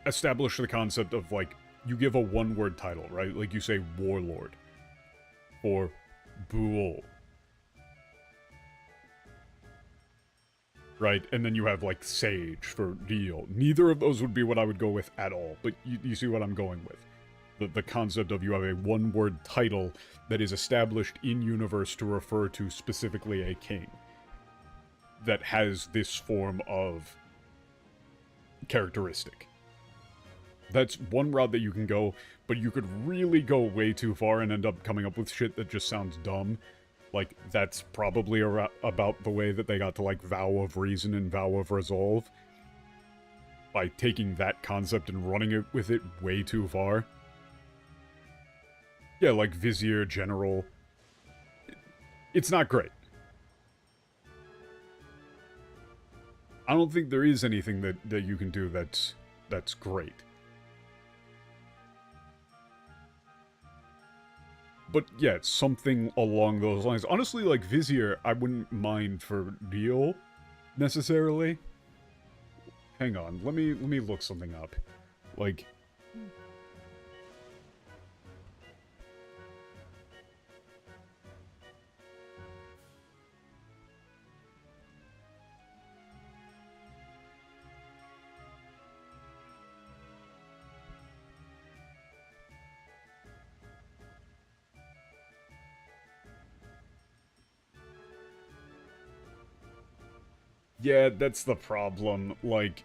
establish the concept of, like, you give a one-word title, right? Like, you say Warlord. Or Buol. Right? And then you have, like, Sage for Dio. Neither of those would be what I would go with at all, but you see what I'm going with. The concept of you have a one-word title that is established in-universe to refer to specifically a king. That has this form of characteristic. That's one route that you can go, but you could really go way too far and end up coming up with shit that just sounds dumb. Like, that's probably about the way that they got to, like, Vow of Reason and Vow of Resolve. By taking that concept and running it with it way too far. Yeah, like Vizier, General. It's not great. I don't think there is anything that you can do that's great. But yeah, something along those lines. Honestly, like Vizier, I wouldn't mind for Dio, necessarily. Hang on, let me look something up. Like, Yeah, that's the problem. Like,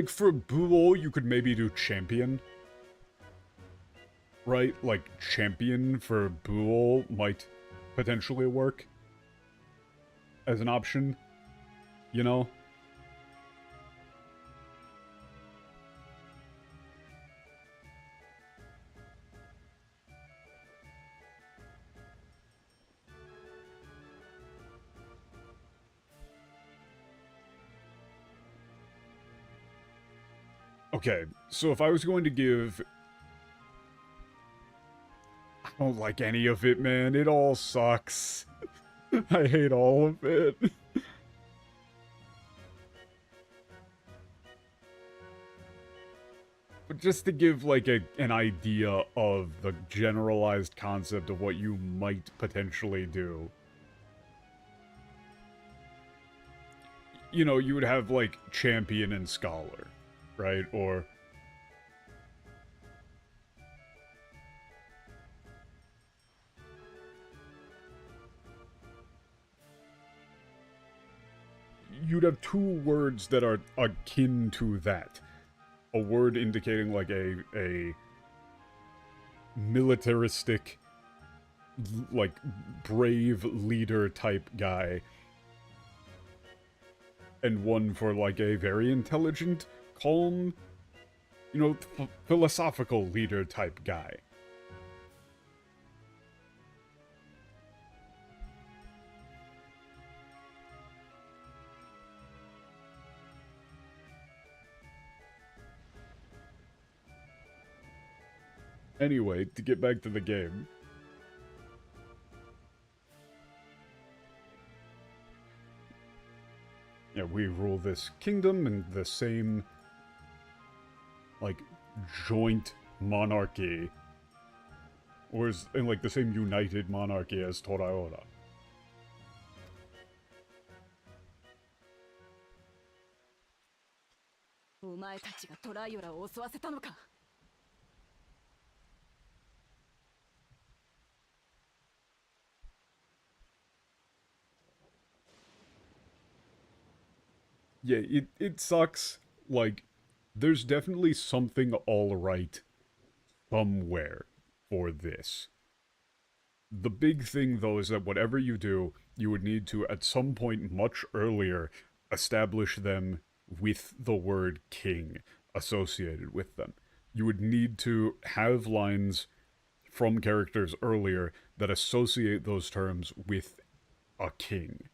for Buol, you could maybe do champion. Right? Like, champion for Buol might potentially work as an option, you know? Okay, so if I was going to give... I don't like any of it, man. It all sucks. I hate all of it. But just to give, like, an idea of the generalized concept of what you might potentially do. You know, you would have, like, champion and scholar, right? Or... you'd have two words that are akin to that. A word indicating, like, a militaristic, like, brave leader type guy. And one for, like, a very intelligent, calm, you know, philosophical leader type guy. Anyway, to get back to the game. Yeah, we rule this kingdom in the same, like, joint monarchy. Or in, like, the same united monarchy as Toraora. お前たちがトライオラを襲わせたのか。Yeah, it sucks. Like, there's definitely something alright somewhere for this. The big thing, though, is that whatever you do, you would need to, at some point much earlier, establish them with the word king associated with them. You would need to have lines from characters earlier that associate those terms with a king.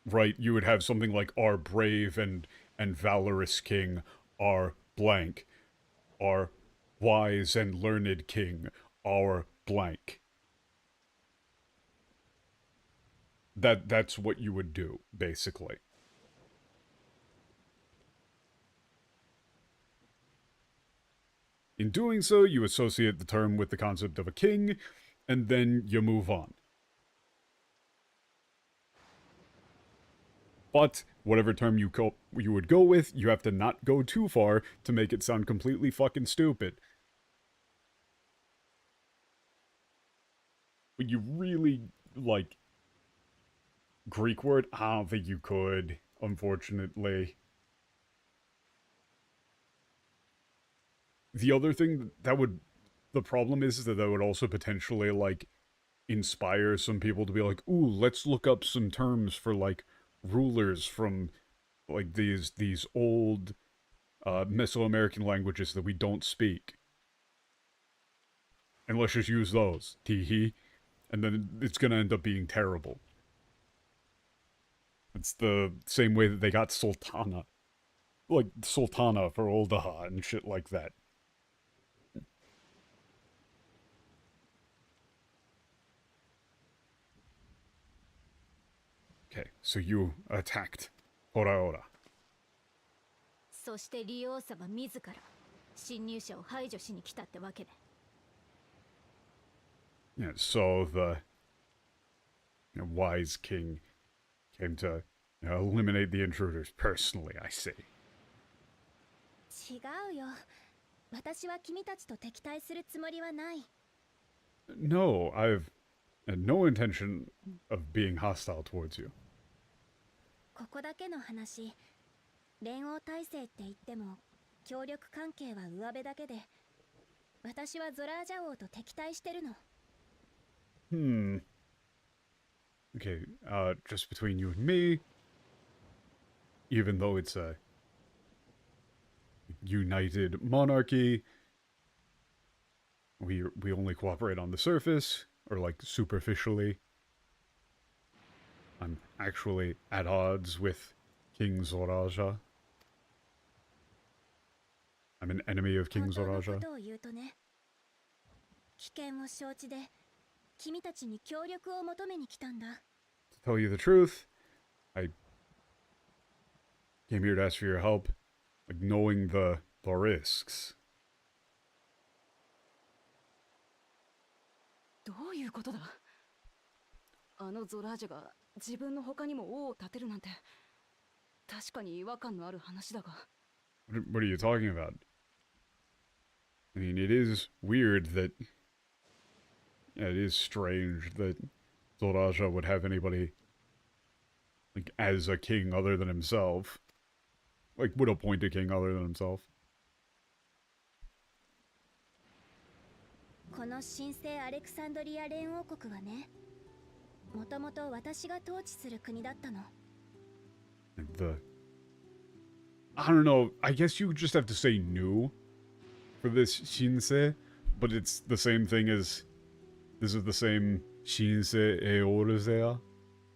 Right, you would have something like our brave and valorous king, our blank, our wise and learned king, our blank. That's what you would do, basically. In doing so, you associate the term with the concept of a king, and then you move on. But whatever term you would go with, you have to not go too far to make it sound completely fucking stupid. But you really, like, Greek word? I don't think you could, unfortunately. The other thing the problem is that would also potentially, like, inspire some people to be like, ooh, let's look up some terms for, like, rulers from, like, these old Mesoamerican languages that we don't speak. And let's just use those. Teehee. And then it's gonna end up being terrible. It's the same way that they got Sultana. Like, Sultana for Oldaha and shit like that. Okay, so you attacked Toraora. そしてリオー様自ら侵入者を排除しに来たってわけね。Yeah, so the wise king came to eliminate the intruders personally, I see. 違うよ。私は君たちと敵対するつもりはない。No, I've no intention of being hostile towards you. ここだけの話、連合体制って言っても協力関係は上辺だけで、私はゾラージャ王と敵対してるの。Okay, just between you and me, even though it's a united monarchy, we only cooperate on the surface, or like superficially. I'm actually at odds with King Zoraja. I'm an enemy of King 本当の Zoraja. ことを言うとね、危険を承知で君たちに協力を求めに来たんだ。To tell you the truth, I came here to ask for your help, like knowing the risks. どういうことだ？あのゾラージャが自分の他にも王を立てるなんて確かに違和感のある話だが。What are you talking about? I mean, it is weird that... Yeah, it is strange that Zoraja would have anybody, like, as a king other than himself. Like, would appoint a king other than himself. この神聖アレクサンドリア連王国はね、もともと私が統治する国だったの。I don't know, I guess you just have to say new for this Shinsei, but it's the same thing as... This is the same Shinsei Eoruzea.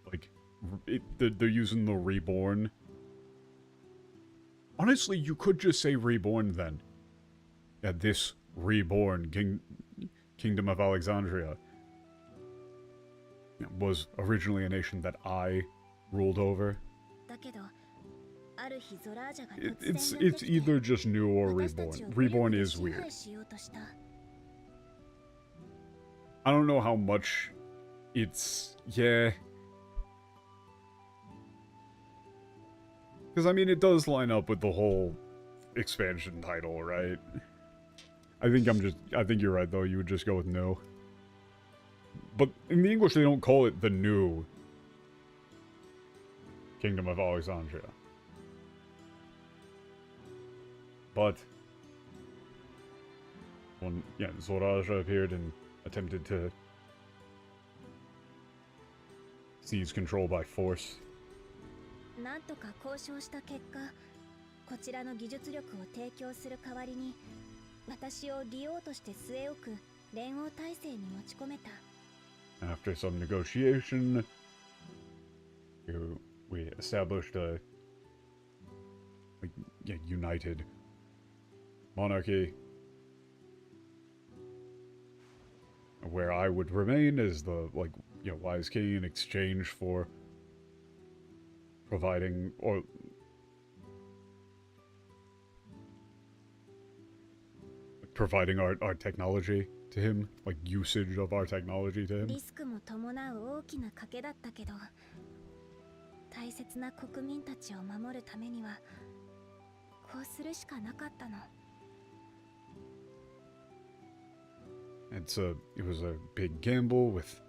Like, they're using the reborn. Honestly, you could just say reborn then. Yeah, this reborn Kingdom of Alexandria was originally a nation that I ruled over. だけど、ある日ゾラージャが突然やってきて、 It's either just new or 私た reborn. ちを武力 Reborn で is 支 weird. 配しようとした。 I don't know how much it's... Yeah. Because, I mean, it does line up with the whole expansion title, right? I think you're right, though. You would just go with new. But in the English, they don't call it the new Kingdom of Alexandria. But when, yeah, Zoraja appeared and attempted to seize control by force. なんとか交渉した結果、こちらの技術力を提供する代わりに、私を利用として据え置く連合体制に持ち込めた。 After some negotiation, we established a united monarchy where I would remain as the wise king in exchange for providing our technology to him, like usage of our technology to him. リスクも伴う大きな賭けだったけど、大切な国民たちを守るためにはこうするしかなかったの。 It was a big gamble with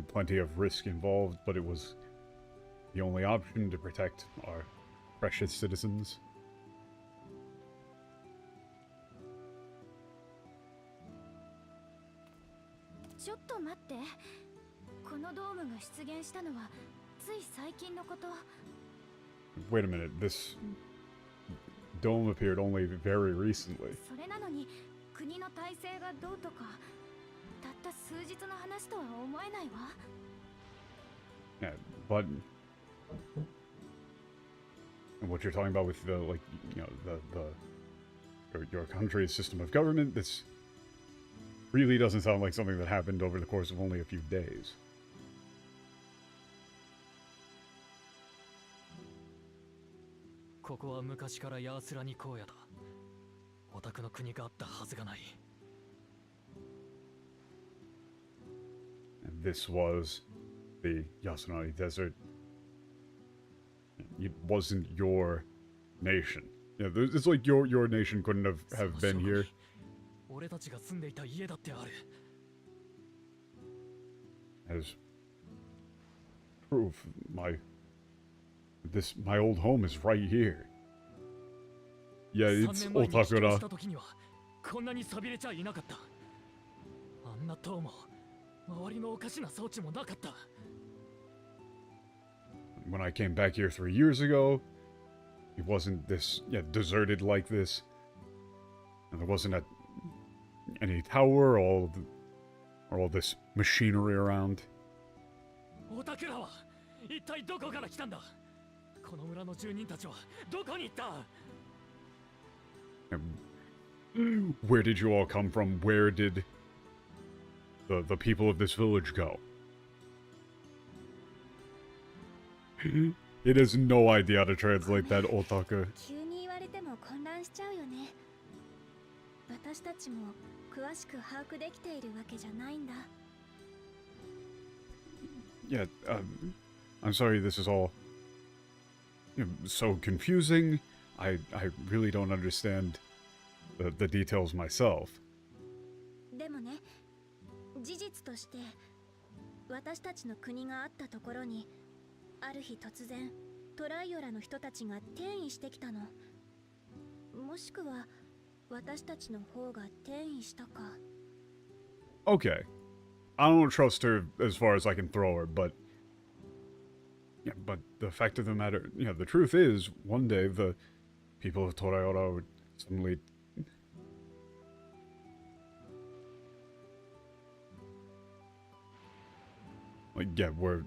plenty of risk involved, but it was the only option to protect our precious citizens. ちょっと待って。このドームが出現したのはつい最近のこと。 Wait a minute, this dome appeared only very recently. それなのに国の体制がどうとか、たった数日の話とは思えないわ。 Yeah, but what you're talking about with the your country's system of government, this really doesn't sound like something that happened over the course of only a few days. ここは昔からヤースラニ荒野だ。オタクの国があったはずがない。this was the Yasunari Desert. It wasn't your nation. Yeah, it's like your nation couldn't have been here. 俺たちが住んでいた家だってある。 As proof, my old home is right here. Yeah, it's 3年前に帰郷 Otakura. した時にはこんなに寂れちゃいなかった。あんな塔も周りのおかしな装置もなかった。 When I came back here 3 years ago, it wasn't this, deserted like this. And there wasn't any tower or all this machinery around. オタクらは一体どこから来たんだ。この村の住人たちはどこに行った。 Where did you all come from? Where did the people of this village go? It has no idea how to translate that, Otaku. 急に言われても混乱しちゃうよね。私たちも詳しく把握できているわけじゃないんだ。 Yeah, I'm sorry this is all so confusing. I really don't understand the details myself. でもね、事実として私たちの国があったところにある日突然トライオラの人たちが転移してきたの。もしくは私たちの方が転移したか。 Okay. I don't trust her as far as I can throw her, but the fact of the matter, the truth is, one day the people of Torayora would suddenly were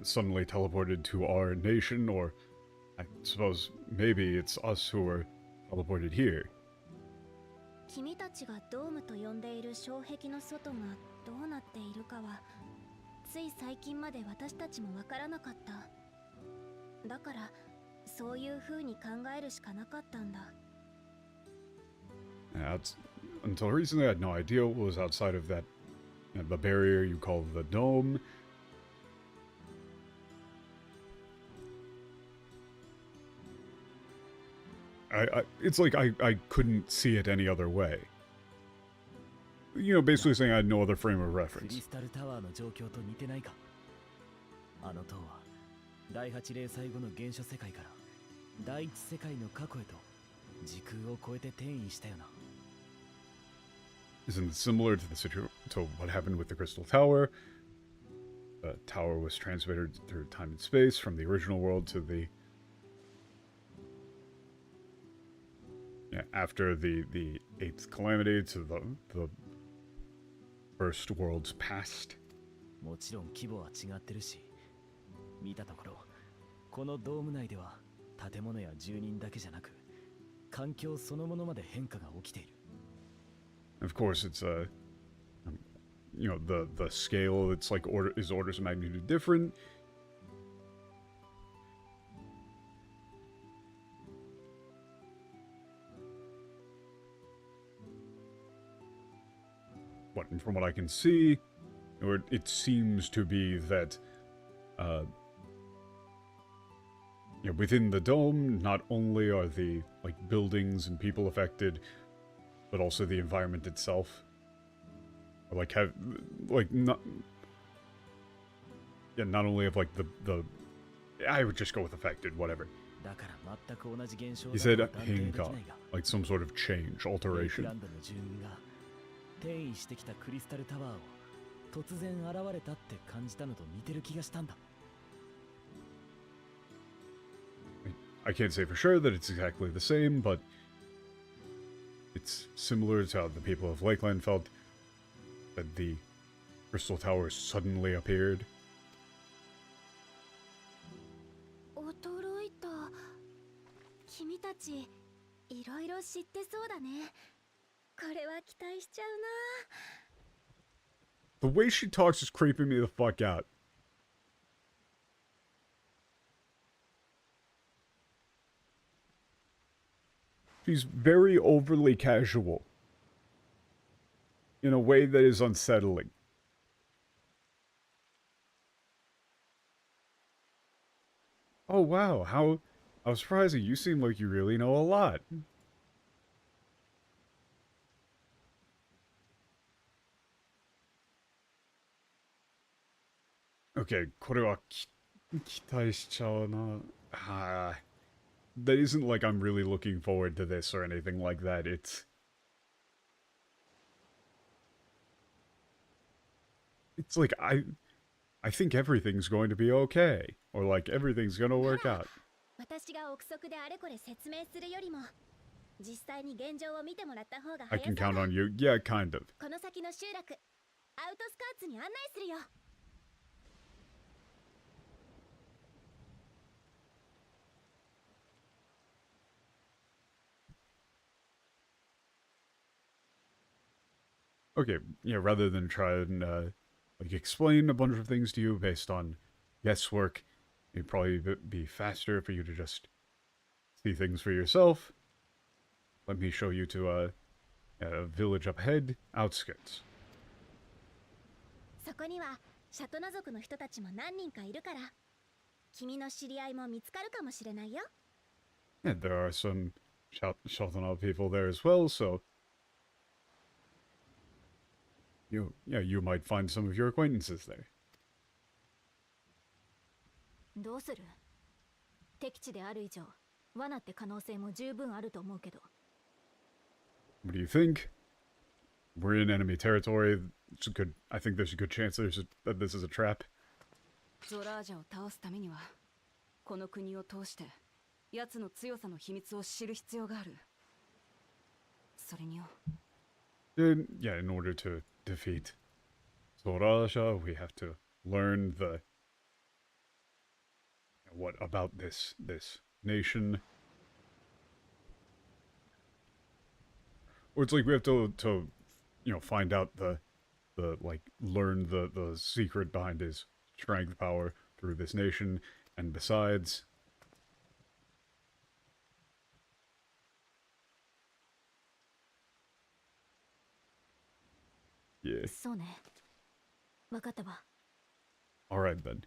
suddenly teleported to our nation, or I suppose maybe it's us who were teleported here. 君たちがドームと呼んでいる障壁の外がどうなっているかはつい最近まで私たちもわからなかった。だからそういう風に考えるしかなかったんだ。 Until recently, I had no idea what was outside of that, the barrier you call the dome. It's like I couldn't see it any other way. Basically saying I had no other frame of クリ reference. スタルタワーの状況と似てないか。あの塔は第8零細後の原初世界から第一世界の過去へと時空を超えて転移したよな。 Isn't it similar to to what happened with the Crystal Tower? The tower was transmitted through time and space from the original world to the after the eighth calamity to the first world's past. もちろん規模は違ってるし、見たところこのドーム内では建物や住人だけじゃなく環境そのものまで変化が起きている。 Of course, it's the scale. It's like is orders of magnitude different. But from what I can see, it seems to be that within the dome, not only are the buildings and people affected, but also the environment itself. Not only of the I would just go with affected, whatever. だから全く同じ現象 He だ said とは断定できない henka, が、 like some sort of change, レイク alteration. ランドの住民が転移してきたクリスタルタワーを突然現れたって感じたのと似てる気がしたんだ。 I can't say for sure that it's exactly the same, but it's similar to how the people of Lakeland felt that the Crystal Tower suddenly appeared. 驚いた。君たちいろいろ知ってそうだね。これは期待しちゃうな。 The way she talks is creeping me the fuck out. She's very overly casual. In a way that is unsettling. Oh wow, how surprising. You seem like you really know a lot. Okay, これは期待しちゃうな。That isn't like I'm really looking forward to this or anything like that. It's like I think everything's going to be okay, or like everything's gonna work out. 私が憶測であれこれ説明するよりも、実際に現状を見てもらった方が I 早 can そう count だ。 on you. Yeah, kind of. この先の集落、アウトスカーツに案内するよ。 Okay, yeah, rather than try and like explain a bunch of things to you based on guesswork, it'd probably be faster for you to just see things for yourself. Let me show you to a village up ahead, outskirts. そこにはシャトナ族の人たちも何人かいるから、君の知り合いも見つかるかもしれないよ。 And there are some Shatana people there as well, so you might find some of your acquaintances there. どうする？敵地である以上、罠って可能性も十分あると思うけど。 What do you think? We're in enemy territory. I think there's a good chance that this is a trap. ゾラージャを倒すためには、この国を通して奴の強さの秘密を知る必要がある。それによ。Yeah, in order to defeat Zoraja, we have to learn what about this nation. Or it's like we have to find out learn the secret behind his strength power through this nation, and besides, yeah. そうね。わかったわ。 Alright then.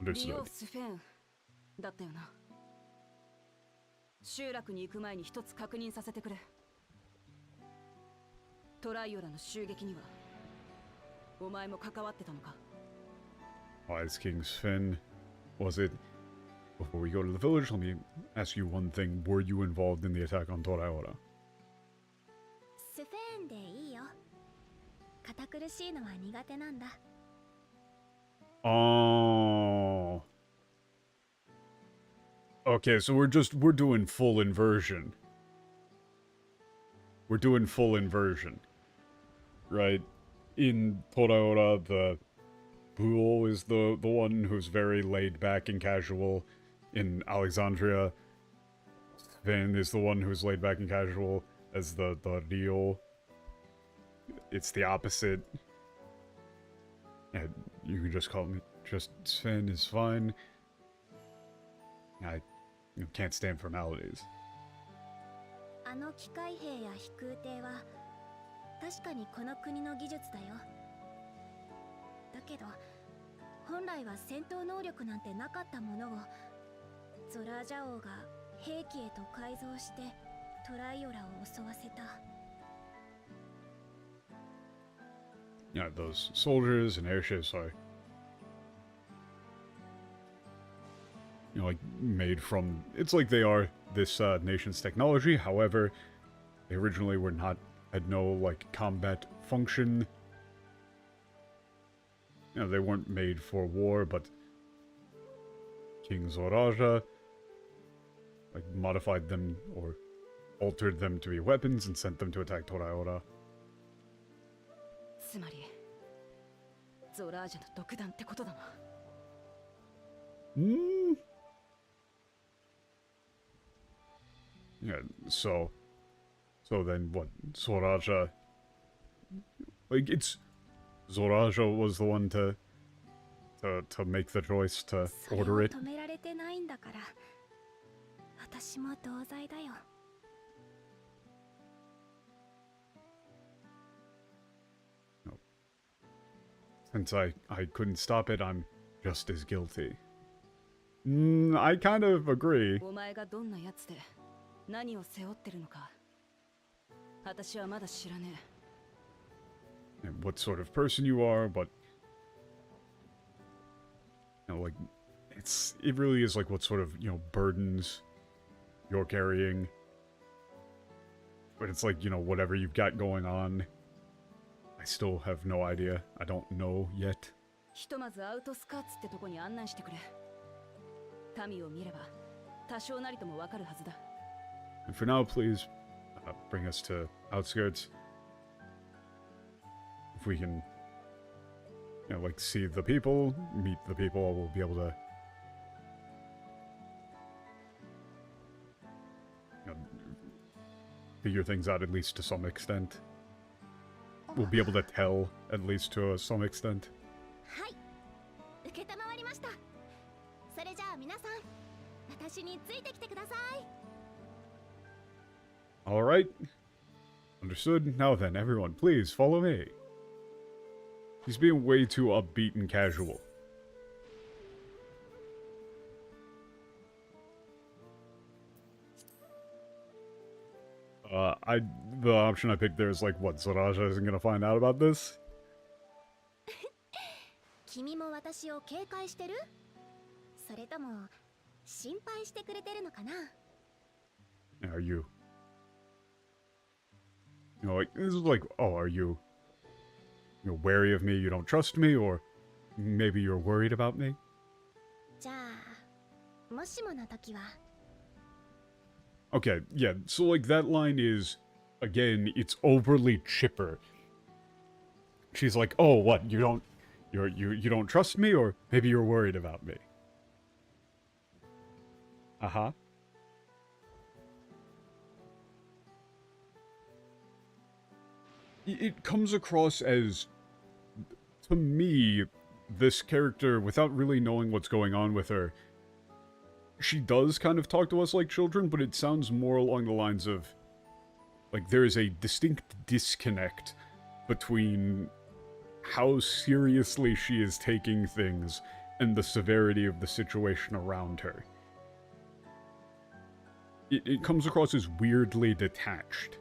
リオ Understood. スフェンだったよな。集落に行く前に一つ確認させてくれ。トライオラの襲撃にはお前も関わってたのか？ Wise King's Fin. Was it? Before we go to the village, let me ask you one thing. Were you involved in the attack on Toraiora? スフェーンでいいよ。堅苦しいのは苦手なんだ。 Oh. Okay, so we're doing full inversion. We're doing full inversion. Right? In Toraiora, the Bull is the one who's very laid back and casual. In Alexandria, Sven is the one who's laid back and casual as the Rio. It's the opposite. Yeah, you can just call me just Sven is fine. I can't stand formalities. あの機械兵や飛空艇は確かにこの国の技術だよ。だけど本来は戦闘能力なんてなかったものをゾラージャ王が兵器へと改造してトライオラを襲わせた。 Yeah, those soldiers and airships are, like made from. It's like they are this nation's technology. However, they originally had no like combat function. They weren't made for war, but King Zoraja like modified them or altered them to be weapons and sent them to attack Toraiora. つまりゾラージャの独断ってことだな。Yeah, so then what? Zoraja, like it's Zoraja was the one to make the choice to それを order it. 止められてないんだから私も同罪だよ。 Since I couldn't stop it, I'm just as guilty. I kind of agree. お前がどんなやつで何を背負ってるのか私はまだ知らねえ。 And what sort of person you are, but you know, like it really is like what sort of, you know, burdens you're carrying. But it's like, you know, whatever you've got going on, I still have no idea. I don't know yet. ひとまずアウトスカーツってとこに案内してくれ。民を見れば多少なりともわかるはずだ。 And for now, please bring us to outskirts. If we can, you know, like see the people, meet the people, we'll be able to, you know, figure things out at least to some extent. We'll be able to tell at least to some extent. はい、受けたまわりました。それじゃあ皆さん、私についてきてください。 All right. Understood. Now then, everyone, please follow me. He's being way too upbeat and casual. The option I picked there is like, what, Saraja isn't gonna find out about this? 君も私を警戒してる？それとも心配してくれてるのかな？ Are you? You know, like, this is like, oh, are you, you know, wary of me, you don't trust me, or maybe you're worried about me? じゃあ、もしもの時は。 Okay, yeah, so like that line is, again, it's overly chipper. She's like, oh, what, you don't trust me, or maybe you're worried about me? Uh-huh. It comes across as, to me, this character, without really knowing what's going on with her, she does kind of talk to us like children, but it sounds more along the lines of, like, there is a distinct disconnect between how seriously she is taking things and the severity of the situation around her. It comes across as weirdly detached.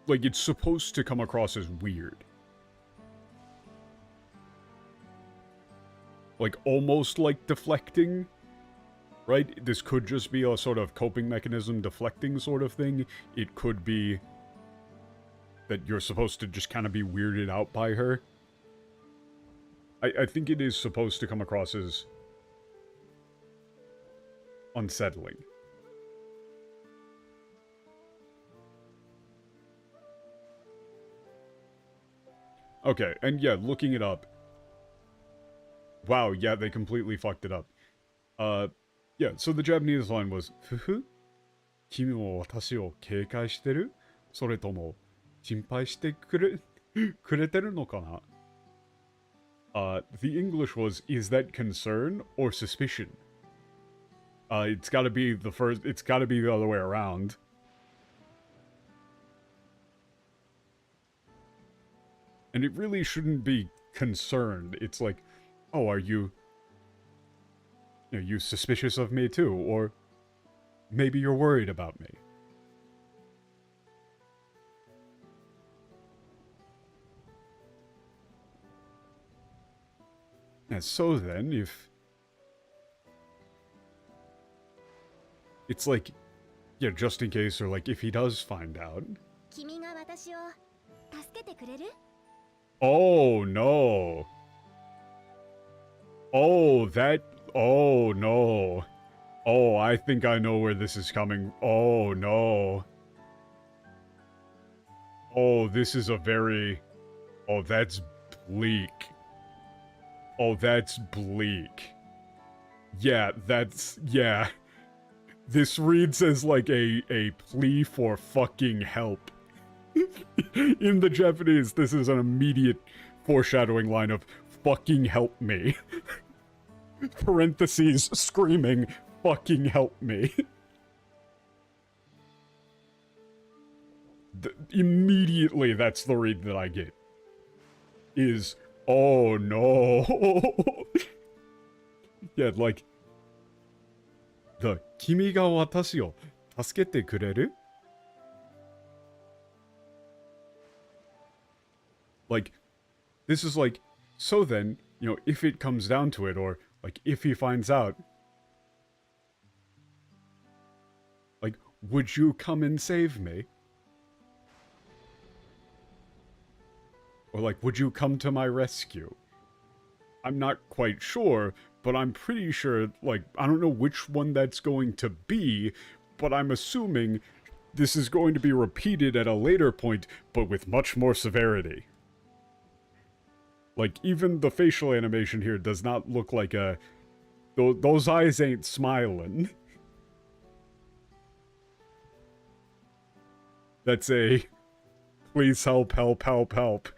Like, it's supposed to come across as weird. Like, almost like deflecting, right? This could just be a sort of coping mechanism, deflecting sort of thing. It could be that you're supposed to just kind of be weirded out by her. I think it is supposed to come across as unsettling. Okay, and yeah, looking it up. Wow, yeah, they completely fucked it up. Yeah, so the Japanese line was, Fufu? Kimi mo watashi o keikai shiteru? Sore tomo, shinpai shite kureteru no kana? The English was, is that concern or suspicion? It's gotta be the first, it's gotta be the other way around. And it really shouldn't be concerned. It's like, oh, are you suspicious of me too? Or maybe you're worried about me. And so then, if... It's like, yeah, just in case, or like, if he does find out... 君が私を助けてくれる？ Oh, no. Oh, that... Oh, no. Oh, I think I know where this is coming. Oh, no. Oh, this is a very... Oh, that's bleak. Oh, that's bleak. Yeah, that's... Yeah. This reads as like a plea for fucking help. In the Japanese, this is an immediate foreshadowing line of fucking help me. Parentheses, screaming, fucking help me. Immediately, that's the read that I get. Is, oh no. Yeah, like, the, 君が私を助けてくれる? Like, this is like, so then, you know, if it comes down to it, or, like, if he finds out, like, would you come and save me? Or, like, would you come to my rescue? I'm not quite sure, but I'm pretty sure, like, I don't know which one that's going to be, but I'm assuming this is going to be repeated at a later point, but with much more severity. Like, even the facial animation here does not look like a... Those eyes ain't smiling. That's a... Please help, help, help, help.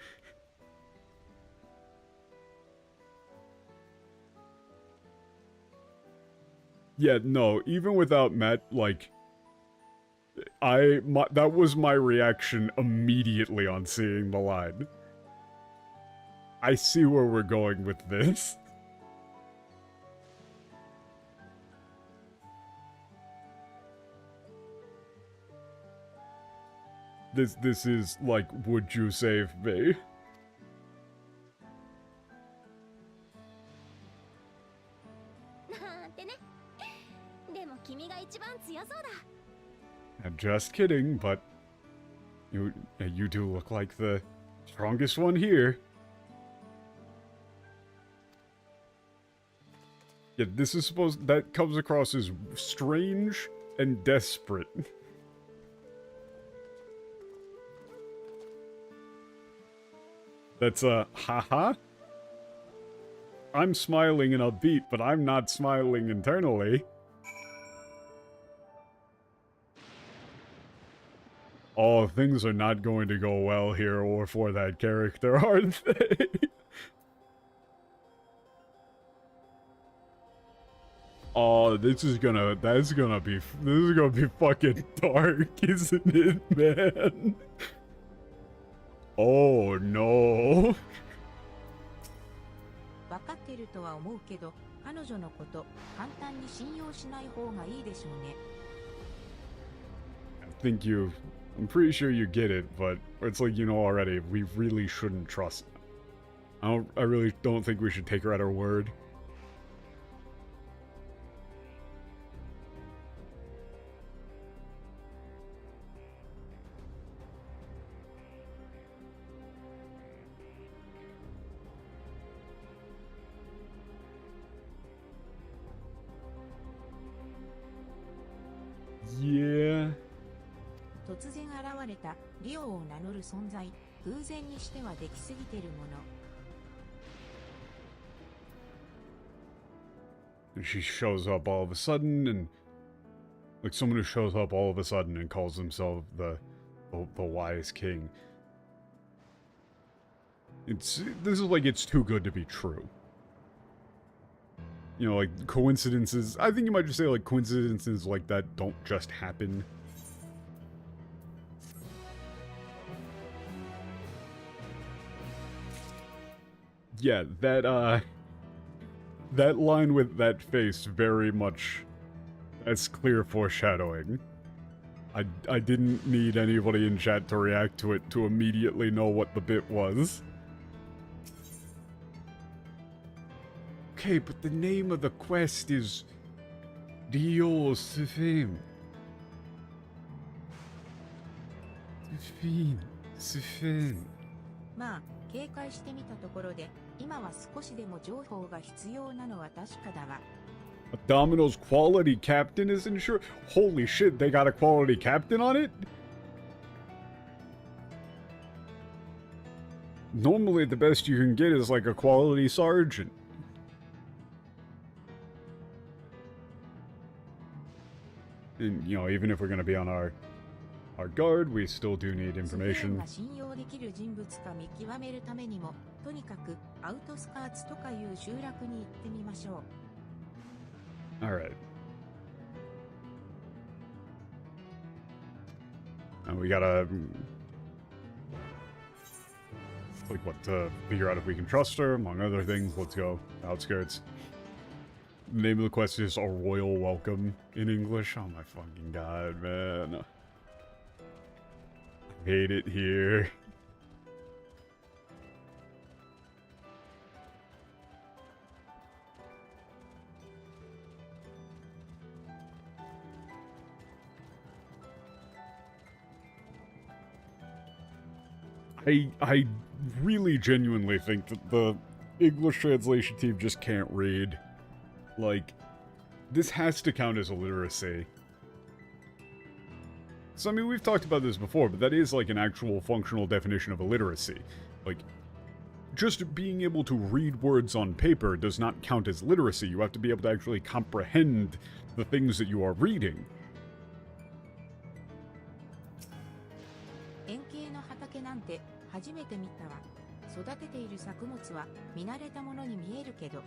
Yeah, no, even without Matt, like... that was my reaction immediately on seeing the line. I see where we're going with this. This is like, would you save me? Just kidding, but you do look like the strongest one here. Yeah, this is that comes across as strange and desperate. That's a haha. I'm smiling and upbeat, but I'm not smiling internally. Oh, things are not going to go well here or for that character, aren't they? Oh, this is gonna be fucking dark, isn't it, man? Oh no. 分かってるとは思うけど、彼女のこと簡単に信用しない方がいいでしょうね。I'm pretty sure you get it, but it's like you know already, we really shouldn't trust. I really don't think we should take her at her word. Yeah. 突然現れたリオを名乗る存在、偶然にしてはできすぎてるもの。And she shows up all of a sudden, and like someone who shows up all of a sudden and calls himself the wise king. This is like it's too good to be true. You know, like coincidences. I think you might just say like coincidences like that don't just happen. Yeah, that line with that face very much, that's clear foreshadowing. I didn't need anybody in chat to react to it to immediately know what the bit was. Okay, but the name of the quest is Dio Sufim. Sufin. まあ、警戒してみたところで、今は少しでも情報が必要なのは確かだわ。Domino's quality captain is insured? Holy shit, they got a quality captain on it? Normally the best you can get is like a quality sergeant. And, you know, even if we're going to be on our guard, we still do need information. 信用できる人物か見極めるためにも、とにかくアウトスカーツとかいう集落に行ってみましょう。Alright. And we gotta... like, what, to figure out if we can trust her, among other things. Let's go. Outskirts. The name of the quest is A Royal Welcome in English. Oh my fucking god, man. I hate it here. I really genuinely think that the English translation team just can't read. Like, this has to count as illiteracy. So, I mean, we've talked about this before, but that is like an actual functional definition of illiteracy. Like, just being able to read words on paper does not count as literacy. You have to be able to actually comprehend the things that you are reading. 円形の畑なんて初めて見たわ。育てている作物は見慣れたものに見えるけど。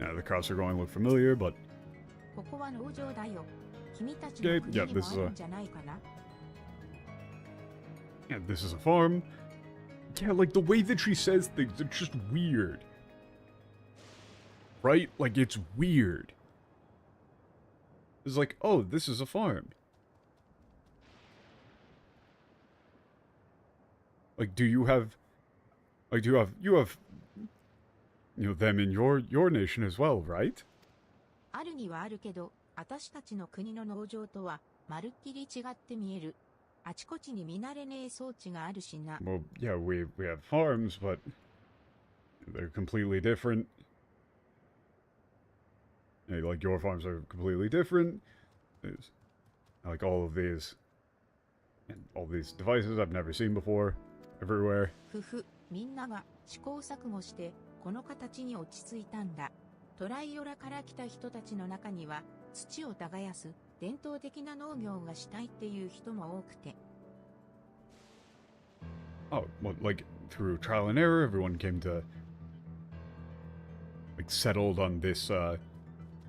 Yeah, the crops are going to look familiar, but... ここは農場だよ。君たちの国にもあるんじゃないかな。Yeah, this is a farm. Yeah, like, the way that she says things, it's just weird. Right? Like, it's weird. It's like, oh, this is a farm. Like, do you have... Like, you have, you know, them in your nation as well, right? あるにはあるけど、私たちの国の農場とはまるっきり違って見える。あちこちに見慣れねえ装置があるしな。Well, yeah, we have farms, but they're completely different. Yeah, like, your farms are completely different. There's, like, all of these, and all these devices I've never seen before, everywhere. ふふ、みんなが試行錯誤してこの形に落ち着いたんだ。トライオラから来た人たちの中には土を耕す伝統的な農業がしたいっていう人も多くて。Oh, well, like, through trial and error, everyone came to, like, settled on this,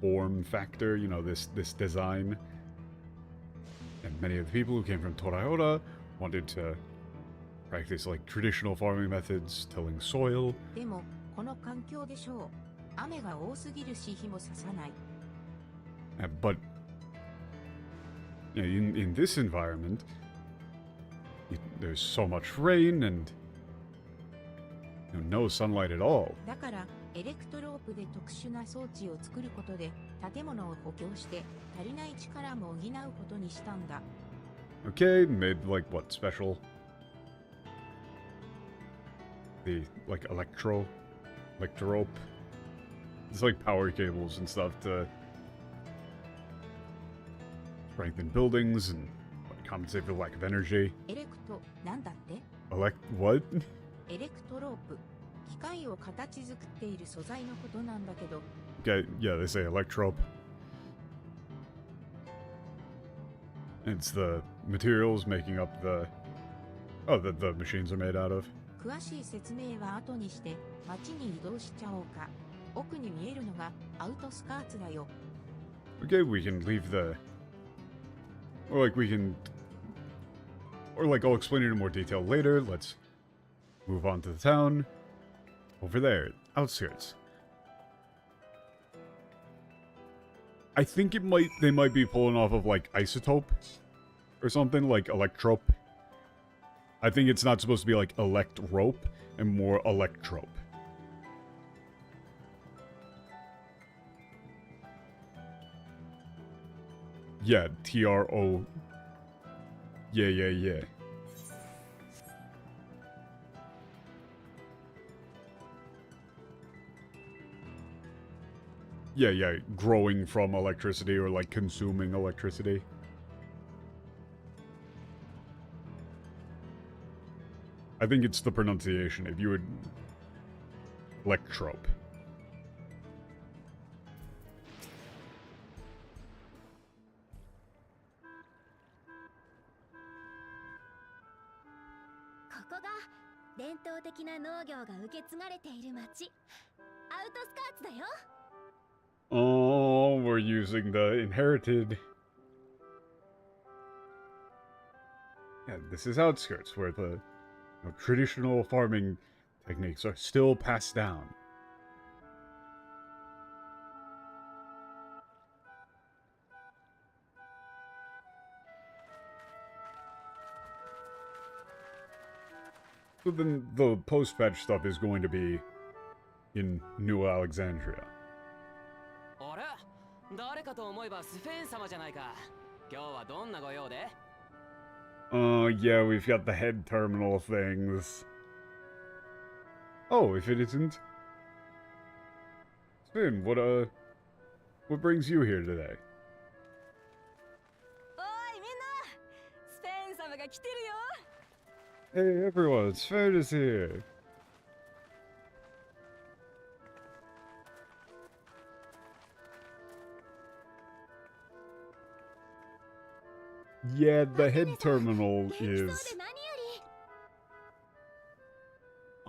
form factor, you know, this design. And many of the people who came from Toraiora wanted to practice, like, traditional farming methods, tilling soil. でも、この環境でしょう。雨が多すぎるし日も差さない。But you know, in this environment, there's so much rain and you know, no sunlight at all. だから、エレクトロープで特殊な装置を作ることで建物を補強して足りない力も補うことにしたんだ。Okay, made like what, special? The like electrope. It's like power cables and stuff to strengthen buildings and compensate for the lack of energy. エレクト、なんだって？ What? エレクトロープ。機械を形作っている素材のことなんだけど。Okay, yeah, they say electrope. It's the materials making up the... Oh, that the machines are made out of. 詳しい説明は後にして街に移動しちゃおうか。奥に見えるのがアウトスカーツだよ。Okay, we can leave the... Or like we can... Or like I'll explain it in more detail later. Let's move on to the town. Over there, outskirts. I think they might be pulling off of like isotope or something, like electrope. I think it's not supposed to be like electrope and more electrope. Yeah, TRO. Yeah. Yeah, growing from electricity or like consuming electricity. I think it's the pronunciation. If you would... Electrope. This is 伝統的な農業が受け継がれている町、アウトスカーツだよ。Oh, we're using the inherited. Yeah, this is outskirts where the traditional farming techniques are still passed down. So then the post-patch stuff is going to be in New Alexandria. あれ誰かと思えばスフェーン様じゃないか。今日はどんなご用で Yeah, we've got the head terminal things. Oh, if it isn't... Spin, what brings you here today? おいみんなスペーン様が来てるよ Hey everyone, Spin is here! Yeah, the head terminal 元気そうで is... 何より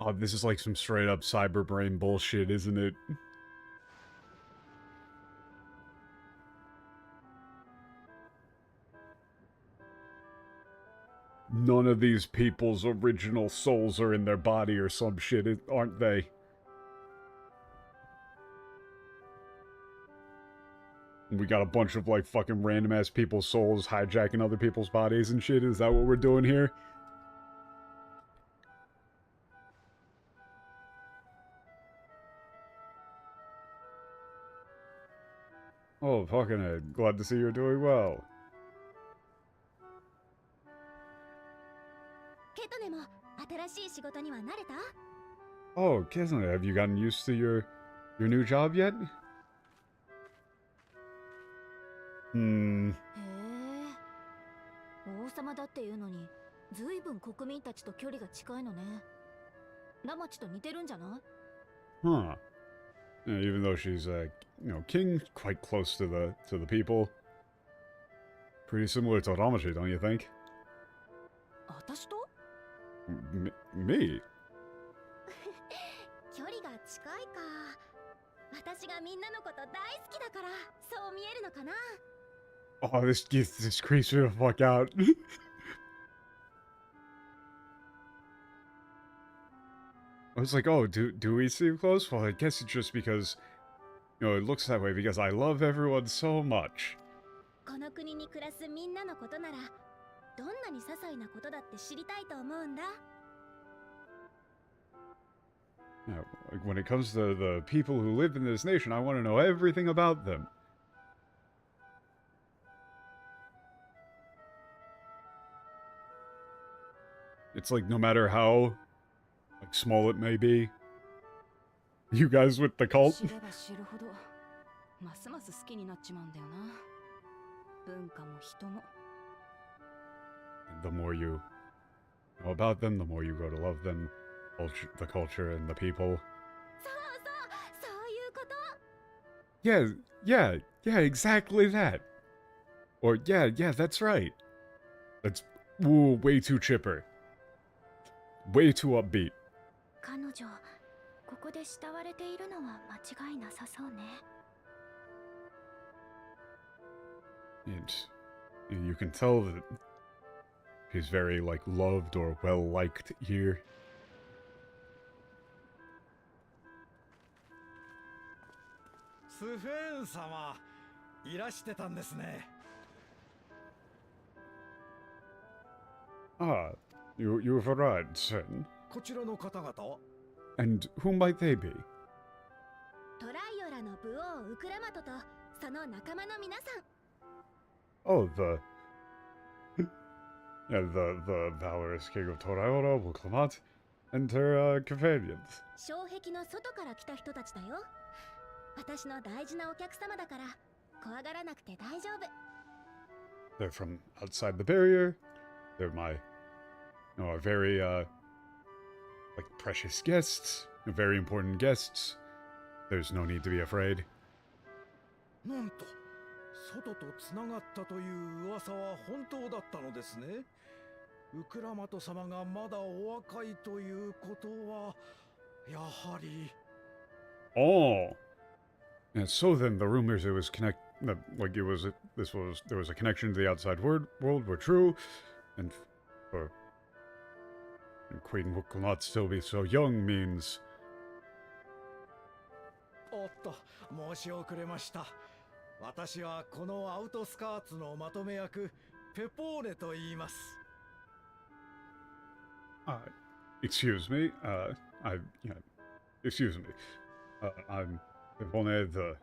Oh, this is like some straight up cyber brain bullshit, isn't it? None of these people's original souls are in their body or some shit, aren't they? We got a bunch of like fucking random ass people's souls hijacking other people's bodies and shit. Is that what we're doing here? Oh, fucking Ed. Glad to see you're doing well. ケトネも新しい仕事には慣れた Oh, Kizuna, have you gotten used to your new job yet? へえ王様だっていうのにずいぶん国民たちと距離が近いのねラマチと似てるんじゃない Huh. Yeah, even though she's king, quite close to the people. Pretty similar to Ramachi, don't you think? 私と Me? 距離が近いか私がみんなのこと大好きだからそう見えるのかな Oh, this creeps me the fuck out. I was like, oh, do we seem close? Well, I guess it's just because, it looks that way because I love everyone so much. この国に暮らすみんなのことならどんなに些細なことだって知りたいと思うんだ Yeah, like when it comes to the people who live in this nation, I want to know everything about them. It's like no matter how small it may be. You guys with the cult? 知れば知るほどますます好きになっちまうんだよな文化も人も The more you know about them, the more you grow to love them, the culture and the people. そういうこと Yeah, exactly that. Or yeah, that's right. That's way too chipper. Way too upbeat. 彼女ここで慕われているのは間違いなさそうね And you can tell that he's very loved or well liked here. スフェーン様いらしてたんですね Ah, you've arrived, son. こちらの方々は And who might they be? トライオラの武王ウクラマトとその仲間の皆さん Oh, the valorous king of Toraora, Wuklamat, and her companions. 障壁の外から来た人たちだよ私の大事なお客様だから怖がらなくて大丈夫 They're from outside the barrier. They're my, very, precious guests. Very important guests. There's no need to be afraid. なんと外とつながったという噂は本当だったのですねウクラマト様がまだお若いということはやはり Oh. And so then the rumors it was there was a connection to the outside world were true, and Queen will not still be so young means. おっと、申し遅れました。私はこのアウトスカーツのまとめ役、ペポーネと言います。Excuse me, excuse me. I'm Pepone the...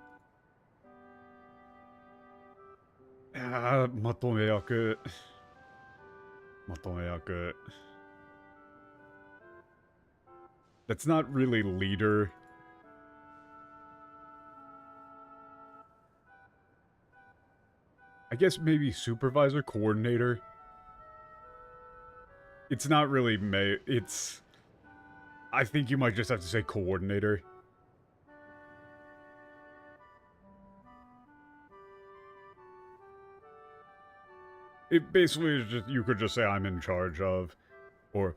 まとめ役... まとめ役... That's not really leader. I guess maybe supervisor, coordinator. It's not really it's... I think you might just have to say coordinator. It basically is just, you could just say I'm in charge of, or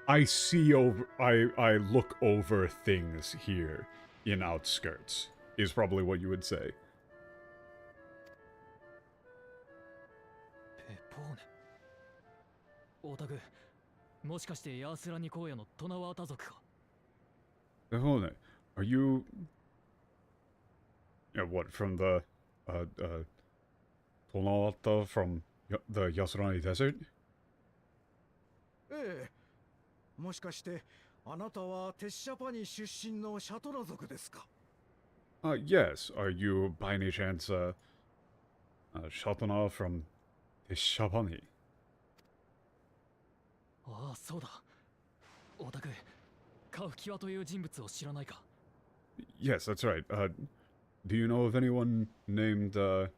I see over, I look over things here in outskirts, is probably what you would say. ペポーネ。オタク、もしかしてヤスラニ荒野のトナワータ族か。Pepone, are you... Yeah, what, from the, Tonawata from the Yasurani Desert? ええ。もしかしてあなたはテッシャパニ出身のシャトラ族ですか？ Yes. Are you by any chance, Shatana from Teshapani? ああ、そうだ。オタク、カフキワという人物を知らないか？ Yes, that's right. Do you know of anyone named, you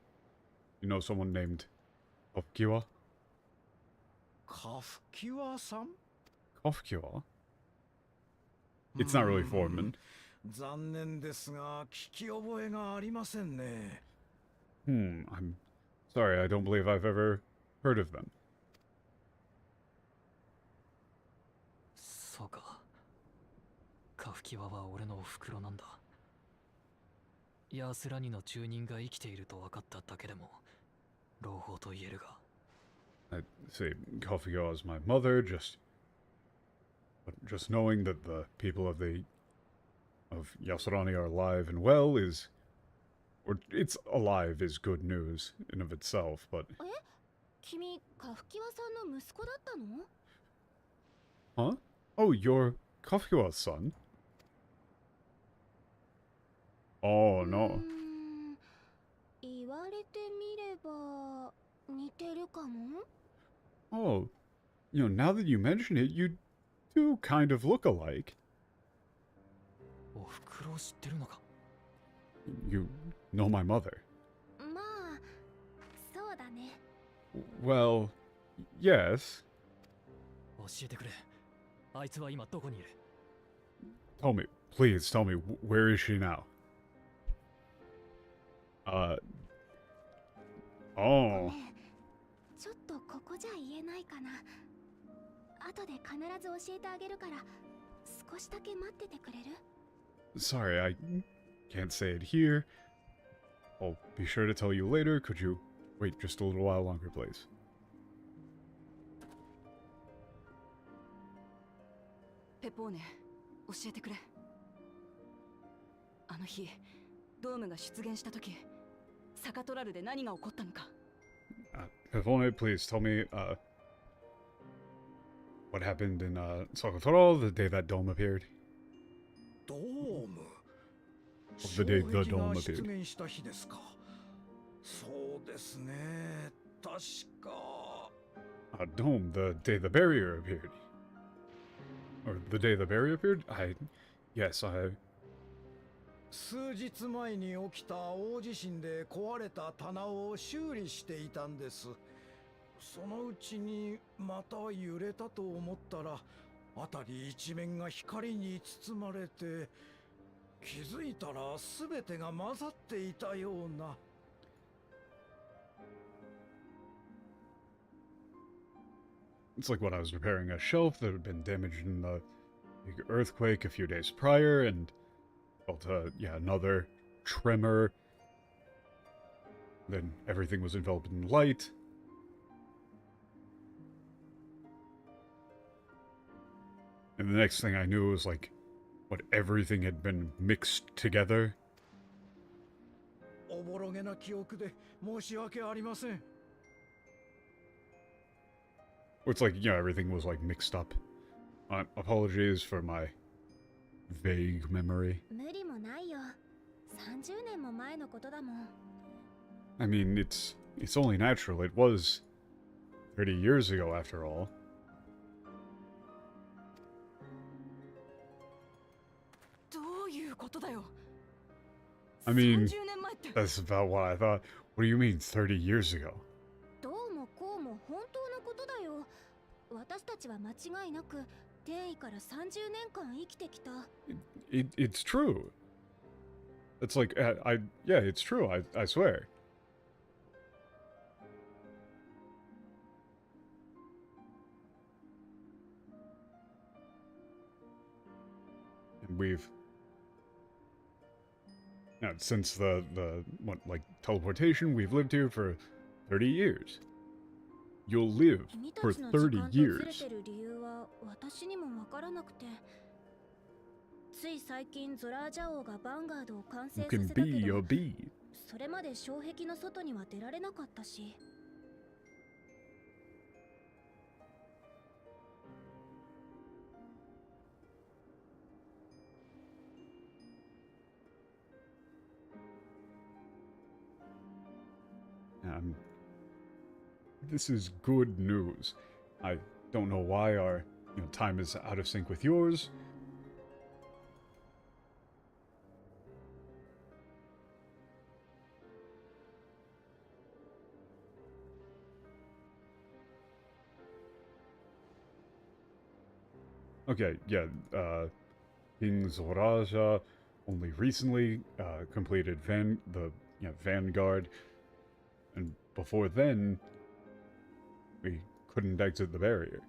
know someone named Kofkiwa? カフキワさん？ Kofkiwa? It's not really Foreman. 残念ですが聞き覚えがありませんね。I'm sorry, I don't believe I've ever heard of them. そうか。カフキワは俺のお袋なんだ。ヤスラニの住人が生きていると分かっただけでも朗報と言えるが。I'd say Kofkiwa is my mother, just knowing that the people of Yasurani are alive and well is, or it's alive is good news in of itself, but... え？君、カフキワさんの息子だったの？ Huh? Oh, you're Kofkiwa's son? Oh, no. 言われてみれば似てるかも。 Oh, you know, now that you mention it, you do kind of look alike. お袋を知ってるのか？ You know my mother. まあ、そうだね。 Well, yes. 教えてくれ。あいつは今どこにいる？ Tell me, please tell me, where is she now? Oh. ごめん。ちょっとここじゃ言えないかな。後で必ず教えてあげるから、少しだけ待っててくれる？ Sorry, I can't say it here. I'll be sure to tell you later. Could you wait just a little while longer, please? ペポーネ、教えてくれ。あの日、ドームが出現した時、サカトラルで何が起こったのか。Pevone, please tell me, what happened in, Sakatoro the day that dome appeared? ドーム。 The day the dome 出 appeared. 現した日ですか。そうですね。確か。Dome, the day the barrier appeared. Or the day the barrier appeared? Yes, 数日前に起きた大地震で壊れた棚を修理していたんです。そのうちにまた揺れたと思ったら、辺り一面が光に包まれて、気づいたら全てが混ざっていたような。it's like when I was repairing a shelf that had been damaged in the earthquake a few days prior, and felt, yeah, another tremor. Then everything was enveloped in light. And the next thing I knew was like, what, everything had been mixed together. おぼろげな記憶で申し訳ありません。 It's like, everything was like mixed up. Apologies for my vague memory. 無理もないよ。30年も前のことだもん。 I mean, it's only natural. It was 30 years ago, after all. どういうことだよ。 I mean, 30年前って。 that's about what I thought. What do you mean, 30 years ago? どうもこうも本当のことだよ。私たちは間違いなく転移から30年間生きてきた。It's true. It's like, yeah, it's true, I swear. And we've... Now, since the what, like, teleportation, we've lived here for 30 years. You'll live 君た for ちの時間とずれ 30 years. てる理由は私にもわからなくて。つい最近ゾラージャ王がヴァンガードを完成 You させ can たけ be ど、 your bee. それまで障壁の外には出られなかったし。 This is good news. I don't know why our time is out of sync with yours. Okay, yeah, King Zoraja only recently completed Vanguard, and before then, we couldn't exit the barrier.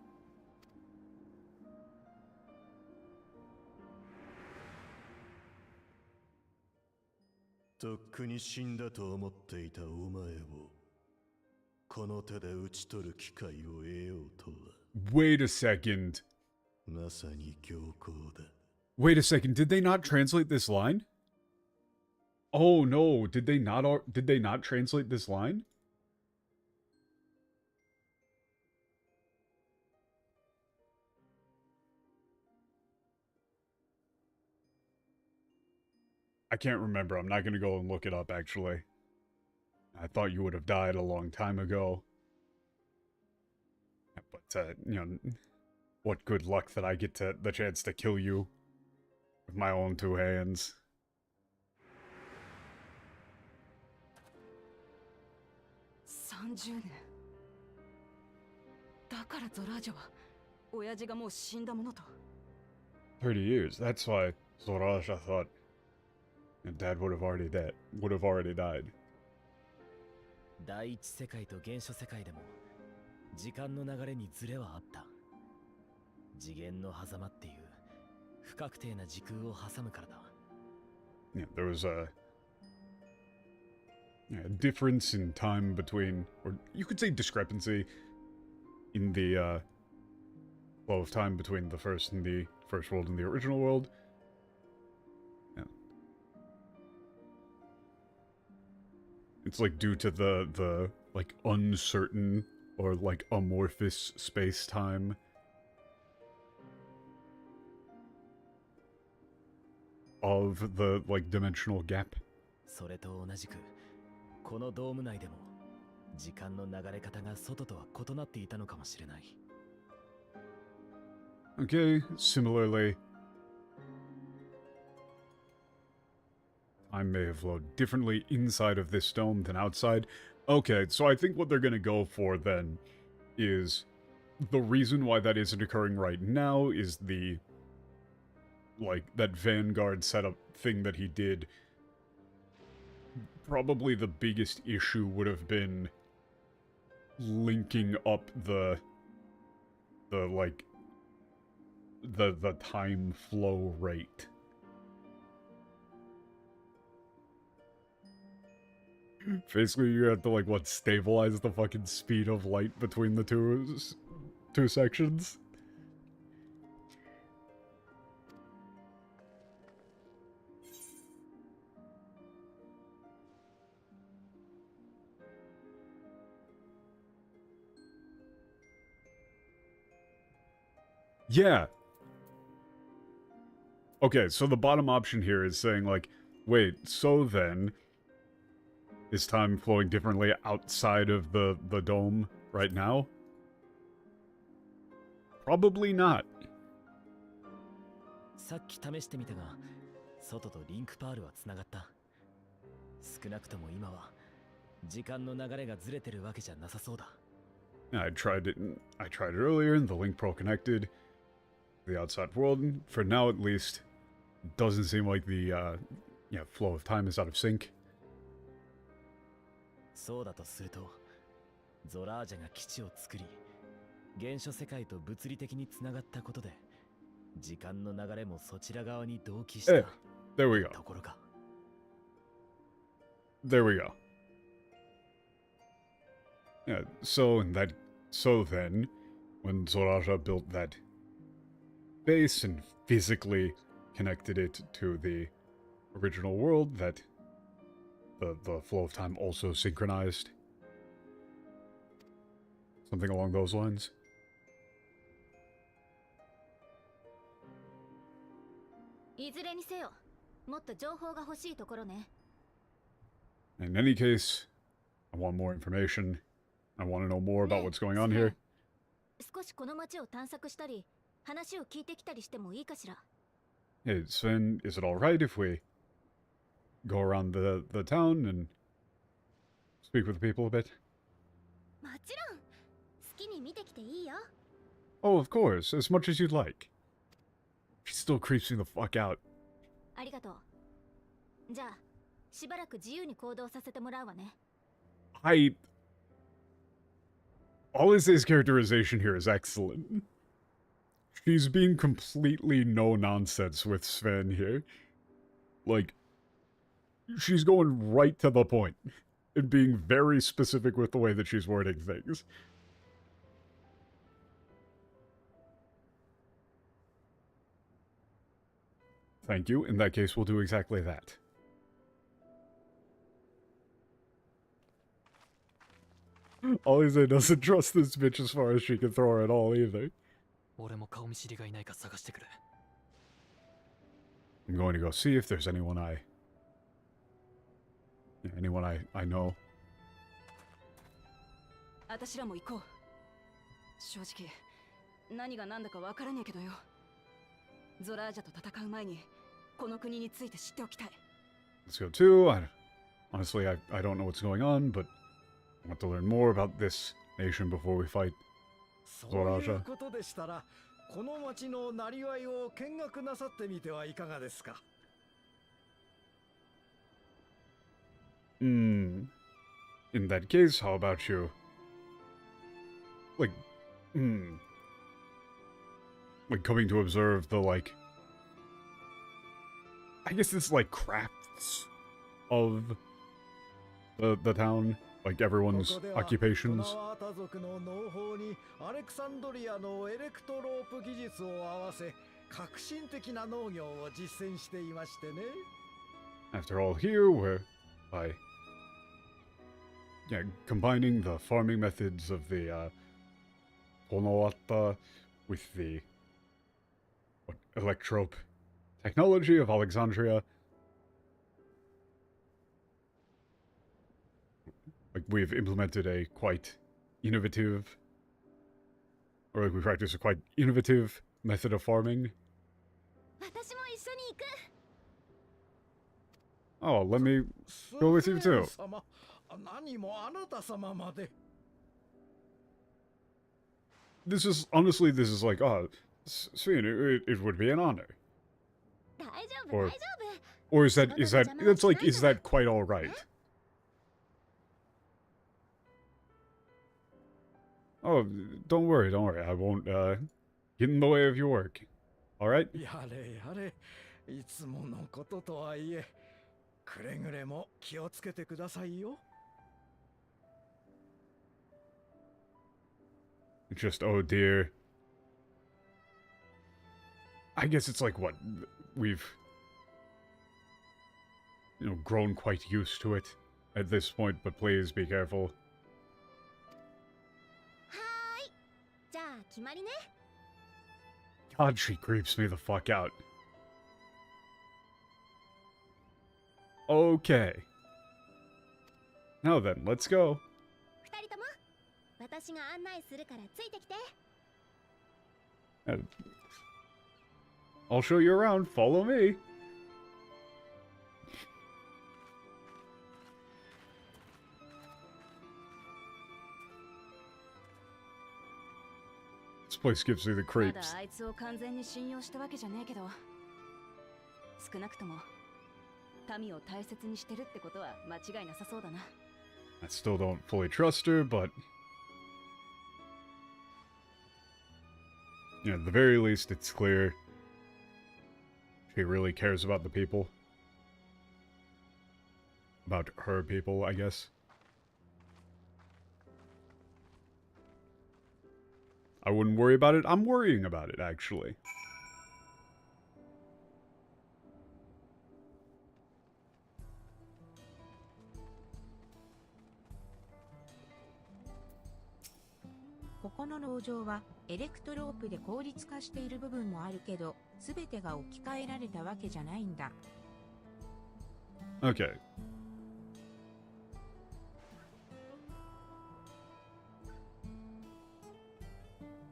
Wait a second. Wait a second, did they not translate this line? Oh no, did they not translate this line? I can't remember. I'm not gonna go and look it up, actually. I thought you would have died a long time ago. But, what good luck that I get the chance to kill you with my own two hands. 30年。だからゾラージャは親父がもう死んだものと。30 years. That's why Zoraja thought Dad would have already died. 第一世界と原初世界でも時間の流れにズレはあった。次元の狭間っていう不確定な時空を挟むからだ。Yeah, there was a difference in time between, or you could say discrepancy in the flow of time between the first world and the original world. Yeah. It's like due to the like uncertain or like amorphous space-time. Of the like dimensional gap. それと同じくこのドーム内でも時間の流れ方が外とは異なっていたのかもしれない。Okay, similarly, time may have flowed differently inside of this dome than outside. Okay, so I think what they're gonna go for then is the reason why that isn't occurring right now is the like that Vanguard setup thing that he did. Probably the biggest issue would have been linking up the time flow rate. Basically, you have to, like, what, stabilize the fucking speed of light between the two sections? Yeah. Okay, so the bottom option here is saying, like, wait, so then, is time flowing differently outside of the dome right now? Probably not. さっき試してみたが、外とリンクパールはつながった。少なくとも今は時間の流れがずれてるわけじゃなさそうだ。I tried it earlier, and the link pro connected the outside world. For now, at least, doesn't seem like the flow of time is out of sync. そうだとすると、ゾラージャが基地を作り、原初世界と物理的につながったことで、時間の流れもそちら側に同期した。There we go. ところか。There we go. Yeah, so then, when Zoraja built that base and physically connected it to the original world, that the flow of time also synchronized. Something along those lines. いずれにせよ、もっと情報が欲しいところね。In any case, I want more information. I want to know more about what's going on here. 少しこの街を探索したり、話を聞いてきたりしてもいいかしら。Hey, Sven, is it alright if we go around the town and speak with the people a bit? もちろん、好きに見てきていいよ。Oh, of course, as much as you'd like. She still creeps me the fuck out. ありがとう。じゃあ、しばらく自由に行動させてもらうわね。Alice's characterization here is excellent. She's being completely no nonsense with Sven here. Like, she's going right to the point and being very specific with the way that she's wording things. Thank you. In that case, we'll do exactly that. Alice doesn't trust this bitch as far as she can throw her at all either. I'm going to go see if there's anyone I know. 私らも行こう。正直、何が何だかわからねえけどよ。ゾラージャと戦う前に、この国について知っておきたい。Let's go too. Honestly, I don't know what's going on, but I want to learn more about this nation before we fight Zoraja. そういうことでしたら、この町のなりわいを見学なさってみてはいかがですか。In that case, how about you? Like coming to observe the, like, I guess it's like crafts of the town, like everyone's occupations. このアータ族の農法にアレクサンドリアのエレクトロープ技術を合わせ、革新的な農業を実践していましてね。After all, here we're combining the farming methods of the Ponoata with the electrope technology of Alexandria. Like, we've implemented a quite innovative, or like we practice a quite innovative method of farming. 私も一緒に行く。Oh, let me go with you too. 様、何もあなた様まで。This is like, Sven, it would be an honor. 大丈夫、大丈夫。 Or is that quite alright? Oh, don't worry. I won't, get in the way of your work. Alright? やれやれ、いつものこととはいえ、くれぐれも気をつけてくださいよ。Just, oh dear. I guess it's like what? We've, grown quite used to it at this point, but please be careful. はーい。じゃあ決まりね。 God, she creeps me the fuck out. Okay. Now then, let's go. 二人とも私が案内するからついてきて。 I'll show you around. Follow me. This place gives me the まだ creeps. あいつを完全に信用したわけじゃねえけど、少なくとも民を大切にしてるってことは間違いなさそうだな。 I still don't fully trust her, but at the very least, it's clear she really cares about the people. About her people, I guess. I wouldn't worry about it. I'm worrying about it, actually.ここの農場はエレクトロープで効率化している部分もあるけど、すべてが置き換えられたわけじゃないんだ。Okay.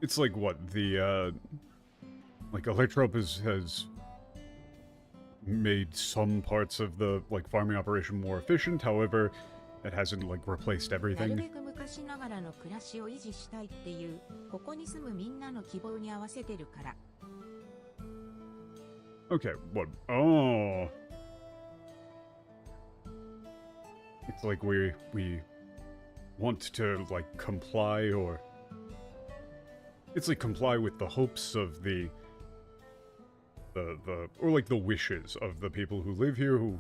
It's like what the like Electrope has made some parts of the like farming operation more efficient. However, it hasn't like replaced なるべ everything. く昔ながらの暮らしを維持したいっていう、ここに住むみんなの希望に合わせてるから。Okay, what? Oh, it's like we want to like comply, or it's like comply with the hopes of the or like the wishes of the people who live here, who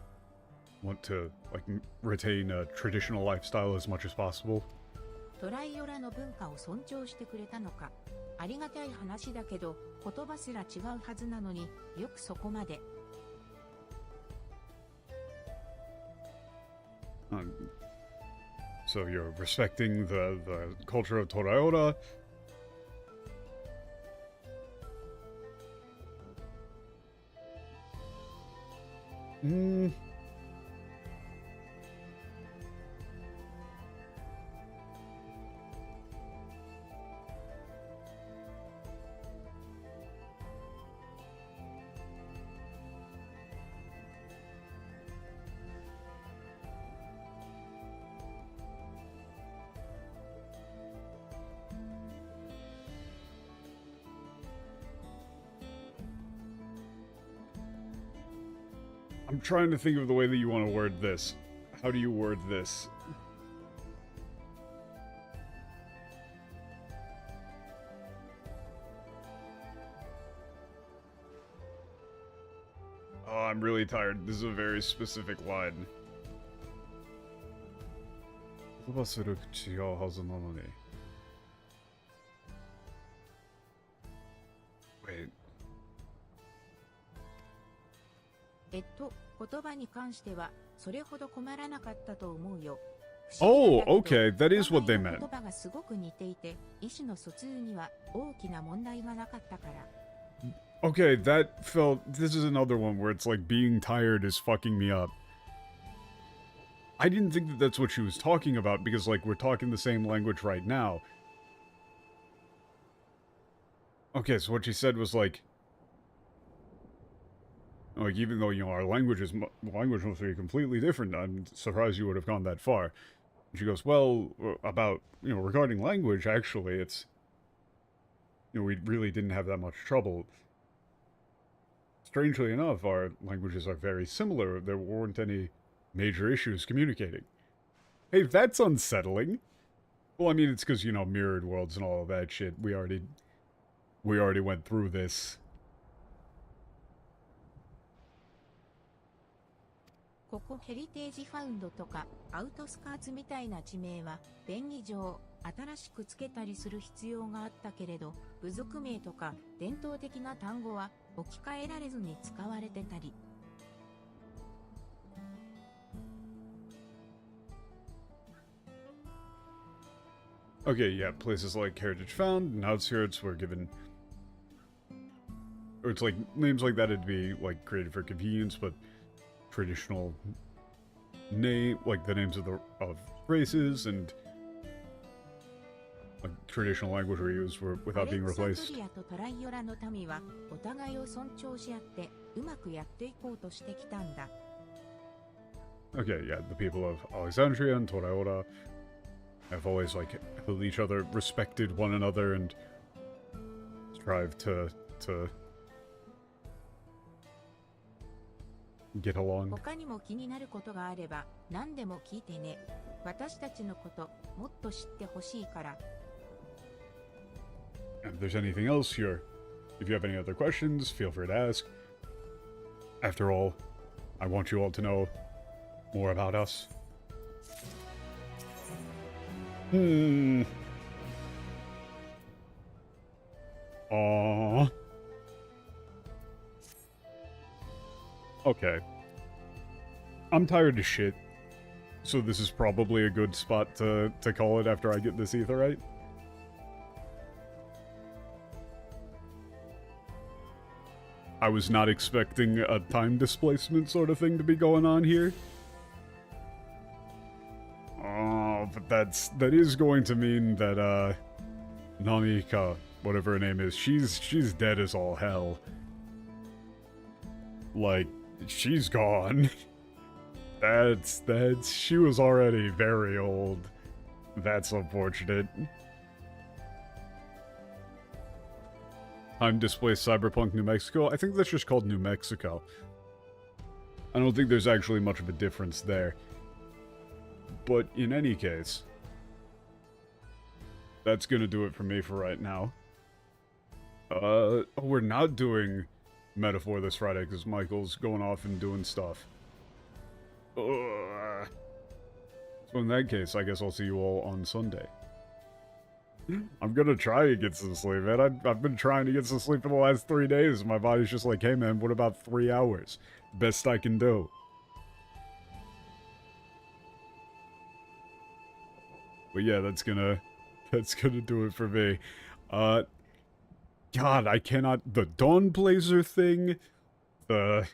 want to like retain a traditional lifestyle as much as possible. トライオラの文化を尊重してくれたのか。ありがたい話だけど、言葉すら違うはずなのによくそこまで。So you're respecting the culture of Toraiora. I'm trying to think of the way that you want to word this. How do you word this? Oh, I'm really tired. This is a very specific line. Wait. 言葉に関してはそれほど困らなかったと思うよ。 Oh, okay, that is what they meant. 言葉がすごく似ていて、意思の疎通には大きな問題がなかったから。 Okay, that felt... This is another one where it's like being tired is fucking me up. I didn't think that that's what she was talking about because, like, we're talking the same language right now. Okay, so what she said was like... Like, even though, our language must be completely different, I'm surprised you would have gone that far. And she goes, well, about, regarding language, actually, it's... we really didn't have that much trouble. Strangely enough, our languages are very similar. There weren't any major issues communicating. Hey, that's unsettling. Well, I mean, it's because, mirrored worlds and all of that shit. We already went through this. ここヘリテージファウンドとかアウトスカーツみたいな地名は便宜上新しくつけたりする必要があったけれど、部族名とか伝統的な単語は置き換えられずに使われてたり。Okay, yeah, places like Heritage Found and Outskirts were given... Or it's like, names like that would be, like, created for convenience, but traditional name, like the names of races and like traditional language were used without being replaced. とトライオラの民はお互いを尊重し合ってうまくやっていこうとしてきたんだ。Okay, yeah, the people of Alexandria and Toraora have always, like, held each other, respected one another, and strived to get along. 他にも気になることがあれば何でも聞いてね。私たちのこともっと知ってほしいから。And if there's anything else here, if you have any other questions, feel free to ask. After all, I want you all to know more about us. Aww. Okay. I'm tired of shit. So this is probably a good spot to call it after I get this aetheryte. I was not expecting a time displacement sort of thing to be going on here. Oh, but that is going to mean that Namika, whatever her name is, she's dead as all hell. Like, she's gone. That's she was already very old. That's unfortunate. Time displaced Cyberpunk New Mexico. I think that's just called New Mexico. I don't think there's actually much of a difference there. But in any case, that's gonna do it for me for right now. We're not doing Metaphor this Friday because Michael's going off and doing stuff. So in that case, I guess I'll see you all on Sunday. I'm gonna try to get some sleep, man. I've been trying to get some sleep for the last 3 days. My body's just like, hey man, what about 3 hours? Best I can do. But yeah, that's gonna do it for me. God, I cannot... The Dawn Blazer thing, the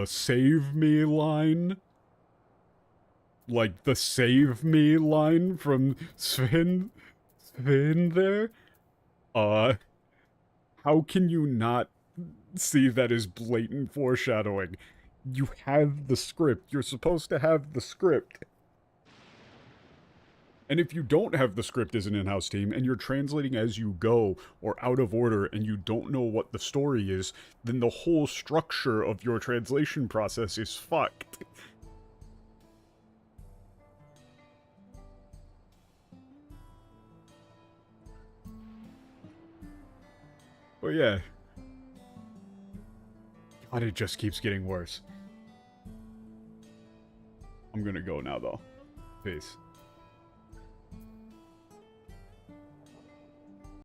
save me line, like the save me line from Sven there, how can you not see that as blatant foreshadowing? You have the script. You're supposed to have the script. And if you don't have the script as an in-house team, and you're translating as you go, or out of order, and you don't know what the story is, then the whole structure of your translation process is fucked. But yeah. God, it just keeps getting worse. I'm gonna go now, though. Peace.